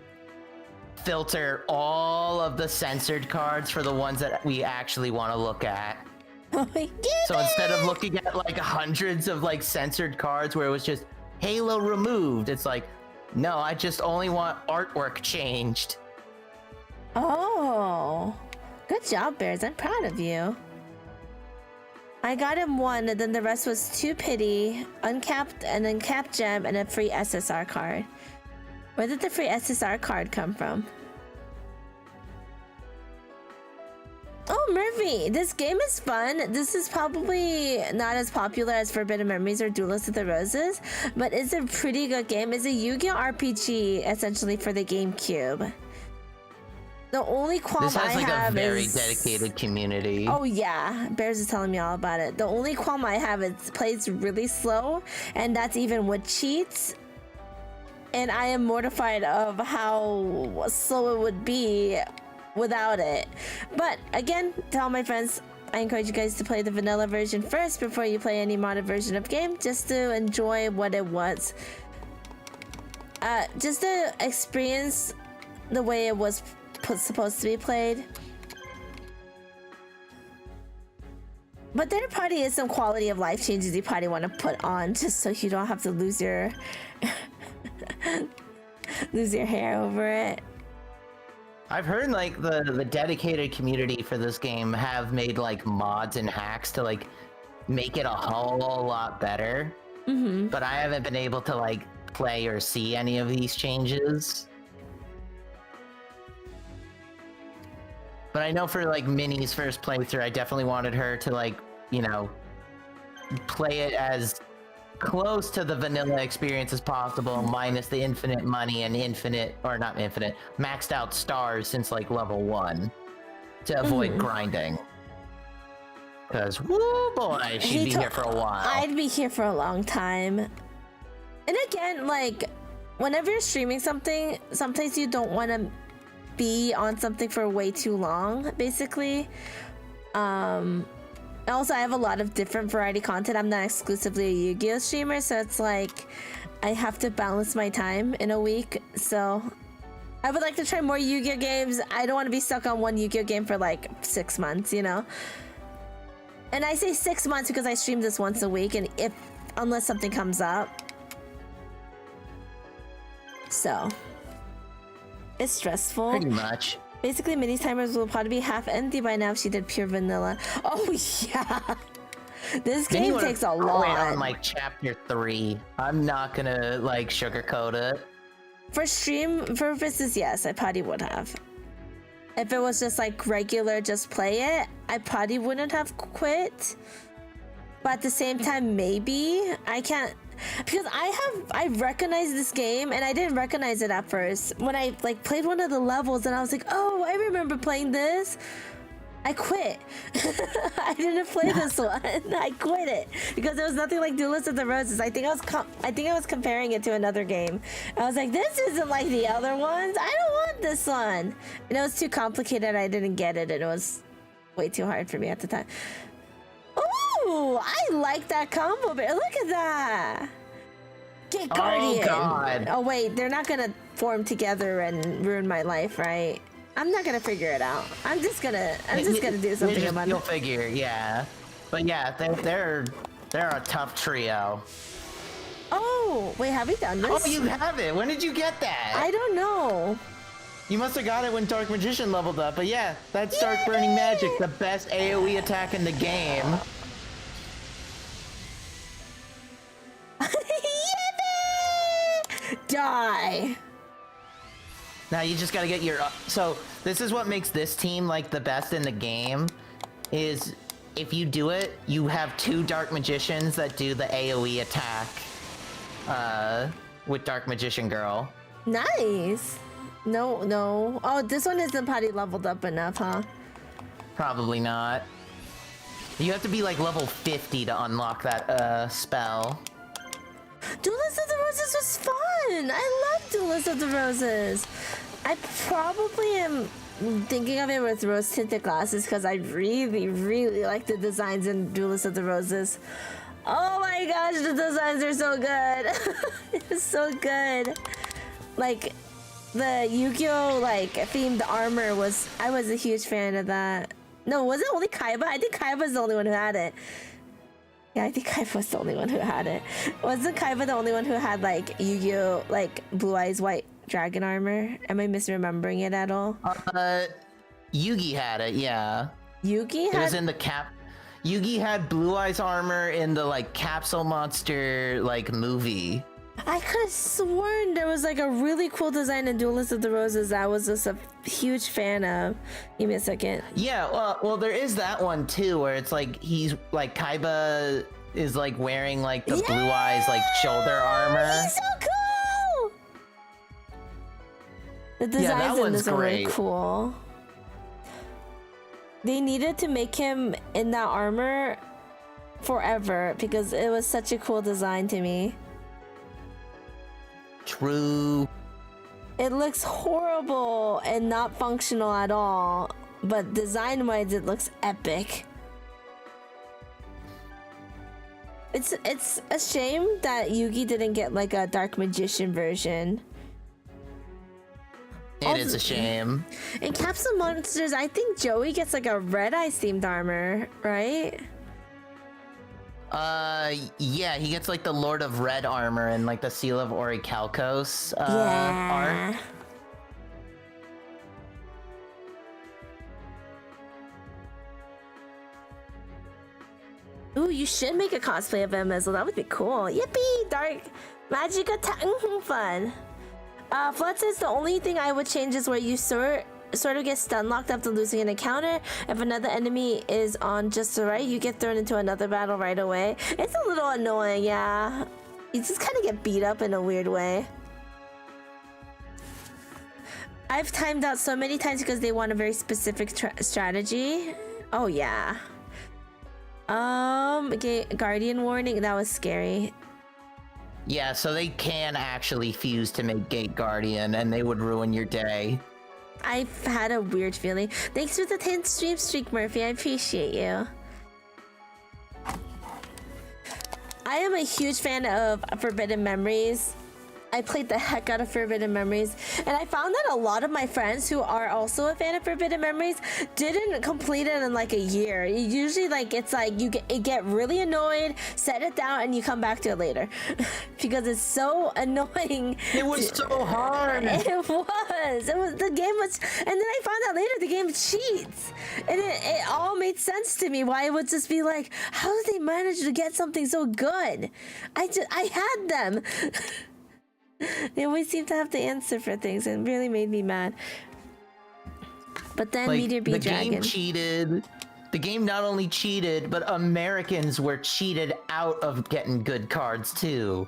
filter all of the censored cards for the ones that we actually want to look at. So instead of looking at, like, hundreds of, like, censored cards where it was just Halo removed, it's like, no, I just only want artwork changed.
Oh, good job, Bears. I'm proud of you. I got him 1, and then the rest was 2 pity, uncapped, an uncapped gem, and a free SSR card. Where did the free SSR card come from? Oh, Murphy, this game is fun. This is probably not as popular as Forbidden Memories or Duelist of the Roses, but it's a pretty good game. It's a Yu-Gi-Oh RPG essentially for the GameCube. The only qualm
This has
I
like
have
a very
is...
dedicated community.
Oh yeah, Bears is telling me all about it. The only qualm I have is it plays really slow, and that's even with cheats. And I am mortified of how slow it would be without it. But again, to all my friends, I encourage you guys to play the vanilla version first before you play any modded version of game, just to enjoy what it was. Just to experience the way it was supposed to be played. But there probably is some quality of life changes you probably want to put on just so you don't have to lose your lose your hair over it.
I've heard like the dedicated community for this game have made like mods and hacks to like make it a whole lot better.
Mm-hmm.
But I haven't been able to like play or see any of these changes. But I know for like Minnie's first playthrough, I definitely wanted her to like, you know, play it as close to the vanilla experience as possible, minus the infinite money and infinite, or not infinite, maxed out stars since like level 1 to avoid grinding. Because, woo boy, she'd be here for a while.
I'd be here for a long time. And again, like, whenever you're streaming something, sometimes you don't want to be on something for way too long, basically. Also, I have a lot of different variety content. I'm not exclusively a Yu-Gi-Oh streamer, so it's like I have to balance my time in a week. So I would like to try more Yu-Gi-Oh games. I don't want to be stuck on one Yu-Gi-Oh game for like 6 months, you know? And I say 6 months because I stream this once a week, and unless something comes up. So it's stressful.
Pretty much.
Basically, Minnie's timers will probably be half empty by now if she did pure vanilla. Oh yeah, this game takes a lot.
On like chapter 3, I'm not gonna like sugarcoat it.
For stream purposes, yes, I probably would have. If it was just like regular, just play it, I probably wouldn't have quit. But at the same time, maybe I can't. Because I recognized this game, and I didn't recognize it at first. When I like played one of the levels, and I was like, oh, I remember playing this. I quit. I didn't play this one. I quit it because there was nothing like Duelist of the Roses. I think I was comparing it to another game. I was like, this isn't like the other ones. I don't want this one. And it was too complicated. I didn't get it, and it was way too hard for me at the time. Ooh, I like that combo bear. Look at that. Get Guardian.
Oh God.
Oh wait, they're not gonna form together and ruin my life, right? I'm not gonna figure it out. I'm just gonna do something about it.
You'll figure, yeah. But yeah, they're a tough trio.
Oh, wait, have we done this?
Oh, you have it. When did you get that?
I don't know.
You must have got it when Dark Magician leveled up. But yeah, that's Dark Burning Magic, the best AoE attack in the game.
Die.
Now you just gotta get your... So this is what makes this team like the best in the game, is if you do it, you have 2 Dark Magicians that do the AoE attack with Dark Magician Girl.
Nice. No. Oh, this one isn't probably leveled up enough, huh?
Probably not. You have to be like level 50 to unlock that spell.
Duelist of the Roses was fun! I love Duelist of the Roses! I probably am thinking of it with rose-tinted glasses because I really, really like the designs in Duelist of the Roses. Oh my gosh, the designs are so good! It's so good! Like, the Yu-Gi-Oh! Like, themed armor I was a huge fan of that. No, was it only Kaiba? I think Kaiba's the only one who had it. Yeah, I think Kaiba was the only one who had it. Wasn't Kaiba the only one who had, like, Yu-Gi-Oh! Like, Blue Eyes White Dragon armor? Am I misremembering it at all?
Yugi had it, yeah.
Yugi had...
It was in the Yugi had Blue Eyes armor in the, like, Capsule Monster, like, movie.
I could have sworn there was like a really cool design in Duelist of the Roses that I was just a huge fan of. Give me a second.
Yeah, well, there is that one too, where it's like he's like Kaiba is like wearing like the blue eyes like shoulder armor.
He's so cool. The designs in this are really cool. They needed to make him in that armor forever because it was such a cool design to me.
True.
It looks horrible and not functional at all, but design-wise it looks epic. It's a shame that Yugi didn't get like a Dark Magician version.
It is a shame.
In Capsule Monsters, I think Joey gets like a Red Eyes themed armor, right?
Yeah, he gets like the Lord of Red armor and like the Seal of Orichalcos
yeah.
art.
Ooh, you should make a cosplay of him as well. That would be cool. Yippee! Dark magic attack. Fun. Flood says the only thing I would change is where you sort of get stun locked after losing an encounter. If another enemy is on just the right, you get thrown into another battle right away. It's a little annoying, yeah. You just kind of get beat up in a weird way. I've timed out so many times because they want a very specific strategy. Oh yeah. Guardian warning. That was scary.
Yeah, so they can actually fuse to make Gate Guardian, and they would ruin your day.
I've had a weird feeling. Thanks for the 10th stream streak, Murphy. I appreciate you. I am a huge fan of Forbidden Memories. I played the heck out of Forbidden Memories, and I found that a lot of my friends who are also a fan of Forbidden Memories didn't complete it in like a year. Usually, like it's like you get really annoyed, set it down, and you come back to it later because it's so annoying.
It was so hard.
It was the game was, and then I found out later the game cheats, and it all made sense to me why it would just be like, how did they manage to get something so good? I had them. They always seem to have the answer for things, and it really made me mad. But then
like,
Meteor B Dragon.
The game cheated. The game not only cheated, but Americans were cheated out of getting good cards too.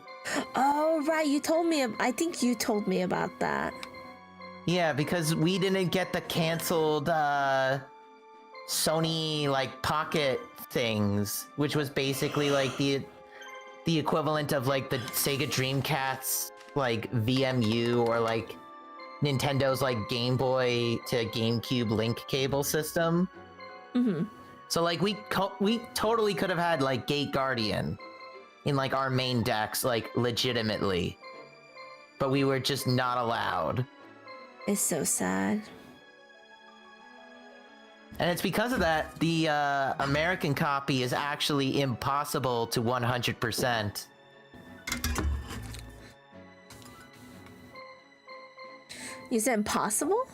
Oh right, you told me. I think you told me about that.
Yeah, because we didn't get the canceled Sony like pocket things, which was basically like the equivalent of like the Sega Dreamcast like VMU or like Nintendo's like Game Boy to GameCube link cable system.
Mm-hmm.
So like we totally could have had like Gate Guardian in like our main decks like legitimately, but we were just not allowed.
It's so sad.
And it's because of that the American copy is actually impossible to 100%.
You said impossible?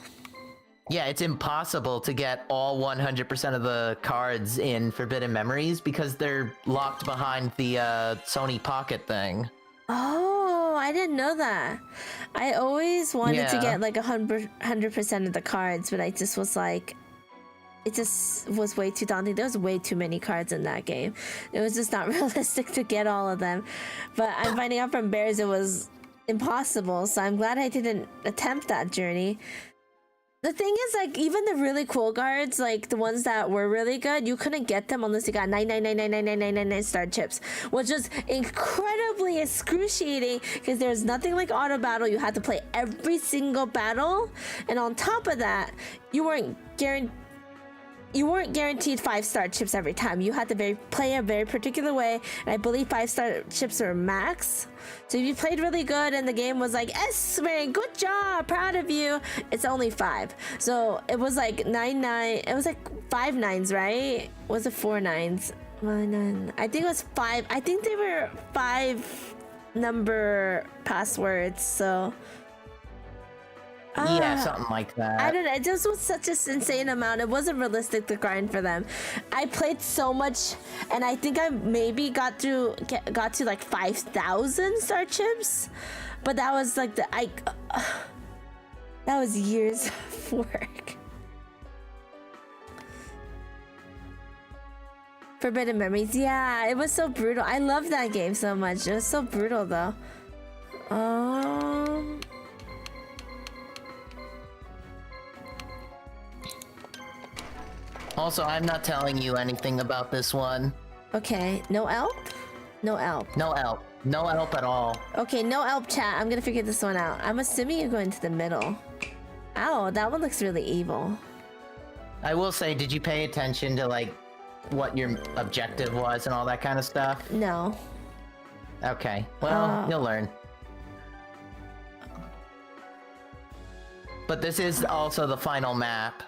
Yeah, it's impossible to get all 100% of the cards in Forbidden Memories because they're locked behind the Sony Pocket thing.
Oh, I didn't know that. I always wanted to get like 100% of the cards, but I just was like, it just was way too daunting. There was way too many cards in that game. It was just not realistic to get all of them. But I'm finding out from Bears it was impossible, so I'm glad I didn't attempt that journey. The thing is, like, even the really cool cards, like the ones that were really good, you couldn't get them unless you got 999999999 star chips, which was incredibly excruciating because there's nothing like auto battle. You had to play every single battle, and on top of that, you weren't guaranteed 5-star chips every time. You had to play a very particular way, and I believe 5-star chips are max. So if you played really good and the game was like, yes, man, good job, proud of you, it's only 5. So it was like 9, it was like 5 9s, right? Was it 4 9s? 9. I think it was 5. I think they were 5 number passwords, so
Yeah, something like that.
I don't know. It just was such an insane amount. It wasn't realistic to grind for them. I played so much, and I think I maybe got to like 5,000 star chips, but that was like that was years of work. Forbidden Memories. Yeah, it was so brutal. I love that game so much. It was so brutal though.
Also, I'm not telling you anything about this one.
Okay, no help? No help.
No help. No help at all.
Okay, no help, chat. I'm gonna figure this one out. I'm assuming you're going to the middle. Ow, that one looks really evil.
I will say, did you pay attention to, like, what your objective was and all that kind of stuff?
No.
Okay, well, you'll learn. But this is also the final map.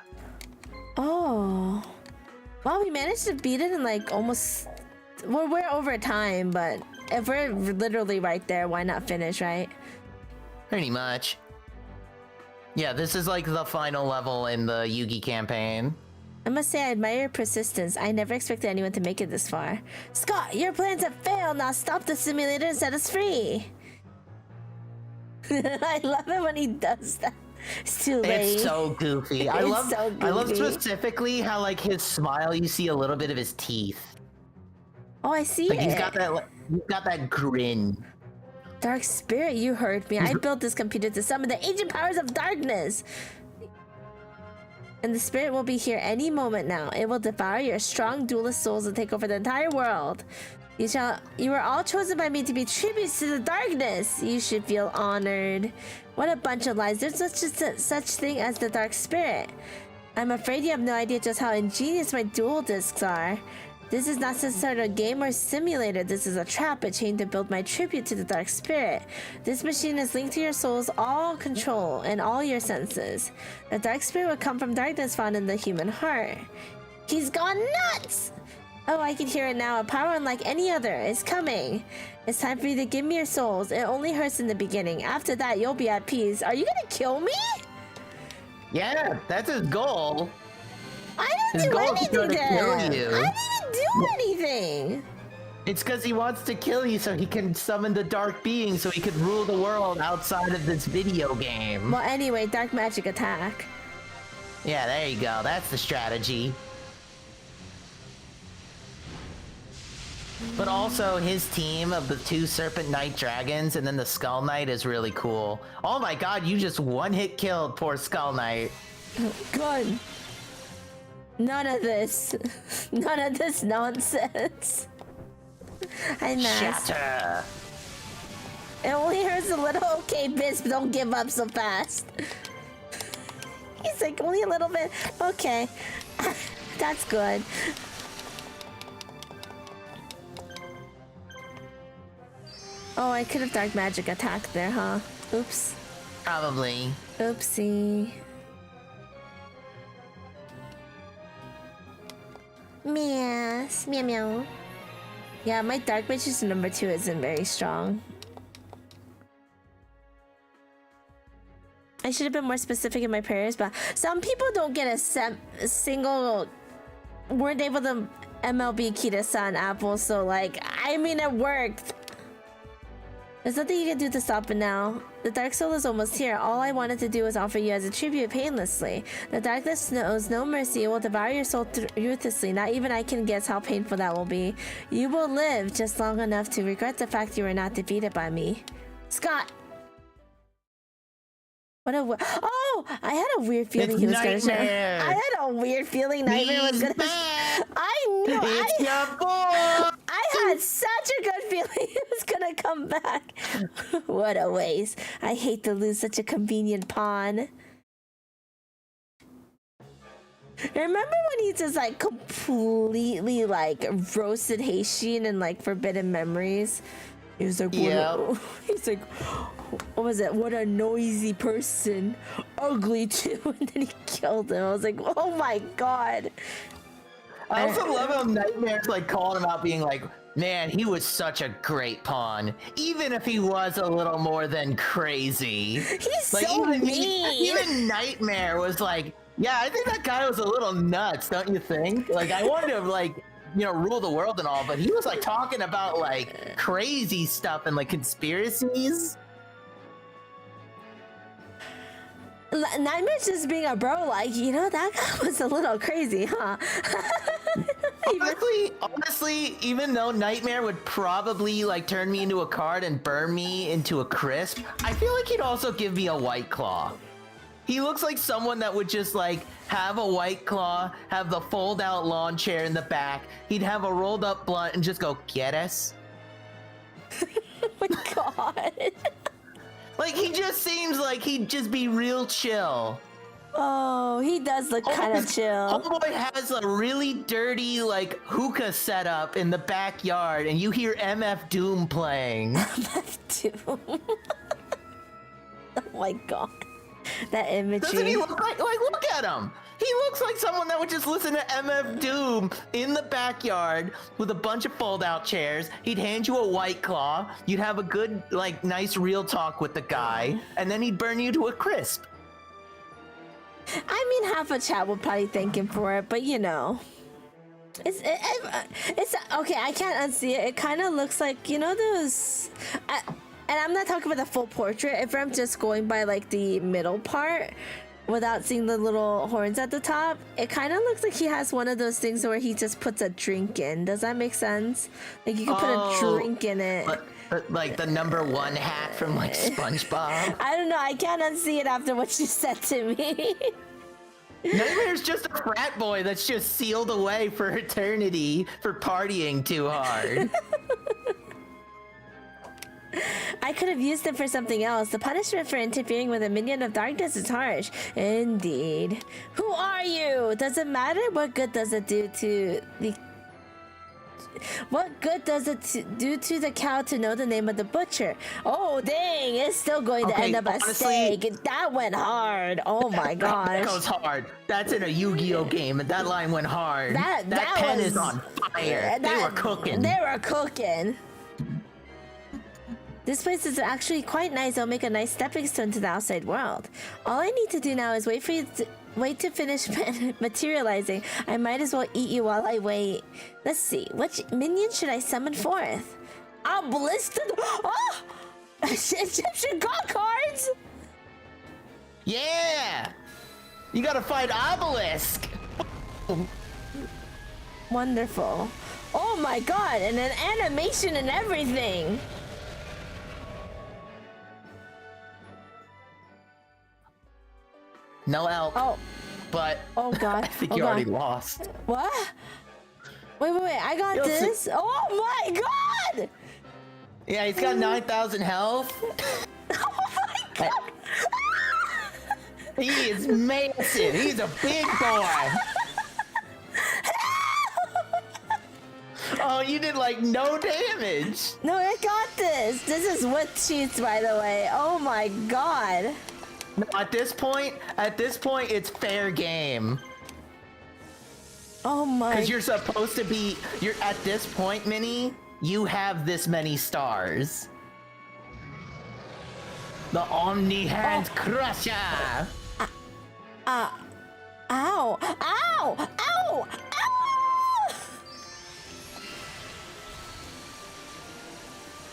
Oh. Well, we managed to beat it in like almost... Well, we're over time, but if we're literally right there, why not finish, right?
Pretty much. Yeah, this is like the final level in the Yugi campaign.
I must say, I admire your persistence. I never expected anyone to make it this far. Scott, your plans have failed. Now stop the simulator and set us free. I love it when he does that. It's too late.
It's so goofy. I love specifically how, like, his smile, you see a little bit of his teeth.
Oh, I see
like,
it.
He's got that grin.
Dark Spirit, you heard me. I built this computer to summon the ancient powers of darkness. And the spirit will be here any moment now. It will devour your strong duelist souls and take over the entire world. You were all chosen by me to be tributes to the darkness. You should feel honored. What a bunch of lies. There's such thing as the dark spirit. I'm afraid you have no idea just how ingenious my duel discs are. This is not some sort of game or simulator. This is a trap, a chain to build my tribute to the dark spirit. This machine is linked to your soul's all control and all your senses. The dark spirit will come from darkness found in the human heart. He's gone nuts! Oh, I can hear it now. A power unlike any other is coming. It's time for you to give me your souls. It only hurts in the beginning. After that, you'll be at peace. Are you gonna kill me?
Yeah, that's his goal.
I didn't do anything to him. I didn't even do anything.
It's because he wants to kill you so he can summon the dark being so he can rule the world outside of this video game.
Well, anyway, dark magic attack.
Yeah, there you go. That's the strategy. But also, his team of the 2 Serpent Knight Dragons and then the Skull Knight is really cool. Oh my god, you just one-hit killed poor Skull Knight.
Good. None of this. None of this nonsense. I messed.
Shatter.
It only hurts a little. Okay, Bisp, don't give up so fast. He's like, only a little bit. Okay. That's good. Oh, I could have dark magic attacked there, huh? Oops.
Probably.
Oopsie. Meow. Meow meow. Yeah, my dark mage's number 2 isn't very strong. I should have been more specific in my prayers, but some people don't get a single... weren't able to MLB Kita-san apple, so like, I mean, it worked. There's nothing you can do to stop it now. The Dark Soul is almost here. All I wanted to do was offer you as a tribute painlessly. The darkness knows no mercy. It will devour your soul ruthlessly. Not even I can guess how painful that will be. You will live just long enough to regret the fact you were not defeated by me. Scott! What a... Oh! I had a weird feeling he was gonna show. I had a weird feeling Nightmare was gonna... I knew... I had such a good feeling he was gonna come back. What a waste. I hate to lose such a convenient pawn. Remember when he just like completely like roasted Heishin in like Forbidden Memories? He was like, he's like, what was it? What a noisy person. Ugly too. And then he killed him. I was like, oh my god.
I also love how Nightmare's like calling him out being like, Man, he was such a great pawn. Even if he was a little more than crazy.
He's
like,
so mean.
Even Nightmare was like, yeah, I think that guy was a little nuts, don't you think? Like, I wanted to, like, you know, rule the world and all, but he was, like, talking about, like, crazy stuff and, like, conspiracies.
Nightmare's just being a bro, like, you know, that guy was a little crazy, huh?
Honestly, even though Nightmare would probably like turn me into a card and burn me into a crisp, I feel like he'd also give me a White Claw. He looks like someone that would just like have a White Claw, have the fold out lawn chair in the back. He'd have a rolled up blunt and just go, get us.
Oh my god.
Like, he just seems like he'd just be real chill.
Oh, he does look kind of chill.
Homeboy has a really dirty, like, hookah setup in the backyard, and you hear MF Doom playing.
MF Doom. Oh my god. That imagery.
Doesn't he look like look at him? He looks like someone that would just listen to MF Doom in the backyard with a bunch of fold-out chairs. He'd hand you a White Claw. You'd have a good, like, nice real talk with the guy, and then he'd burn you to a crisp.
I mean, half a chat would probably thank him for it, but you know. It's okay, I can't unsee it. It kind of looks like, you know, those... and I'm not talking about the full portrait. If I'm just going by, like, the middle part... without seeing the little horns at the top, it kind of looks like he has one of those things where he just puts a drink in. Does that make sense? Like you can put a drink in it.
But like the #1 hat from like SpongeBob.
I don't know. I can't unsee it after what you said to me.
Nightmare's just a frat boy that's just sealed away for eternity for partying too hard.
I could have used it for something else. The punishment for interfering with a minion of darkness is harsh. Indeed. Who are you? Does it matter? What good does it do to the... What good does it do to the cow to know the name of the butcher? Oh, dang. It's still going to end up a steak. That went hard. Oh, my gosh.
That goes hard. That's in a Yu-Gi-Oh game, and that line went hard. That pen is on fire. They were cooking.
They were cooking. This place is actually quite nice. It'll make a nice stepping stone to the outside world. All I need to do now is wait to finish materializing. I might as well eat you while I wait. Let's see. Which minion should I summon forth? Obelisk to the... Oh! Egyptian god cards!
Yeah! You gotta fight Obelisk!
Wonderful. Oh my god, and an animation and everything!
No help.
Oh.
But
oh god.
I think you already lost.
What? Wait. I got this. Oh my god!
Yeah, he's got 9,000 health.
Oh my god!
He is massive. He's a big boy. Oh, you did like no damage.
No, I got this. This is with cheats, by the way. Oh my god.
No, at this point, it's fair game.
Oh my.
Because you're supposed to be. You're at this point, Minnie. You have this many stars. The Omni Hand Crusher.
Ow! Ow! Ow! Ow!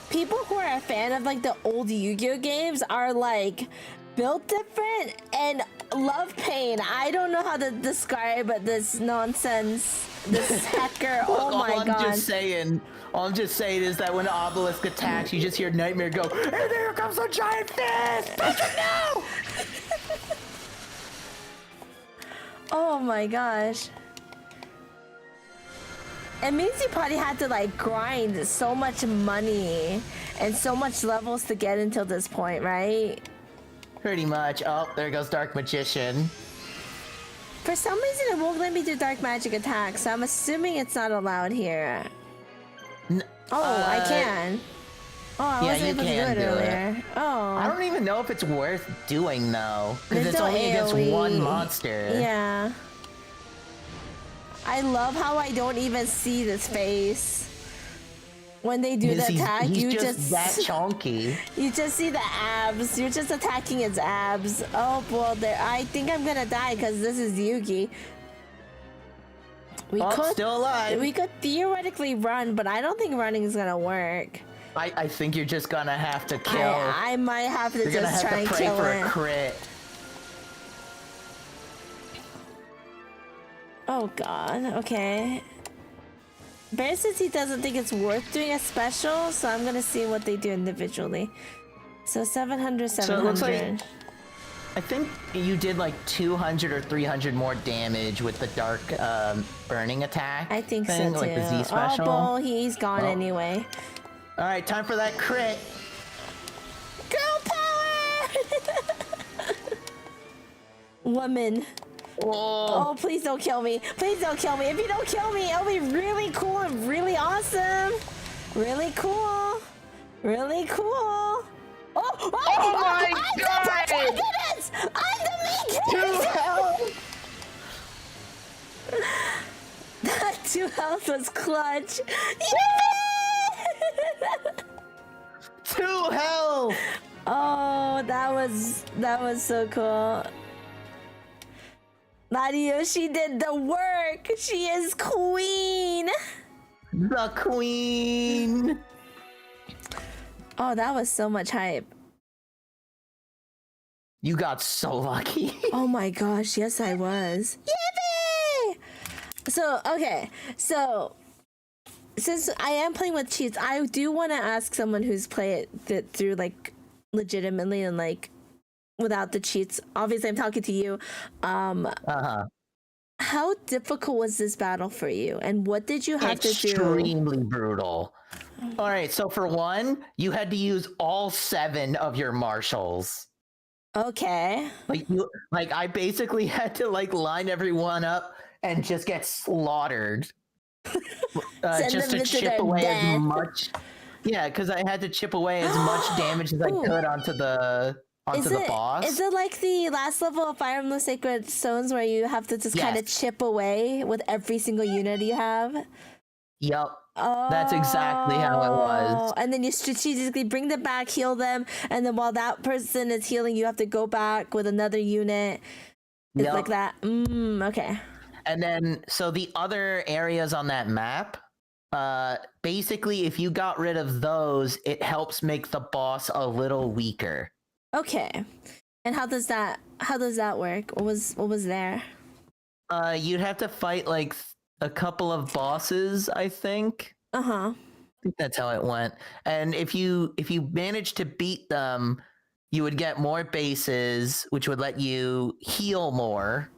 People who are a fan of like the old Yu-Gi-Oh games are like built different and love pain. I don't know how to describe this nonsense. This hacker. Oh my god.
All I'm just saying is that when Obelisk attacks, you just hear Nightmare go, and there comes a giant fist! No!
Oh my gosh. It means you probably had to like grind so much money and so much levels to get until this point, right?
Pretty much. Oh, there goes Dark Magician.
For some reason, it won't let me do dark magic attacks, so I'm assuming it's not allowed here. I can. Oh, I wasn't able to do it earlier. Oh.
I don't even know if it's worth doing, though. Because
There's
it's
no
only against
AoE.
one monster.
Yeah. I love how I don't even see this face. When they do the attack,
he's
you
just that chunky.
you just see the abs. You're just attacking its abs. Oh, well, there. I think I'm gonna die because this is Yugi. We could
Still alive.
We could theoretically run, but I don't think running is gonna work.
I think you're just gonna have to kill.
I might have to
You're
just try and
pray
kill
for
it.
a crit.
Oh god. Okay. Bear says he doesn't think it's worth doing a special, so I'm gonna see what they do individually. So 700, 700.
So it looks like I think you did like 200 or 300 more damage with the dark burning attack.
I think
thing,
so too.
Like the Z special.
Oh, bull, he's gone anyway.
All right, time for that crit.
Girl power! Woman.
Whoa.
Oh, please don't kill me. Please don't kill me. If you don't kill me, it'll be really cool and really awesome. Really cool. Really cool. Oh
my God!
I'm the protagonist! I'm the main character! That 2 health was clutch.
2 health!
Oh, that was so cool. Mario, she did the work. She is queen.
The queen.
Oh, that was so much hype.
You got so lucky.
Oh my gosh, yes I was. Yippee! So, okay. So, since I am playing with cheats, I do want to ask someone who's played it through like legitimately and like without the cheats. Obviously, I'm talking to you. How difficult was this battle for you, and what did you have to do?
Extremely brutal. All right, so for one, you had to use all 7 of your marshals.
Okay.
I basically had to like line everyone up and just get slaughtered. Just to chip away as much. Yeah, because I had to chip away as much damage as I could onto the boss.
Is it like the last level of Fire Emblem Sacred Stones where you have to just kind of chip away with every single unit you have?
Yep. That's exactly how it was.
And then you strategically bring them back, heal them, and then while that person is healing, you have to go back with another unit. It's like that. Okay.
And then, so the other areas on that map, basically, if you got rid of those, it helps make the boss a little weaker.
Okay. And how does that work? What was there?
You'd have to fight like a couple of bosses, I think.
I
think that's how it went. And if you managed to beat them, you would get more bases, which would let you heal more.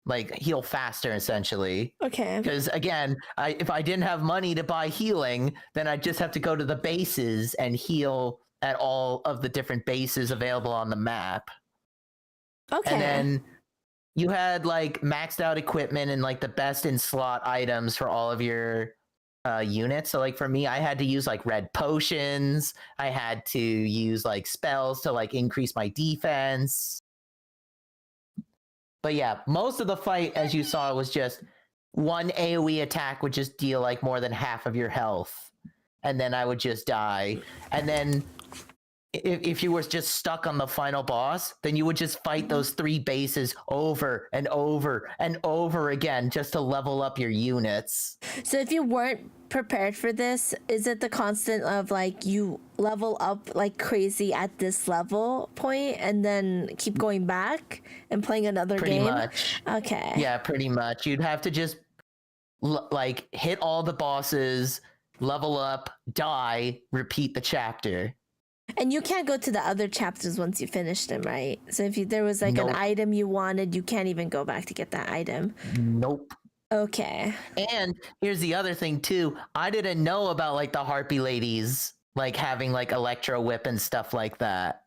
Like heal faster, essentially.
Okay.
Because again, if I didn't have money to buy healing, then I'd just have to go to the bases and heal at all of the different bases available on the map.
Okay.
And then you had like maxed out equipment and like the best in slot items for all of your units. So like for me, I had to use like red potions. I had to use like spells to like increase my defense. But yeah, most of the fight, as you saw, was just one AoE attack would just deal like more than half of your health. And then I would just die. And then if you were just stuck on the final boss, then you would just fight those 3 bases over and over and over again just to level up your units.
So if you weren't prepared for this, is it the constant of like you level up like crazy at this level point and then keep going back and playing another game?
Pretty much.
Okay.
Yeah, pretty much. You'd have to just like hit all the bosses, level up, die, repeat the chapter.
And you can't go to the other chapters once you finish them, right? So if there was like an item you wanted, you can't even go back to get that item.
Nope.
Okay.
And here's the other thing too. I didn't know about like the Harpy ladies like having like Electro Whip and stuff like that.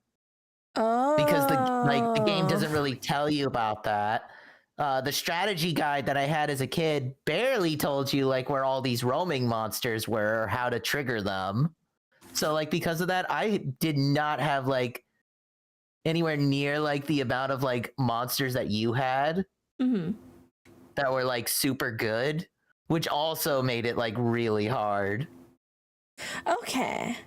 Oh.
Because the game doesn't really tell you about that. The strategy guide that I had as a kid barely told you like where all these roaming monsters were or how to trigger them. So like because of that, I did not have like anywhere near like the amount of like monsters that you had that were like super good, which also made it like really hard.
Okay.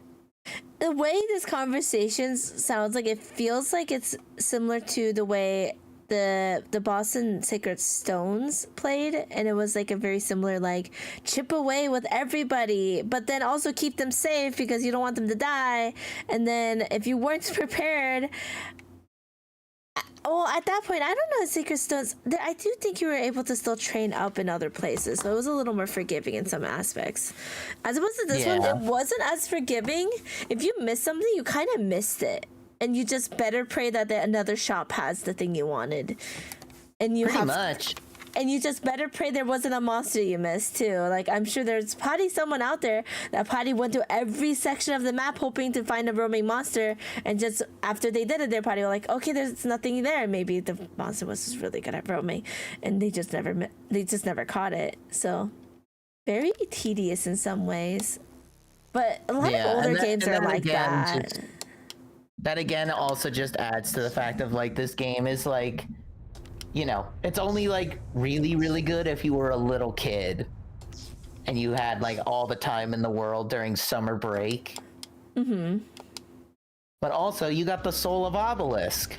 The way this conversation sounds like, it feels like it's similar to the way the boss in Sacred Stones played, and it was like a very similar, like, chip away with everybody, but then also keep them safe because you don't want them to die. And then if you weren't prepared, well, at that point, I don't know, Sacred Stones, I do think you were able to still train up in other places, so it was a little more forgiving in some aspects. As opposed to this one, it wasn't as forgiving. If you missed something, you kind of missed it. And you just better pray that another shop has the thing you wanted. And you
Pretty much.
And you just better pray there wasn't a monster you missed, too. Like, I'm sure there's probably someone out there that probably went to every section of the map hoping to find a roaming monster, and just after they did it, they're probably like, okay, there's nothing there. Maybe the monster was just really good at roaming, and they just never caught it. So, very tedious in some ways. But a lot of older games are like that.
That again also just adds to the fact of, like, this game is like, you know, it's only like really, really good if you were a little kid and you had like all the time in the world during summer break. Mm-hmm. But also you got the soul of Obelisk.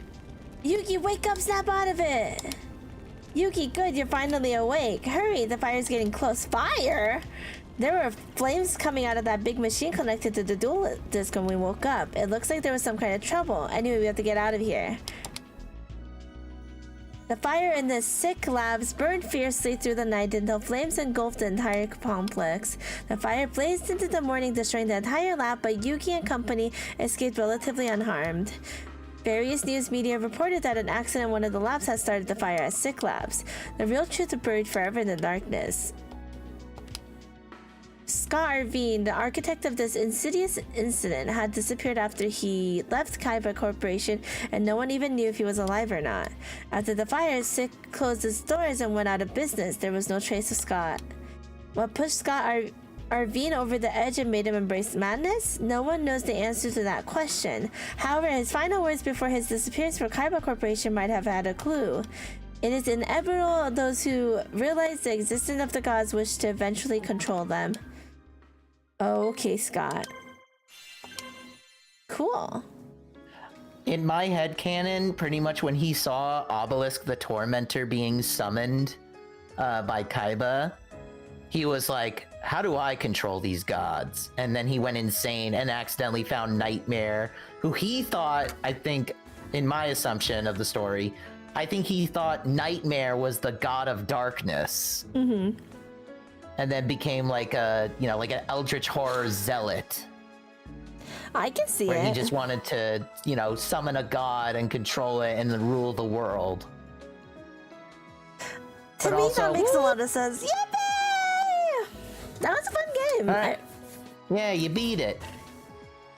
Yuki, wake up, snap out of it. Yuki, good, you're finally awake. Hurry, the fire's getting close. Fire? There were flames coming out of that big machine connected to the dual disc when we woke up. It looks like there was some kind of trouble. Anyway, we have to get out of here. The fire in the sick labs burned fiercely through the night until flames engulfed the entire complex. The fire blazed into the morning, destroying the entire lab, but Yuki and company escaped relatively unharmed. Various news media reported that an accident in one of the labs had started the fire at sick labs. The real truth was buried forever in the darkness. Scott Arvine, the architect of this insidious incident, had disappeared after he left Kaiba Corporation, and no one even knew if he was alive or not. After the fire, Sick closed its doors and went out of business. There was no trace of Scott. What pushed Scott Arvine over the edge and made him embrace madness? No one knows the answer to that question. However, his final words before his disappearance for Kaiba Corporation might have had a clue. It is inevitable those who realize the existence of the gods wish to eventually control them. Okay, Scott. Cool.
In my headcanon, pretty much when he saw Obelisk the Tormentor being summoned by Kaiba, he was like, how do I control these gods? And then he went insane and accidentally found Nightmare, who he thought, I think, in my assumption of the story, I think he thought Nightmare was the god of darkness. Mm-hmm. And then became like a, you know, like an eldritch horror zealot.
I can see
where
it.
He just wanted to, you know, summon a god and control it and rule the world.
To me, that makes a lot of sense. Yippee! That was a fun game.
Right. Yeah, you beat it.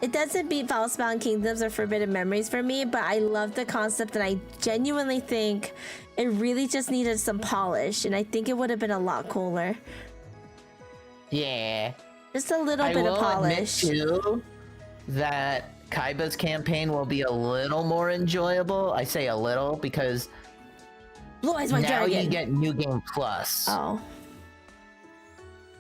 It doesn't beat Falsebound Kingdoms or Forbidden Memories for me, but I love the concept, and I genuinely think it really just needed some polish, and I think it would have been a lot cooler.
Yeah.
Just a little bit of polish.
I will admit, too, that Kaiba's campaign will be a little more enjoyable. I say a little because now you get New Game Plus.
Oh.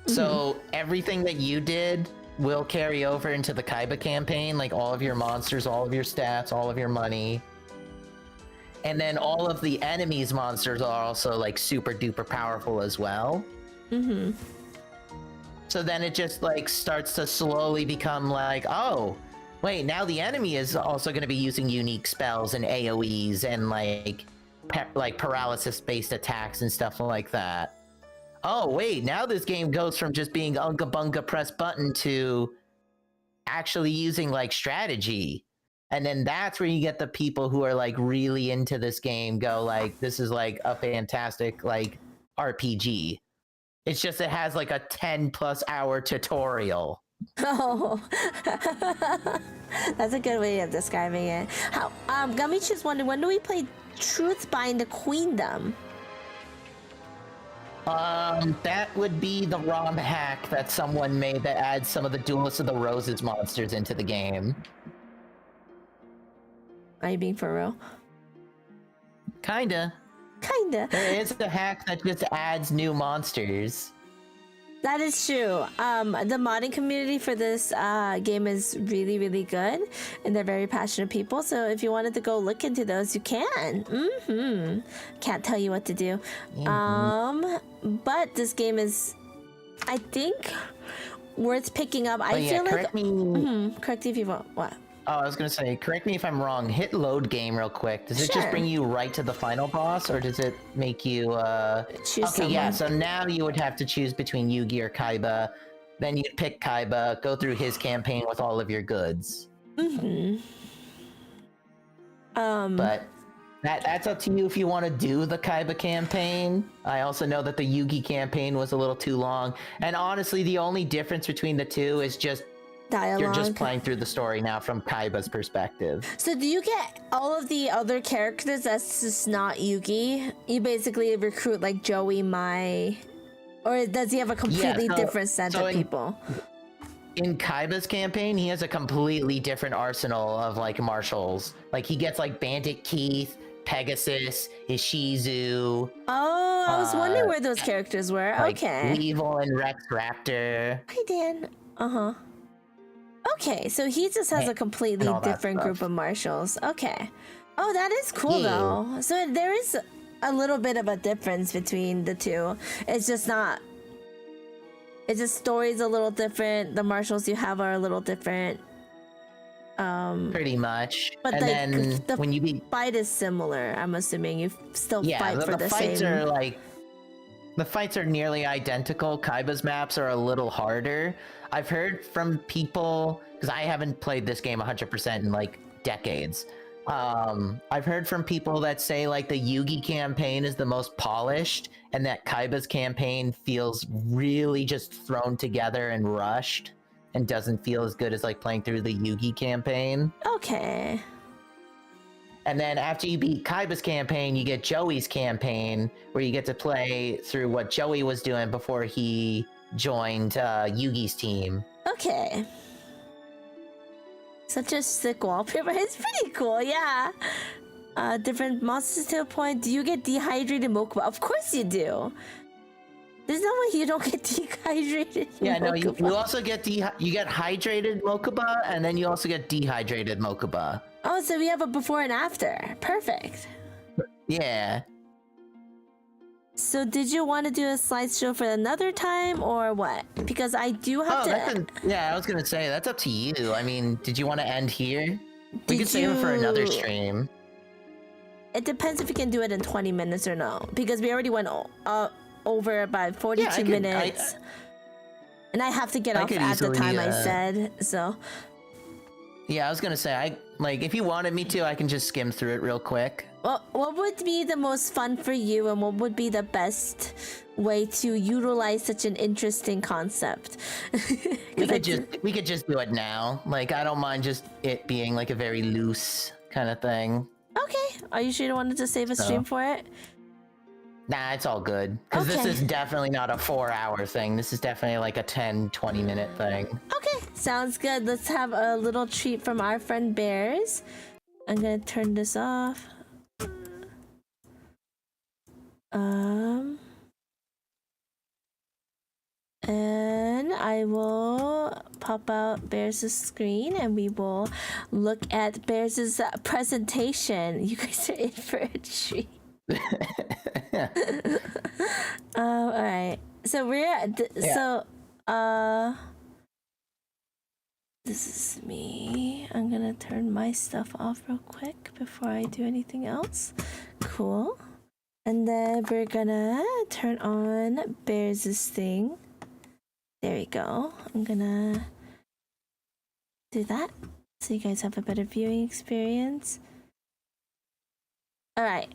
So everything that you did will carry over into the Kaiba campaign, like all of your monsters, all of your stats, all of your money. And then all of the enemies' monsters are also like super duper powerful as well. Mm-hmm. So then it just like starts to slowly become like, oh, wait, now the enemy is also going to be using unique spells and AoEs and like paralysis-based attacks and stuff like that. Oh, wait, now this game goes from just being unga bunga press button to actually using like strategy. And then that's where you get the people who are like really into this game go like, this is like a fantastic like RPG. It's just it has like a 10+ hour tutorial.
Oh, that's a good way of describing it. How Gummichu's wondering, when do we play Truth Bind the Queendom?
That would be the ROM hack that someone made that adds some of the Duelist of the Roses monsters into the game.
Are you being for real?
Kinda. There is a hack that just adds new monsters.
That is true. The modding community for this game is really, really good, and they're very passionate people. So if you wanted to go look into those, you can. Can't tell you what to do. But this game is, I think, worth picking up. I feel
correct
like.
me.
Correct me if you want. What?
Oh, I was gonna say, correct me if I'm wrong. Hit load game real quick. Does it just bring you right to the final boss, or does it make you
choose
Okay, yeah.
someone?
So now you would have to choose between Yugi or Kaiba. Then you'd pick Kaiba, go through his campaign with all of your goods. But that's up to you if you want to do the Kaiba campaign. I also know that the Yugi campaign was a little too long, and honestly, the only difference between the two is just
Dialogue.
you're just playing through the story now from Kaiba's perspective.
So do you get all of the other characters that's just not Yugi? You basically recruit like Joey, Mai, or does he have a completely different set of people?
In Kaiba's campaign, he has a completely different arsenal of like marshals. Like he gets like Bandit Keith, Pegasus, Ishizu.
Oh, I was wondering where those characters were.
Like
Okay.
Weevil and Rex Raptor.
Hi, Dan. Okay, so he just has a completely different group of marshals. Okay. Oh, that is cool though. So there is a little bit of a difference between the two. It's just not. It's just story's a little different. The marshals you have are a little different.
Pretty much.
But
and then
the
when you beat
fight is similar. I'm assuming you still fight for the
fights
same.
are like the fights are nearly identical. Kaiba's maps are a little harder. I've heard from people, because I haven't played this game 100% in like decades. I've heard from people that say like the Yugi campaign is the most polished, and that Kaiba's campaign feels really just thrown together and rushed, and doesn't feel as good as like playing through the Yugi campaign.
Okay.
And then after you beat Kaiba's campaign, you get Joey's campaign, where you get to play through what Joey was doing before he joined Yugi's team.
Okay. Such a sick wallpaper. It's pretty cool, yeah. Different monsters to a point. Do you get dehydrated Mokuba? Of course you do. There's no way you don't get dehydrated.
Yeah, no, you also get you get hydrated Mokuba, and then you also get dehydrated Mokuba.
Oh, so we have a before and after. Perfect.
Yeah.
So did you want to do a slideshow for another time or what? Because I do have to...
Yeah, I was going to say, that's up to you. I mean, did you want to end here? We could save it for
you-
another stream.
It depends if you can do it in 20 minutes or no. Because we already went over about 42 minutes. And I have to get off at the time I said, so...
Yeah, I was gonna say, if you wanted me to, I can just skim through it real quick.
Well, what would be the most fun for you, and what would be the best way to utilize such an interesting concept?
We could just do it now. Like, I don't mind just it being like a very loose kind of thing.
Okay. Are you sure you wanted to save a stream for it?
Nah, it's all good. Because this is definitely not a 4-hour thing. This is definitely like a 10, 20-minute thing.
Okay, sounds good. Let's have a little treat from our friend Bears. I'm gonna turn this off. And I will pop out Bears' screen and we will look at Bears' presentation. You guys are in for a treat. All right. So this is me. I'm gonna turn my stuff off real quick before I do anything else. Cool. And then we're gonna turn on Bears' thing. There we go. I'm gonna do that so you guys have a better viewing experience. All right.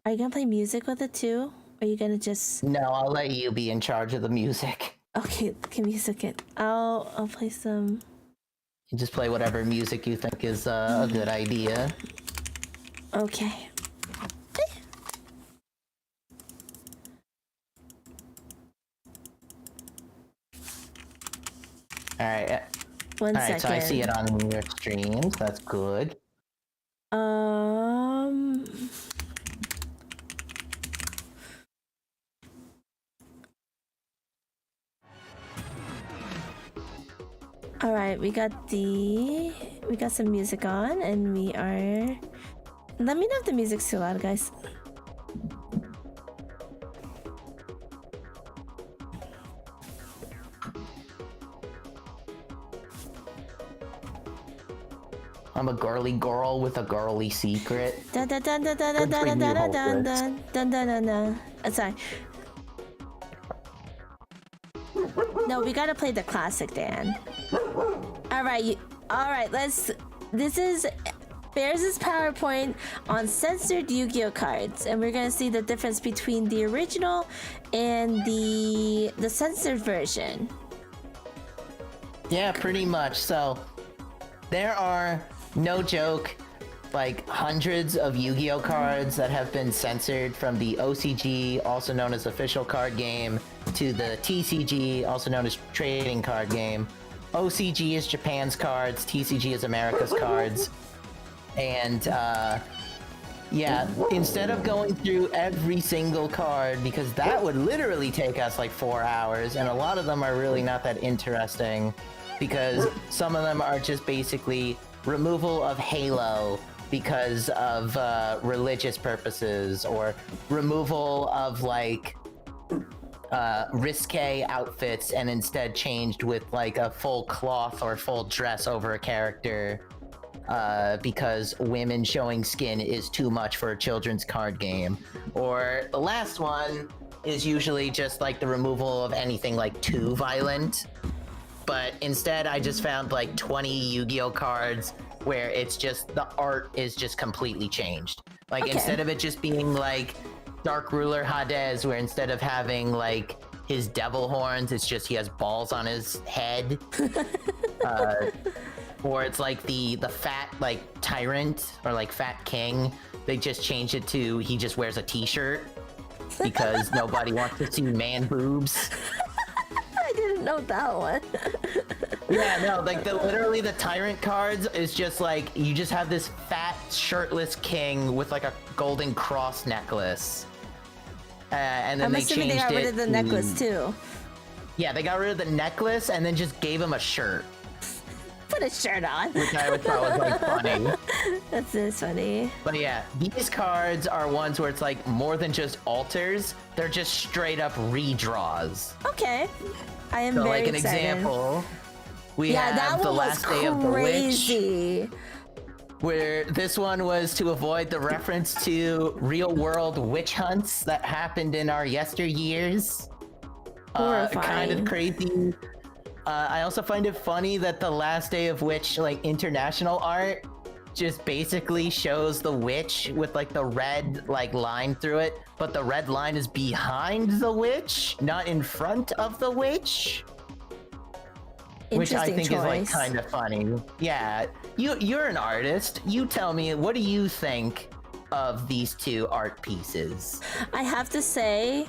Are you gonna play music with it too? Or are you gonna just...
No, I'll let you be in charge of the music.
Okay, give me a second. I'll play some...
You just play whatever music you think is a good idea.
Okay.
Alright.
One second.
Alright, so I see it on your streams. That's good.
All right, we got some music on, and we are. Let me know if the music's too loud, guys.
I'm a girly girl with a girly secret.
Dun dun dun dun dun dun dun dun dun dun dun dun dun dun. Sorry. No, we gotta play the classic, Dan. All right. This is Bears' PowerPoint on censored Yu-Gi-Oh cards, and we're gonna see the difference between the original and the censored version.
Yeah, pretty much. So there are, no joke, like hundreds of Yu-Gi-Oh cards that have been censored, from the OCG, also known as official card game, to the TCG, also known as trading card game. OCG is Japan's cards, TCG is America's cards. And yeah, instead of going through every single card, because that would literally take us like 4 hours, and a lot of them are really not that interesting, because some of them are just basically removal of Halo because of religious purposes, or removal of like risque outfits and instead changed with like a full cloth or full dress over a character, because women showing skin is too much for a children's card game. Or the last one is usually just like the removal of anything like too violent. But instead I just found like 20 Yu-Gi-Oh cards where it's just, the art is just completely changed. Like instead of it just being like Dark Ruler Hades, where instead of having like his devil horns, it's just he has balls on his head. Or it's like the fat like tyrant, or like fat king, they just changed it to he just wears a t-shirt because nobody wants to see man boobs.
I didn't know that one.
Yeah, no, like literally the tyrant cards is just like, you just have this fat shirtless king with like a golden cross necklace. And then
I'm assuming they got rid of the necklace too.
Yeah, they got rid of the necklace and then just gave him a shirt.
Put a shirt on.
Which I would thought was like funny.
That's funny.
But yeah, these cards are ones where it's like more than just alters, they're just straight up redraws.
Okay. I am
so
very
like an
excited.
Example, we
that
have the
one
last
was
day of the
crazy.
witch. Where this one was to avoid the reference to real world witch hunts that happened in our yesteryears.
Horrifying.
Kind of crazy. I also find it funny that the last day of witch like international art just basically shows the witch with like the red like line through it, but the red line is behind the witch, not in front of the witch. Which I think is like kind of funny. Yeah, you're an artist. You tell me, what do you think of these two art pieces?
I have to say,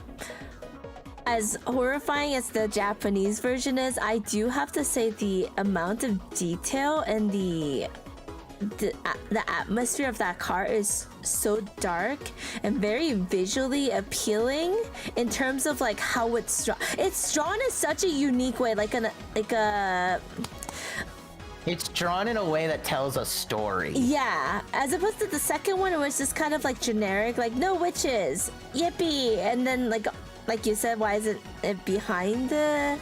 as horrifying as the Japanese version is, I do have to say the amount of detail and the atmosphere of that card is so dark and very visually appealing in terms of like how it's drawn. It's drawn in such a unique way,
It's drawn in a way that tells a story.
Yeah, as opposed to the second one, it was just kind of like generic, like no witches, yippee, and then like you said, why is it behind the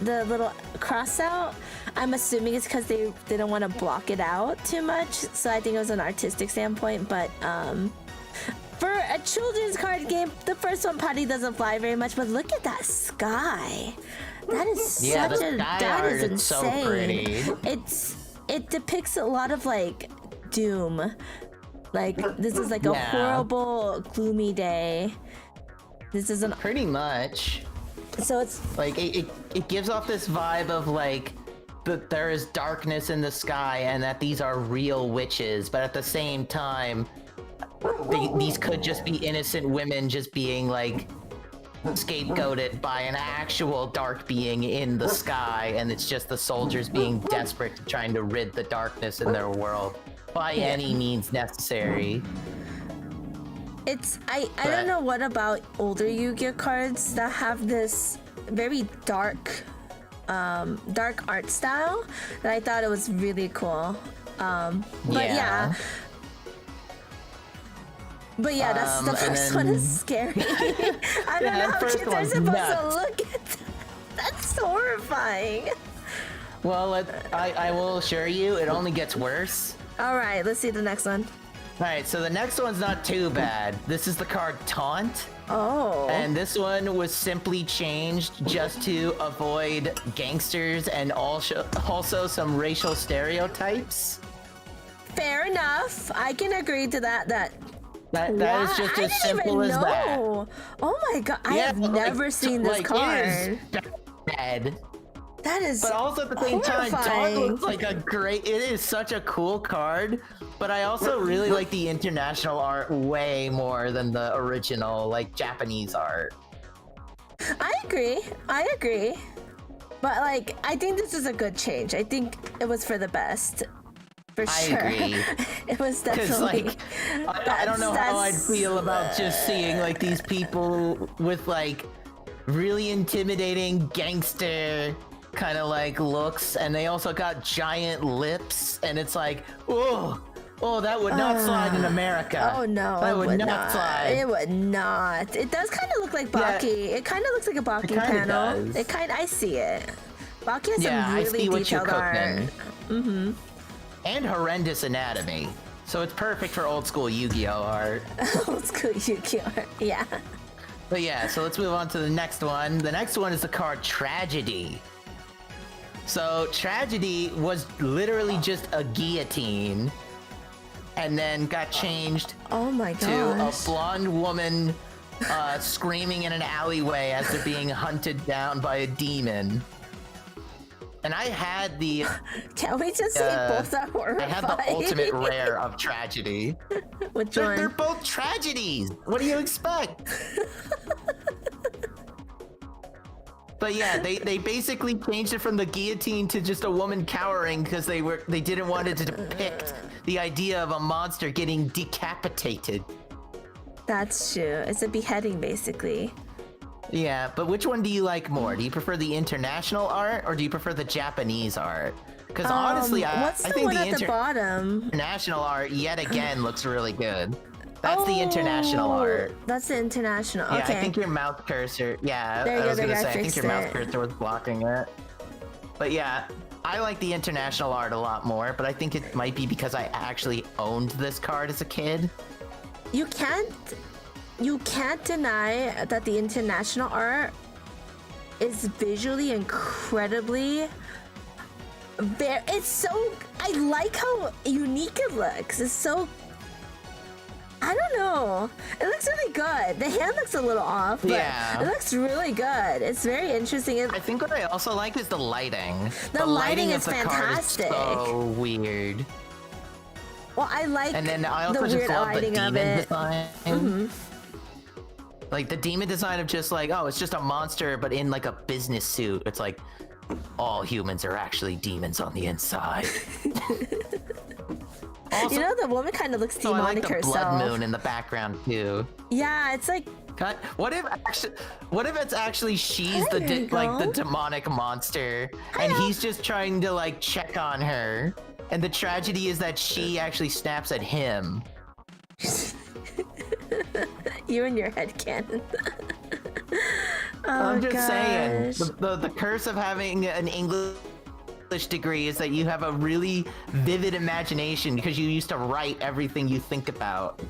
little cross out? I'm assuming it's because they didn't want to block it out too much, so I think it was an artistic standpoint. But for a children's card game, the first one probably doesn't fly very much. But look at that sky. That is that is insane.
So pretty.
It depicts a lot of like doom. Like this is like a horrible, gloomy day. This isn't
pretty much.
So it's
like it gives off this vibe of like that there is darkness in the sky and that these are real witches, but at the same time, these could just be innocent women just being like scapegoated by an actual dark being in the sky, and it's just the soldiers being desperate to trying to rid the darkness in their world by any means necessary.
I don't know what about older Yu-Gi-Oh cards that have this very dark dark art style that I thought it was really cool. But yeah, that's the first one is scary. I don't know how kids are supposed to look at that. That's horrifying.
Well, I will assure you, it only gets worse.
All right, let's see the next one.
All right, so the next one's not too bad. This is the card Taunt.
Oh.
And this one was simply changed just to avoid gangsters and also some racial stereotypes.
Fair enough. I can agree to that. That
is just as simple as that.
Oh my god, I have never seen this card.
It is bad.
That is
But also at the same time, Taunt looks like it is such a cool card, but I also really like the international art way more than the original, like, Japanese art.
I agree. But, like, I think this is a good change. I think it was for the best. For sure.
I agree.
It was definitely...
Like, I don't know how I'd feel about just seeing, like, these people with, like, really intimidating gangster kind of like looks, and they also got giant lips, and it's like, oh, that would not slide in America.
Oh no,
that would not slide.
It would not. It does kind of look like Baki. Yeah, it kind of looks like a Baki panel.
Does.
It kind, I see it. Baki has some really detailed art. Mm-hmm.
And horrendous anatomy, so it's perfect for old school Yu-Gi-Oh art.
Old school Yu-Gi-Oh art, yeah.
But yeah, so let's move on to the next one. The next one is the card Tragedy. So Tragedy was literally just a guillotine, and then got changed to a blonde woman screaming in an alleyway as they're being hunted down by a demon. And I had the...
Can we just say both are horrifying?
I had the ultimate rare of Tragedy.
Which one?
They're both tragedies! What do you expect? But yeah, they basically changed it from the guillotine to just a woman cowering because they didn't want it to depict the idea of a monster getting decapitated.
That's true. It's a beheading, basically.
Yeah, but which one do you like more? Do you prefer the international art or do you prefer the Japanese art? Because honestly, I think the international art yet again looks really good. That's the international art.
That's the international. Okay.
Yeah, I think your mouse cursor. Yeah, I was gonna say I think your mouse cursor was blocking it. But yeah, I like the international art a lot more. But I think it might be because I actually owned this card as a kid.
You can't deny that the international art is visually incredibly. It's so. I like how unique it looks. It's so. I don't know. It looks really good. The hand looks a little off, but it looks really good. It's very interesting.
I think what I also like is the lighting.
The lighting is fantastic.
Card is so weird.
Well, I like
and then I also
the
just
weird
love the
lighting of
demon
it.
design. Mm-hmm. Like the demon design of just like, oh, it's just a monster, but in like a business suit. It's like all humans are actually demons on the inside. Also,
you know, the woman kind of looks demonic herself.
I like the blood moon in the background too.
Yeah, it's like.
What if it's actually she's the demonic monster, and he's just trying to like check on her, and the tragedy is that she actually snaps at him.
You and your headcanon.
I'm just saying, the curse of having an English degree is that you have a really vivid imagination because you used to write everything you think about.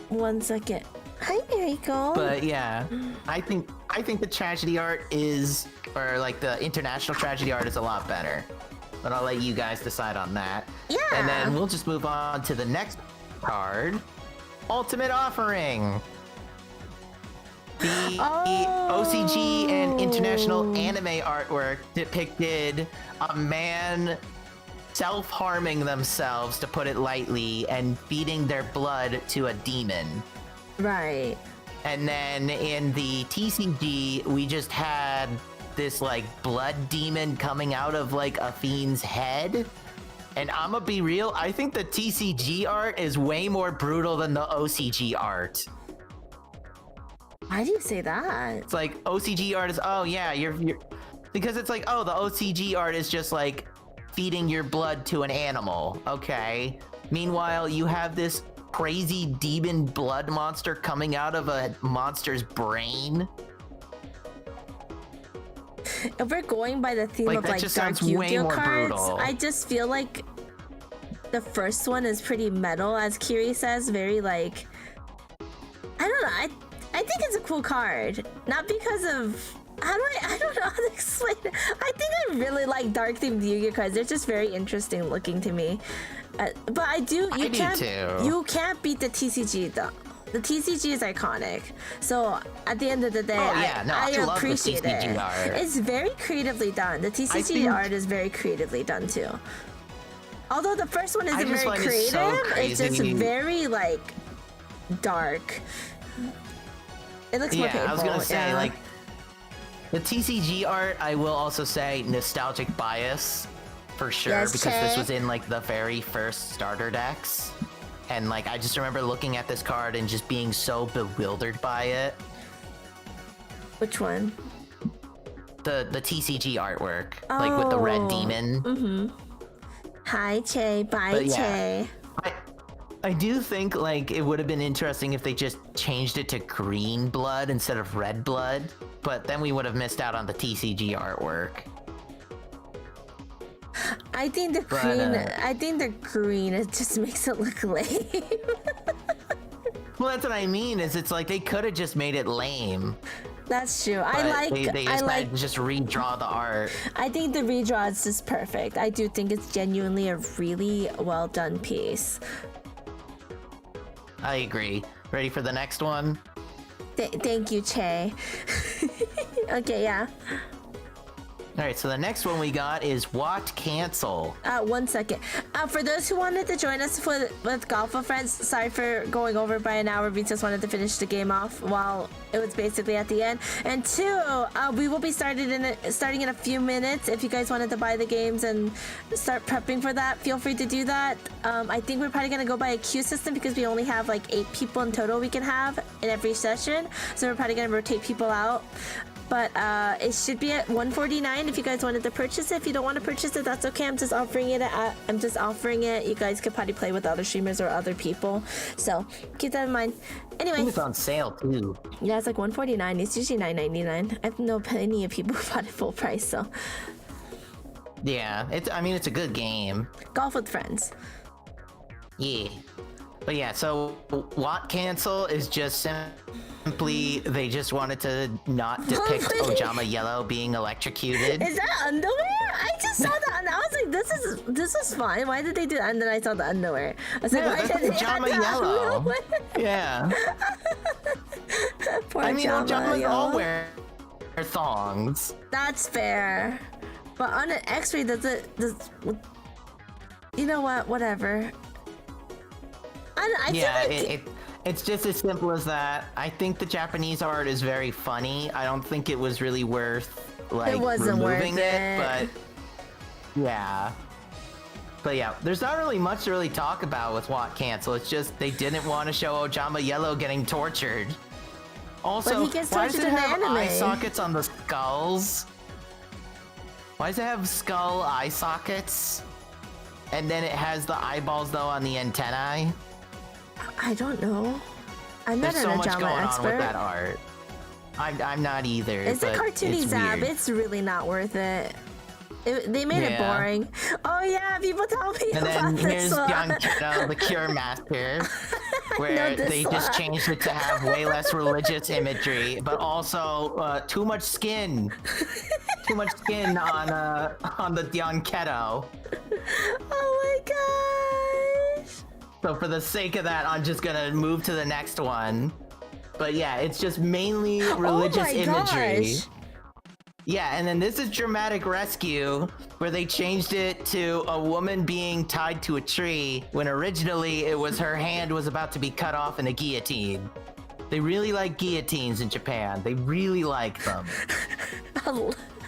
1 second. Hi, Miracle.
But yeah, I think the tragedy art is, or like the international tragedy art is a lot better. But I'll let you guys decide on that.
Yeah.
And then we'll just move on to the next card, Ultimate Offering. The OCG and international anime artwork depicted a man self-harming themselves, to put it lightly, and feeding their blood to a demon.
Right.
And then in the TCG, we just had this like blood demon coming out of like a fiend's head. And I'ma be real, I think the TCG art is way more brutal than the OCG art.
Why do you say that?
It's like OCG art is, oh yeah, you're Because it's like, oh, the OCG art is just like feeding your blood to an animal, okay? Meanwhile, you have this crazy demon blood monster coming out of a monster's brain.
If we're going by the theme
Like,
of
that
like
just
dark
sounds way
Yu-Gi-Oh
more
cards,
brutal.
I just feel like the first one is pretty metal, as Kiri says, very like, I don't know, I think it's a cool card. Not because of, I don't know how to explain it. I think I really like dark themed Yu-Gi-Oh cards. They're just very interesting looking to me. But I do
too.
You can't beat the TCG though. The TCG is iconic. So at the end of the day, I
love
appreciate
the TCG
it.
art.
It's very creatively done. The TCG art is very creatively done too. Although the first one isn't very creative, it's just very like dark. It looks more painful.
I was gonna say like the TCG art. I will also say nostalgic bias for sure,
Yes,
because this
Che.
was in like the very first starter decks. And like, I just remember looking at this card and just being so bewildered by it.
Which one?
The TCG artwork, like with the red demon.
Mm-hmm. Hi, Che. Bye,
But yeah.
Che.
I do think like it would have been interesting if they just changed it to green blood instead of red blood, but then we would have missed out on the TCG artwork.
I think the green, it just makes it look lame.
Well, that's what I mean. Is it's like they could have just made it lame.
That's true.
But they just redraw the art.
I think the redraw is just perfect. I do think it's genuinely a really well done piece.
I agree. Ready for the next one?
Thank you, Che. Okay, yeah.
All right, so the next one we got is What Cancel.
1 second. For those who wanted to join us with Golf with Friends, sorry for going over by an hour. We just wanted to finish the game off while it was basically at the end. And 2, we will be starting in a few minutes. If you guys wanted to buy the games and start prepping for that, feel free to do that. I think we're probably gonna go by a queue system because we only have like 8 people in total we can have in every session. So we're probably gonna rotate people out. But it should be at $149 if you guys wanted to purchase it. If you don't want to purchase it, that's okay. I'm just offering it. You guys could probably play with other streamers or other people. So keep that in mind. Anyway.
I think it's on sale too.
Yeah, it's like $149. It's usually $9.99. I know plenty of people who bought it full price, so.
Yeah, it's a good game.
Golf with Friends.
Yeah. But yeah, so What Cancel is just simply they just wanted to not depict Ojama Yellow being electrocuted.
Is that underwear? I just saw that and I was like, this is fine. Why did they do that? And then I saw the underwear. I was like, why did they add
Ojama
the
Yellow.
underwear?
Yeah.
Poor
I mean, Ojamas
Yellow.
all wear thongs.
That's fair. But on an X-ray, you know what? Whatever. I
Yeah,
feel like
it's just as simple as that. I think the Japanese art is very funny. I don't think it was really worth like removing it, but yeah. But yeah, there's not really much to really talk about with What Cancel. It's just they didn't want to show Ojama Yellow getting tortured. Also,
But he gets
why does
tortured
it
in the
have
anime.
eye sockets on the skulls? Why does it have skull eye sockets? And then it has the eyeballs though on the antennae?
I don't know. I'm not
There's
an
so much
Ojama
going
expert.
on with that art. I'm not either.
It's a
but
cartoony
it's
Zab.
weird.
It's really not worth it. They made it
Yeah.
boring. Oh yeah, people tell me
And
about
then
this
here's
one.
Young Kiddo, the Cure Master, where
know this
they just
one.
changed it to have way less religious imagery, but also too much skin. Too much skin on the Young Kiddo.
Oh my gosh.
So for the sake of that, I'm just gonna move to the next one. But yeah, it's just mainly religious
oh my
imagery.
Gosh.
Yeah, and then this is Dramatic Rescue, where they changed it to a woman being tied to a tree, when originally it was her hand was about to be cut off in a guillotine. They really like guillotines in Japan. They really like them.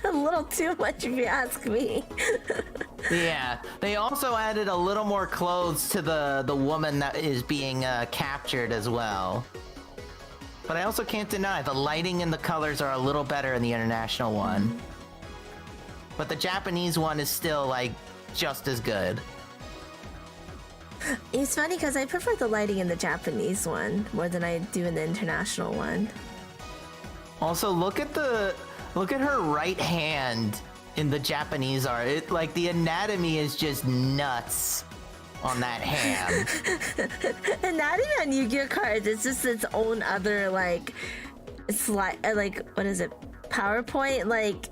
A little too much if you ask me.
Yeah, they also added a little more clothes to the woman that is being captured as well. But I also can't deny the lighting and the colors are a little better in the international one. but the Japanese one is still like just as good.
It's funny because I prefer the lighting in the Japanese one more than I do in the international one.
Also, look at her right hand in the Japanese art. It, like, the anatomy is just nuts on that hand.
Anatomy on Yu-Gi-Oh cards, it's just its own other like, it's like what is it? PowerPoint, like.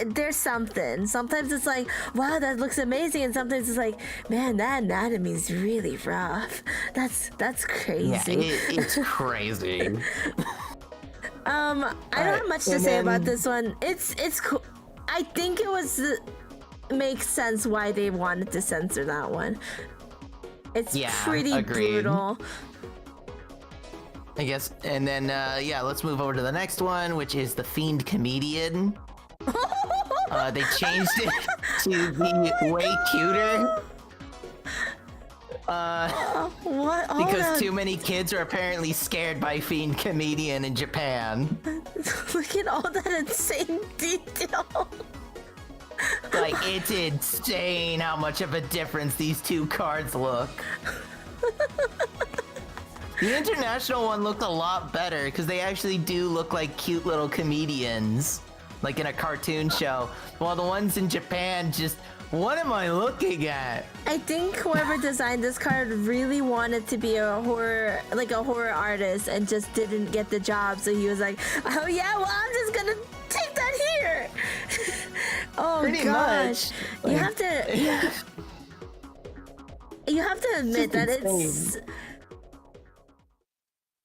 There's something. Sometimes it's like, wow, that looks amazing, and sometimes it's like, man, that anatomy is really rough. That's crazy.
Yeah, it's crazy.
I don't have much to say about this one. It's cool. I think it makes sense why they wanted to censor that one. It's pretty brutal.
I guess, and then, let's move over to the next one, which is the Fiend Comedian. They changed it to be way cuter.
What?
Because too many kids are apparently scared by Fiend Comedian in Japan.
Look at all that insane detail.
Like, it's insane how much of a difference these two cards look. The international one looked a lot better because they actually do look like cute little comedians, like in a cartoon show. While the ones in Japan just, what am I looking at?
I think whoever designed this card really wanted to be a horror artist and just didn't get the job. So he was like, oh yeah, well I'm just gonna take that here. Oh
pretty
gosh,
much. Like,
you have to admit that it's.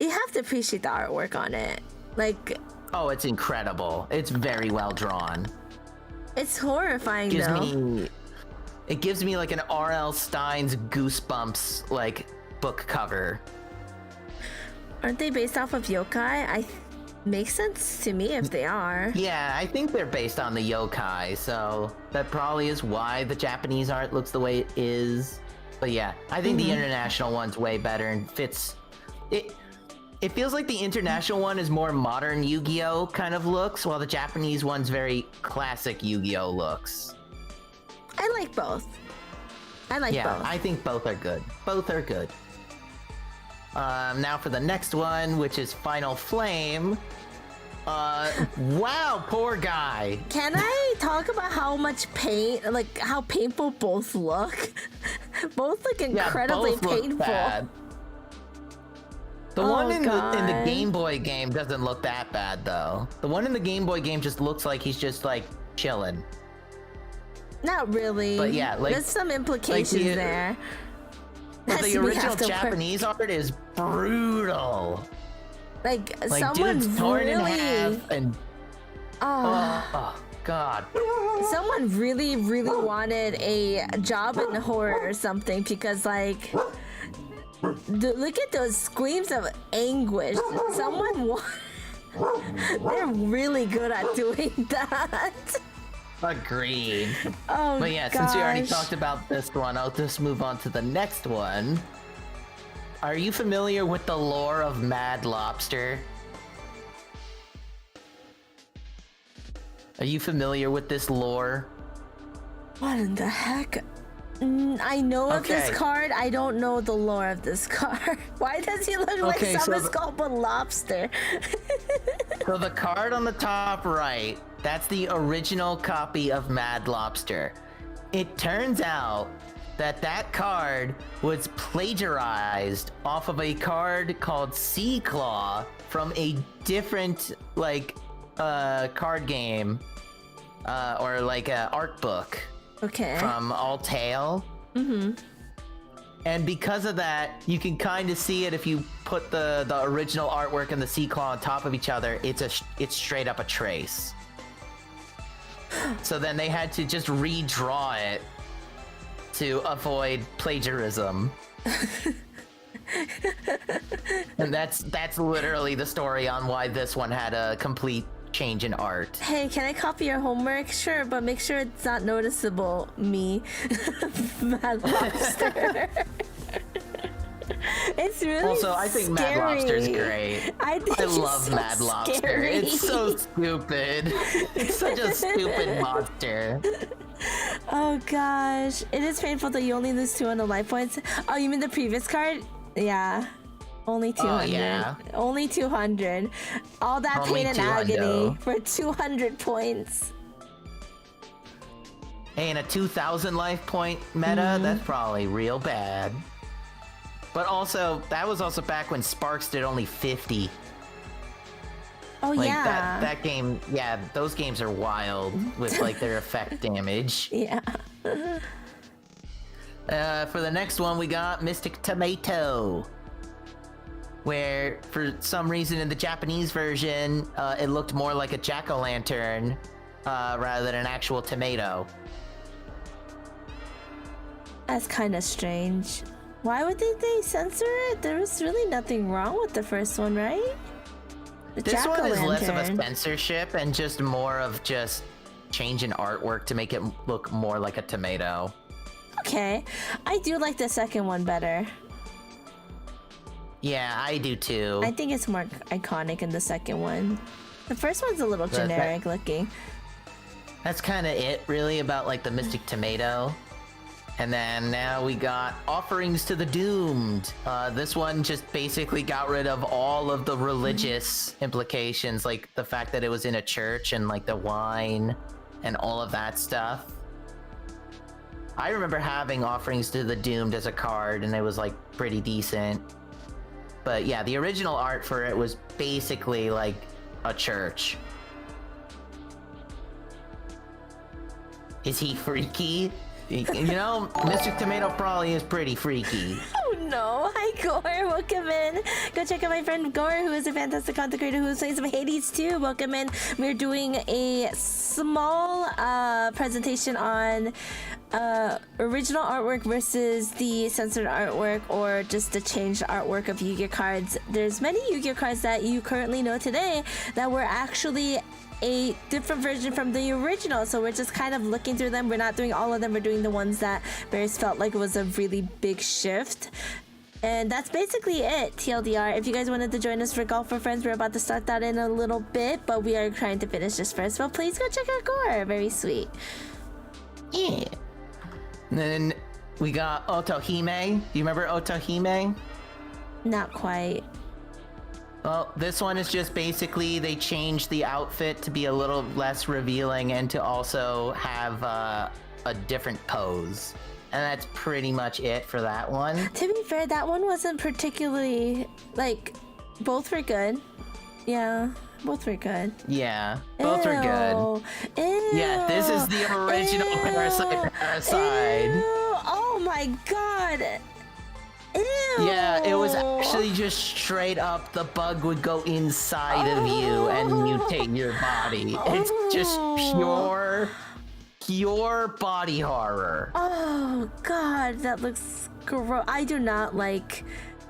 You have to appreciate the artwork on it. Like,
oh, it's incredible. It's very well drawn.
It's horrifying though.
It gives me like an R.L. Stein's Goosebumps like book cover.
Aren't they based off of yokai? Makes sense to me if they are.
Yeah, I think they're based on the yokai, so that probably is why the Japanese art looks the way it is. But yeah, I think the international one's way better and fits it. It feels like the international one is more modern Yu-Gi-Oh kind of looks, while the Japanese one's very classic Yu-Gi-Oh looks.
I like both. both.
Yeah, I think both are good. Both are good. Now for the next one, which is Final Flame. Wow, poor guy.
Can I talk about how much pain, like how painful both look? Both look incredibly
both look
painful.
Bad. The one in the Game Boy game doesn't look that bad though. The one in the Game Boy game just looks like he's just like chilling.
Not really.
But yeah, like
there's some implications there.
But the original Japanese art is brutal.
Like someone
dude's torn
really
in half and oh god.
Someone really wanted a job in horror or something because like look at those screams of anguish. They're really good at doing that.
Agreed.
Oh,
but yeah, since we already talked about this one, I'll just move on to the next one. Are you familiar with the lore of Mad Lobster? Are you familiar with this lore?
What in the heck? I know of this card. I don't know the lore of this card. Why does he look like someone's called a lobster?
So the card on the top right, that's the original copy of Mad Lobster. It turns out that card was plagiarized off of a card called Sea Claw from a different card game or like a art book.
Okay.
From Alltale. Mm-hmm. And because of that, you can kind of see it if you put the original artwork and the Sea Claw on top of each other. It's straight up a trace. So then they had to just redraw it to avoid plagiarism. And that's literally the story on why this one had a complete change in art.
Hey, can I copy your homework? Sure, but make sure it's not noticeable. Me. Mad Lobster. It's really
Also, I think Mad
scary.
Lobster's great.
I
love
so
Mad Lobster.
scary.
It's so stupid. It's such a stupid monster.
Oh gosh, it is painful that you only lose 200 life points. Oh, you mean the previous card? Yeah. Only 200.
Oh, yeah.
Only 200. All that
Only
pain and
200.
agony for 200 points.
Hey, in a 2,000 life point meta, that's probably real bad. But also, that was also back when Sparks did only 50.
Oh,
Like,
yeah.
that game, yeah, those games are wild with, like, their effect damage.
Yeah.
For the next one, we got Mystic Tomato. Where, for some reason in the Japanese version, it looked more like a jack-o'-lantern rather than an actual tomato.
That's kind of strange. Why would they censor it? There was really nothing wrong with the first one, right? The
This one is less of a
jack-o'-lantern.
censorship and just more of just changing artwork to make it look more like a tomato.
Okay. I do like the second one better.
Yeah, I do too.
I think it's more iconic in the second one. The first one's a little generic looking.
That's kind of it, really, about like the Mystic Tomato. And then now we got Offerings to the Doomed. This one just basically got rid of all of the religious implications, like the fact that it was in a church and like the wine and all of that stuff. I remember having Offerings to the Doomed as a card, and it was like pretty decent. But yeah, the original art for it was basically like a church. Is he freaky? You know, Mr. Tomato probably is pretty freaky.
Oh no. Hi Gore, welcome in. Go check out my friend Gore, who is a fantastic content creator who is playing some Hades too. Welcome in. We're doing a small presentation on original artwork versus the censored artwork, or just the changed artwork of Yu-Gi-Oh cards. There's many Yu-Gi-Oh cards that you currently know today that were actually a different version from the original, so we're just kind of looking through them. We're not doing all of them, we're doing the ones that Bears felt like it was a really big shift. And that's basically it, TLDR. If you guys wanted to join us for Golf for Friends, we're about to start that in a little bit, but we are trying to finish this first. Well, please go check out Gore. Very sweet.
Yeah. And then we got Otohime. Do you remember Otohime?
Not quite.
Well, this one is just basically they changed the outfit to be a little less revealing and to also have a different pose. And that's pretty much it for that one.
To be fair, that one wasn't particularly, like, both were good. Yeah, both were good.
Yeah, both were good.
Ew.
Yeah, this is the original Parasite.
Ew. Oh my god. Ew.
Yeah, it was actually just straight up the bug would go inside of you and mutate your body. It's just pure body horror.
Oh god, that looks gross. I do not like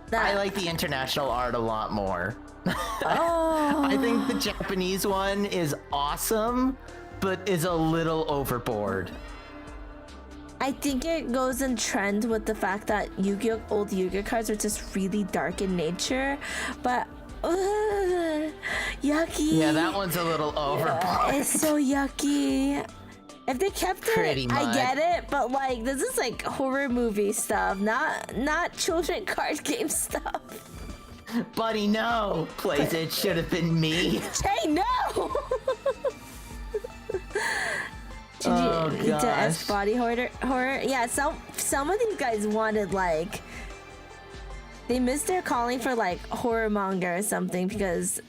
that.
I like the international art a lot more.
Oh.
I think the Japanese one is awesome, but is a little overboard.
I think it goes in trend with the fact that Yu-Gi-Oh! Old Yu-Gi-Oh! Cards are just really dark in nature, but yucky.
Yeah, that one's a little overboard.
It's so yucky. If they kept it,
Pretty
I
much.
get it, but like this is like horror movie stuff, not children card game stuff.
Buddy, no! Plays it should have been me.
Hey, no!
Oh,
To S
gosh.
body horror. Yeah, some of these guys wanted like they missed their calling for like horror manga or something because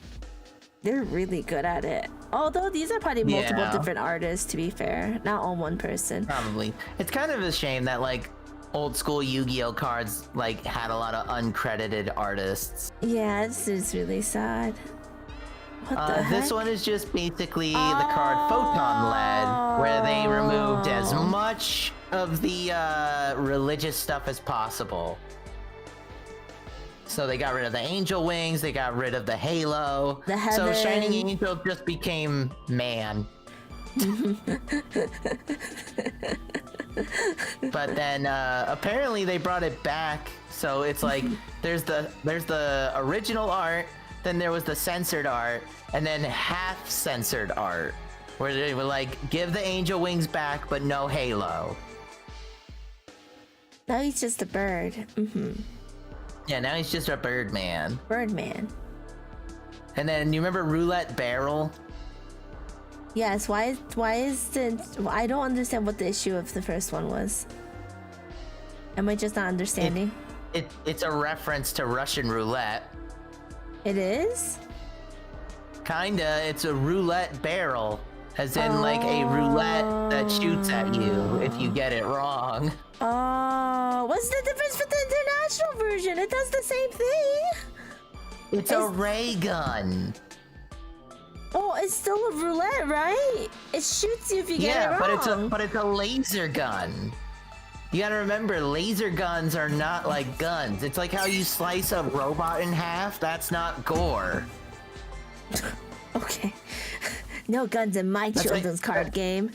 they're really good at it. Although these are probably multiple
Yeah.
different artists, to be fair, not all one person.
Probably. It's kind of a shame that like old school Yu-Gi-Oh cards like had a lot of uncredited artists.
Yeah, this is really sad. What the heck?
This one is just basically the card Photon Lead, where they removed as much of the religious stuff as possible. So they got rid of the angel wings, they got rid of the halo.
The
So Shining
heaven.
Angel just became man. But then apparently they brought it back, so it's like there's the original art, then there was the censored art, and then half censored art, where they were like, give the angel wings back, but no halo.
Now he's just a bird.
Yeah, now he's just a Birdman.
Birdman.
And then you remember Roulette Barrel?
Yes. Why is the? I don't understand what the issue of the first one was. Am I just not understanding?
It's a reference to Russian roulette.
It is?
Kinda. It's a roulette barrel, as in like a roulette that shoots at you if you get it wrong.
Oh, what's the difference with the international version? It does the same thing.
It's a ray gun.
Oh, it's still a roulette, right? It shoots you if you get it wrong.
but it's a laser gun. You gotta remember, laser guns are not like guns. It's like how you slice a robot in half. That's not gore.
Okay. No guns in my children's card game.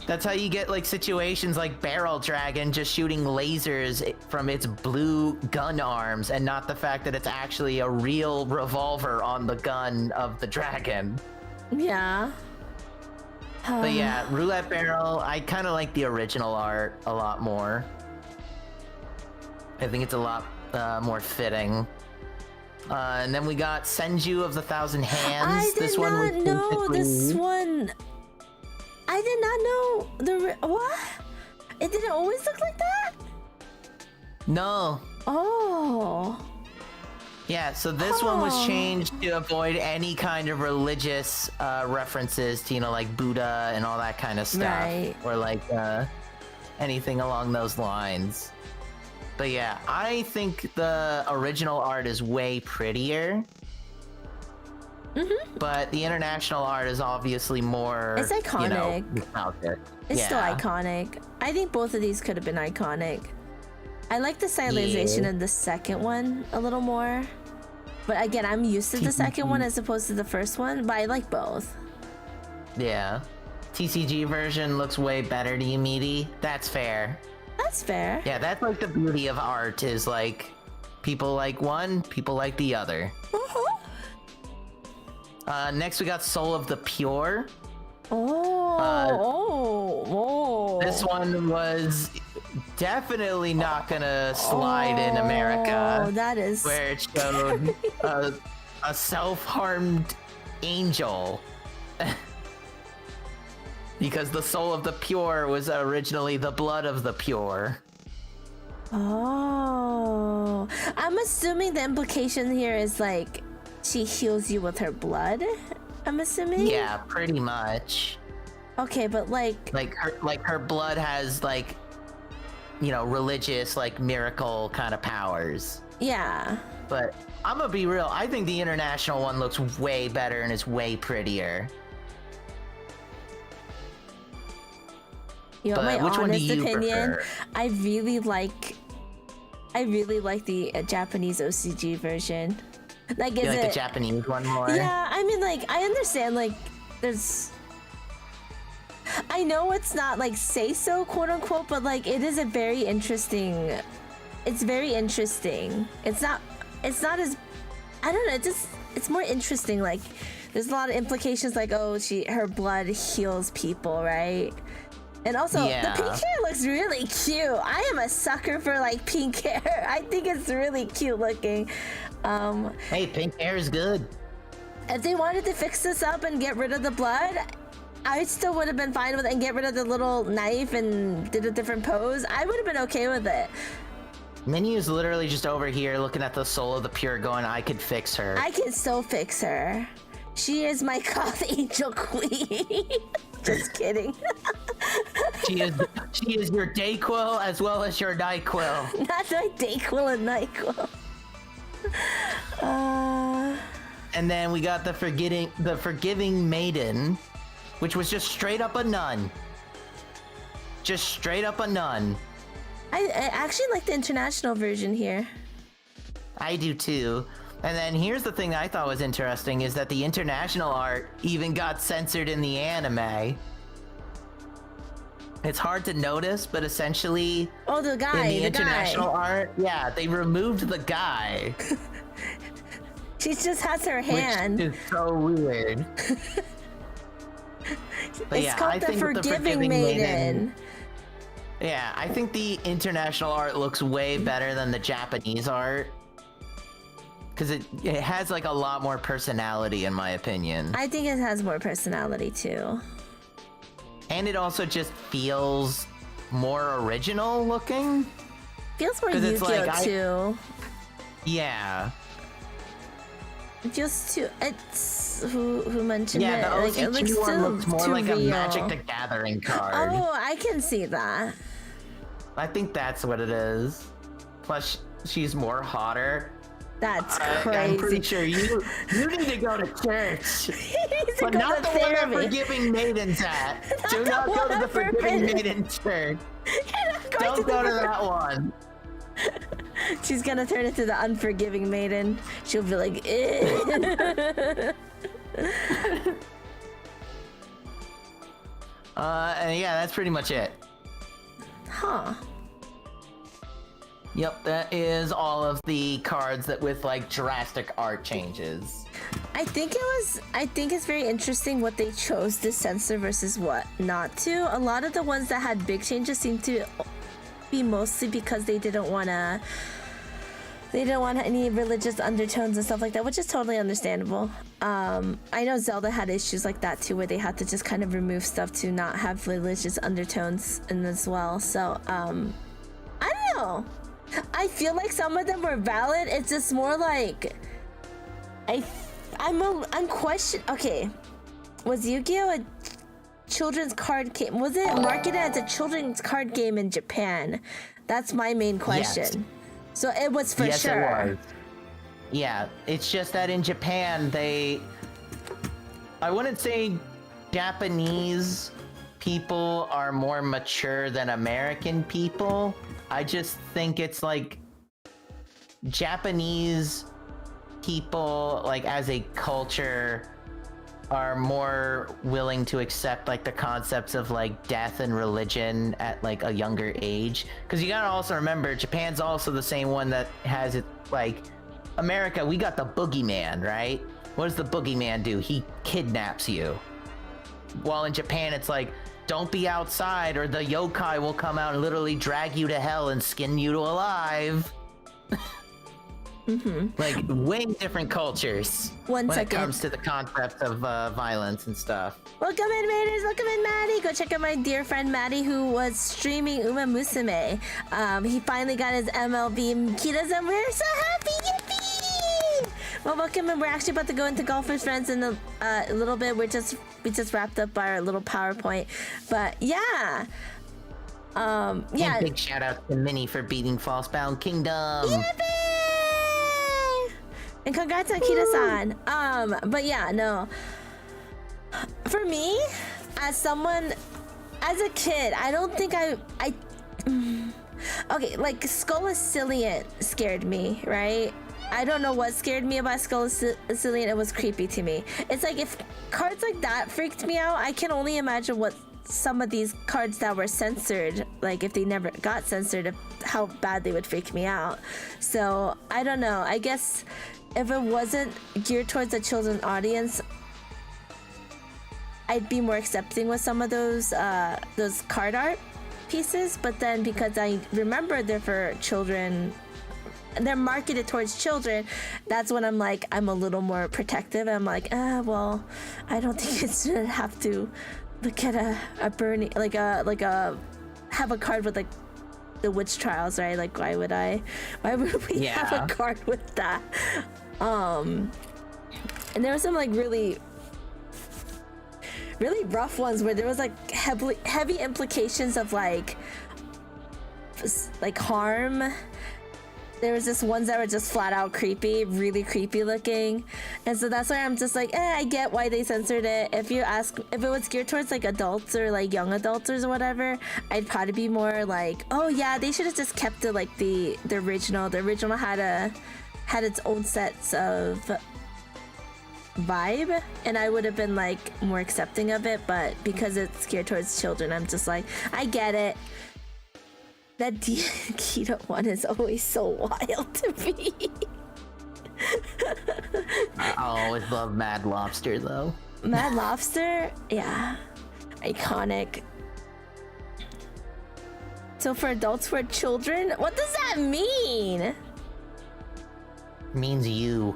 That's how you get like situations like Barrel Dragon just shooting lasers from its blue gun arms, and not the fact that it's actually a real revolver on the gun of the dragon.
Yeah.
But yeah, Roulette Barrel, I kind of like the original art a lot more. I think it's a lot more fitting. And then we got Senju of the Thousand Hands.
I did not know this one. I did not know what? It didn't always look like that?
No.
Oh.
Yeah, so this one was changed to avoid any kind of religious references to, you know, like Buddha and all that kind of stuff.
Right.
Or like anything along those lines. But yeah, I think the original art is way prettier. But the international art is obviously more...
It's iconic.
You know,
it's still iconic. I think both of these could have been iconic. I like the stylization of the second one a little more. But again, I'm used to the second one as opposed to the first one, but I like both.
Yeah. TCG version looks way better to you, Meaty. That's fair.
That's fair.
Yeah, that's like the beauty of art, is like people like one, people like the other. Next we got Soul of the Pure. This one was definitely not gonna slide in America.
That is
where it showed a self-harmed angel. Because the Soul of the Pure was originally the blood of the pure.
Oh, I'm assuming the implication here is like she heals you with her blood. I'm assuming.
Yeah, pretty much.
Okay, but like
her blood has like, you know, religious like miracle kind of powers.
Yeah.
But I'm gonna be real. I think the international one looks way better and is way prettier.
You know, my
which
honest opinion,
prefer?
I really like the Japanese OCG version. Like,
You like the Japanese one more?
Yeah, I mean, like, I understand, like, I know it's not, like, say-so, quote-unquote, but, like, it is a very interesting... It's very interesting. It's not as... I don't know, it's more interesting, like, there's a lot of implications, like, oh, her blood heals people, right? And also, the pink hair looks really cute. I am a sucker for, like, pink hair. I think it's really cute looking.
Hey, pink hair is good.
If they wanted to fix this up and get rid of the blood, I still would have been fine with it, and get rid of the little knife and did a different pose. I would have been okay with it.
Minnie is literally just over here looking at the Soul of the Pure going, I could fix her.
I can still fix her. She is my goth angel queen. Just kidding.
She is your Dayquil as well as your NyQuil.
Not my Dayquil and NyQuil.
And then we got the Forgiving Maiden, which was just straight up a nun. Just straight up a nun.
I actually like the international version here.
I do too. And then here's the thing I thought was interesting, is that the international art even got censored in the anime. It's hard to notice, but essentially,
Oh, the guy.
in the
the
international
guy.
art, yeah, they removed the guy,
She just has her hand.
which is so weird. But
It's
yeah,
called
I
the
think with
Forgiving Maiden.
Yeah, I think the international art looks way better than the Japanese art. Because it has like a lot more personality, in my opinion.
I think it has more personality too.
And it also just feels more original looking.
Feels more
'Cause it's
Yu-Gi-Oh
like,
too.
Yeah.
It feels too. It's who mentioned it?
Yeah, the
Like, it looks
OCG one
too,
looks more
too
like
real.
a Magic the Gathering card.
Oh, I can see that.
I think that's what it is. Plus, she's more hotter.
That's
I'm
crazy.
pretty sure you need to go to church.
He's
But
go
not
to
the one that
therapy.
Forgiving Maiden's at. Do
the
not go
one
to the
at
Forgiving
Forbidden.
Maiden church.
You're not going
Don't
to
go
the
to that one.
She's gonna turn into the Unforgiving Maiden. She'll be like, eh.
And yeah, that's pretty much it.
Huh.
Yep, that is all of the cards that with like drastic art changes.
I think it's very interesting what they chose to censor versus what not to. A lot of the ones that had big changes seem to be mostly because they didn't want any religious undertones and stuff like that, which is totally understandable. I know Zelda had issues like that too, where they had to just kind of remove stuff to not have religious undertones in as well. So, I don't know. I feel like some of them were valid. It's just more like I'm questioning. Okay, was Yu-Gi-Oh a children's card game? Was it marketed as a children's card game in Japan? That's my main question.
Yes.
So it was for
Yes,
sure.
it was. Yeah, it's just that in Japan, I wouldn't say Japanese people are more mature than American people. I just think it's like Japanese people, like as a culture, are more willing to accept like the concepts of like death and religion at like a younger age. Because you gotta also remember, Japan's also the same one that has it like America. We got the boogeyman, right? What does the boogeyman do? He kidnaps you. While in Japan, it's like, don't be outside or the yokai will come out and literally drag you to hell and skin you to alive. Like way different cultures
One
when
second.
it comes to the concept of violence and stuff.
Welcome in, Raiders. Welcome in, Maddie. Go check out my dear friend Maddie, who was streaming Uma Musume. He finally got his MLB Kitas, and we're so happy. Yippee! Well, welcome, and we're actually about to go into Golfers Friends in a little bit. We just wrapped up our little PowerPoint, but yeah.
And big shout out to Minnie for beating Falsebound Kingdom.
Yippee! And congrats on Kita-san. But yeah, no. For me, as a kid, I don't think okay, like Skull-Ascillion scared me, right? I don't know what scared me about Skull-Ascillion. It was creepy to me. It's like if cards like that freaked me out, I can only imagine what some of these cards that were censored, like if they never got censored, how bad they would freak me out. So I don't know. I guess if it wasn't geared towards a children's audience, I'd be more accepting with some of those card art pieces. But then because I remember they're for children, they're marketed towards children, that's when I'm a little more protective. I'm like, well, I don't think it should have to look at a burning, have a card with like the witch trials, right? Like why would we have a card with that? And there were some like really rough ones where there was like heavy implications of like harm. There was just ones that were just flat out creepy, really creepy looking. And so that's why I'm just like, I get why they censored it. If you ask if it was geared towards like adults or like young adults or whatever, I'd probably be more like, oh yeah, they should have just kept it like the original. The original had its own sets of vibe, and I would have been like more accepting of it, but because it's geared towards children, I'm just like, I get it. That keto one is always so wild to me.
I always love Mad Lobster though.
Mad Lobster, yeah, iconic. So for adults, for children, what does that mean?
Means you.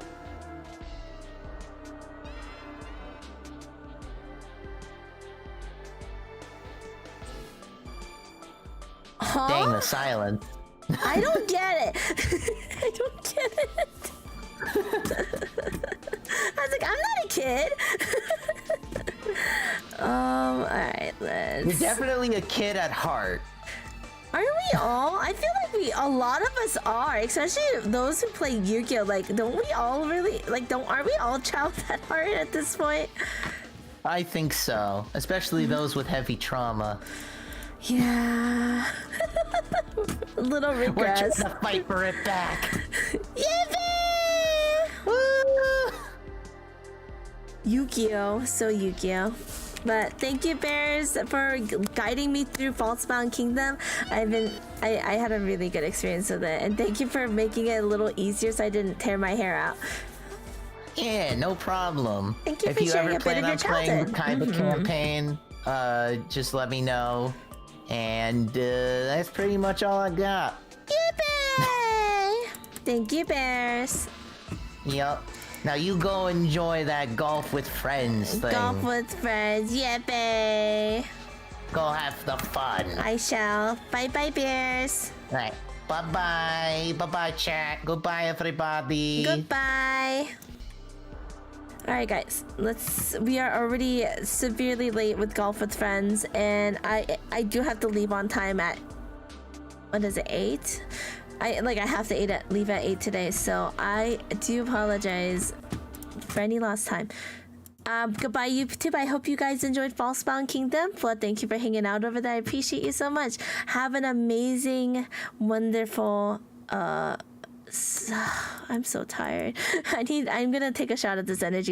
Huh?
Dang the silence.
I don't get it. I don't get it. I was like, I'm not a kid. Alright, let's...
You're definitely a kid at heart.
Aren't we all? I feel like a lot of us are, especially those who play Yu-Gi-Oh! Like, don't we all really, like, aren't we all child at heart at this point?
I think so. Especially those with heavy trauma.
Yeah. Little
We're
regrets.
trying to fight for it back.
Yippee!
Woo!
Yu-Gi-Oh! So Yu-Gi-Oh! But thank you, Bears, for guiding me through Falsebound Kingdom. I had a really good experience with it, and thank you for making it a little easier so I didn't tear my hair out.
Yeah, no problem.
Thank you
if
for
you
sharing
ever
a bit
plan
of your
on playing
childhood.
kind of campaign, just let me know. And that's pretty much all I got.
Yippee! Thank you, Bears.
Yup. Now you go enjoy that golf with friends thing.
Golf with friends. Yippee!
Go have the fun.
I shall. Bye-bye, Bears.
Right. Bye-bye. Bye-bye, chat. Goodbye, everybody.
Goodbye. Alright guys, we are already severely late with Golf with Friends, and I do have to leave on time at, what is it, 8? I have to leave at 8 today, so I do apologize for any lost time. Goodbye YouTube. I hope you guys enjoyed Falsebound Kingdom. Flood, thank you for hanging out over there. I appreciate you so much. Have an amazing, wonderful, I'm so tired. I'm gonna take a shot at this energy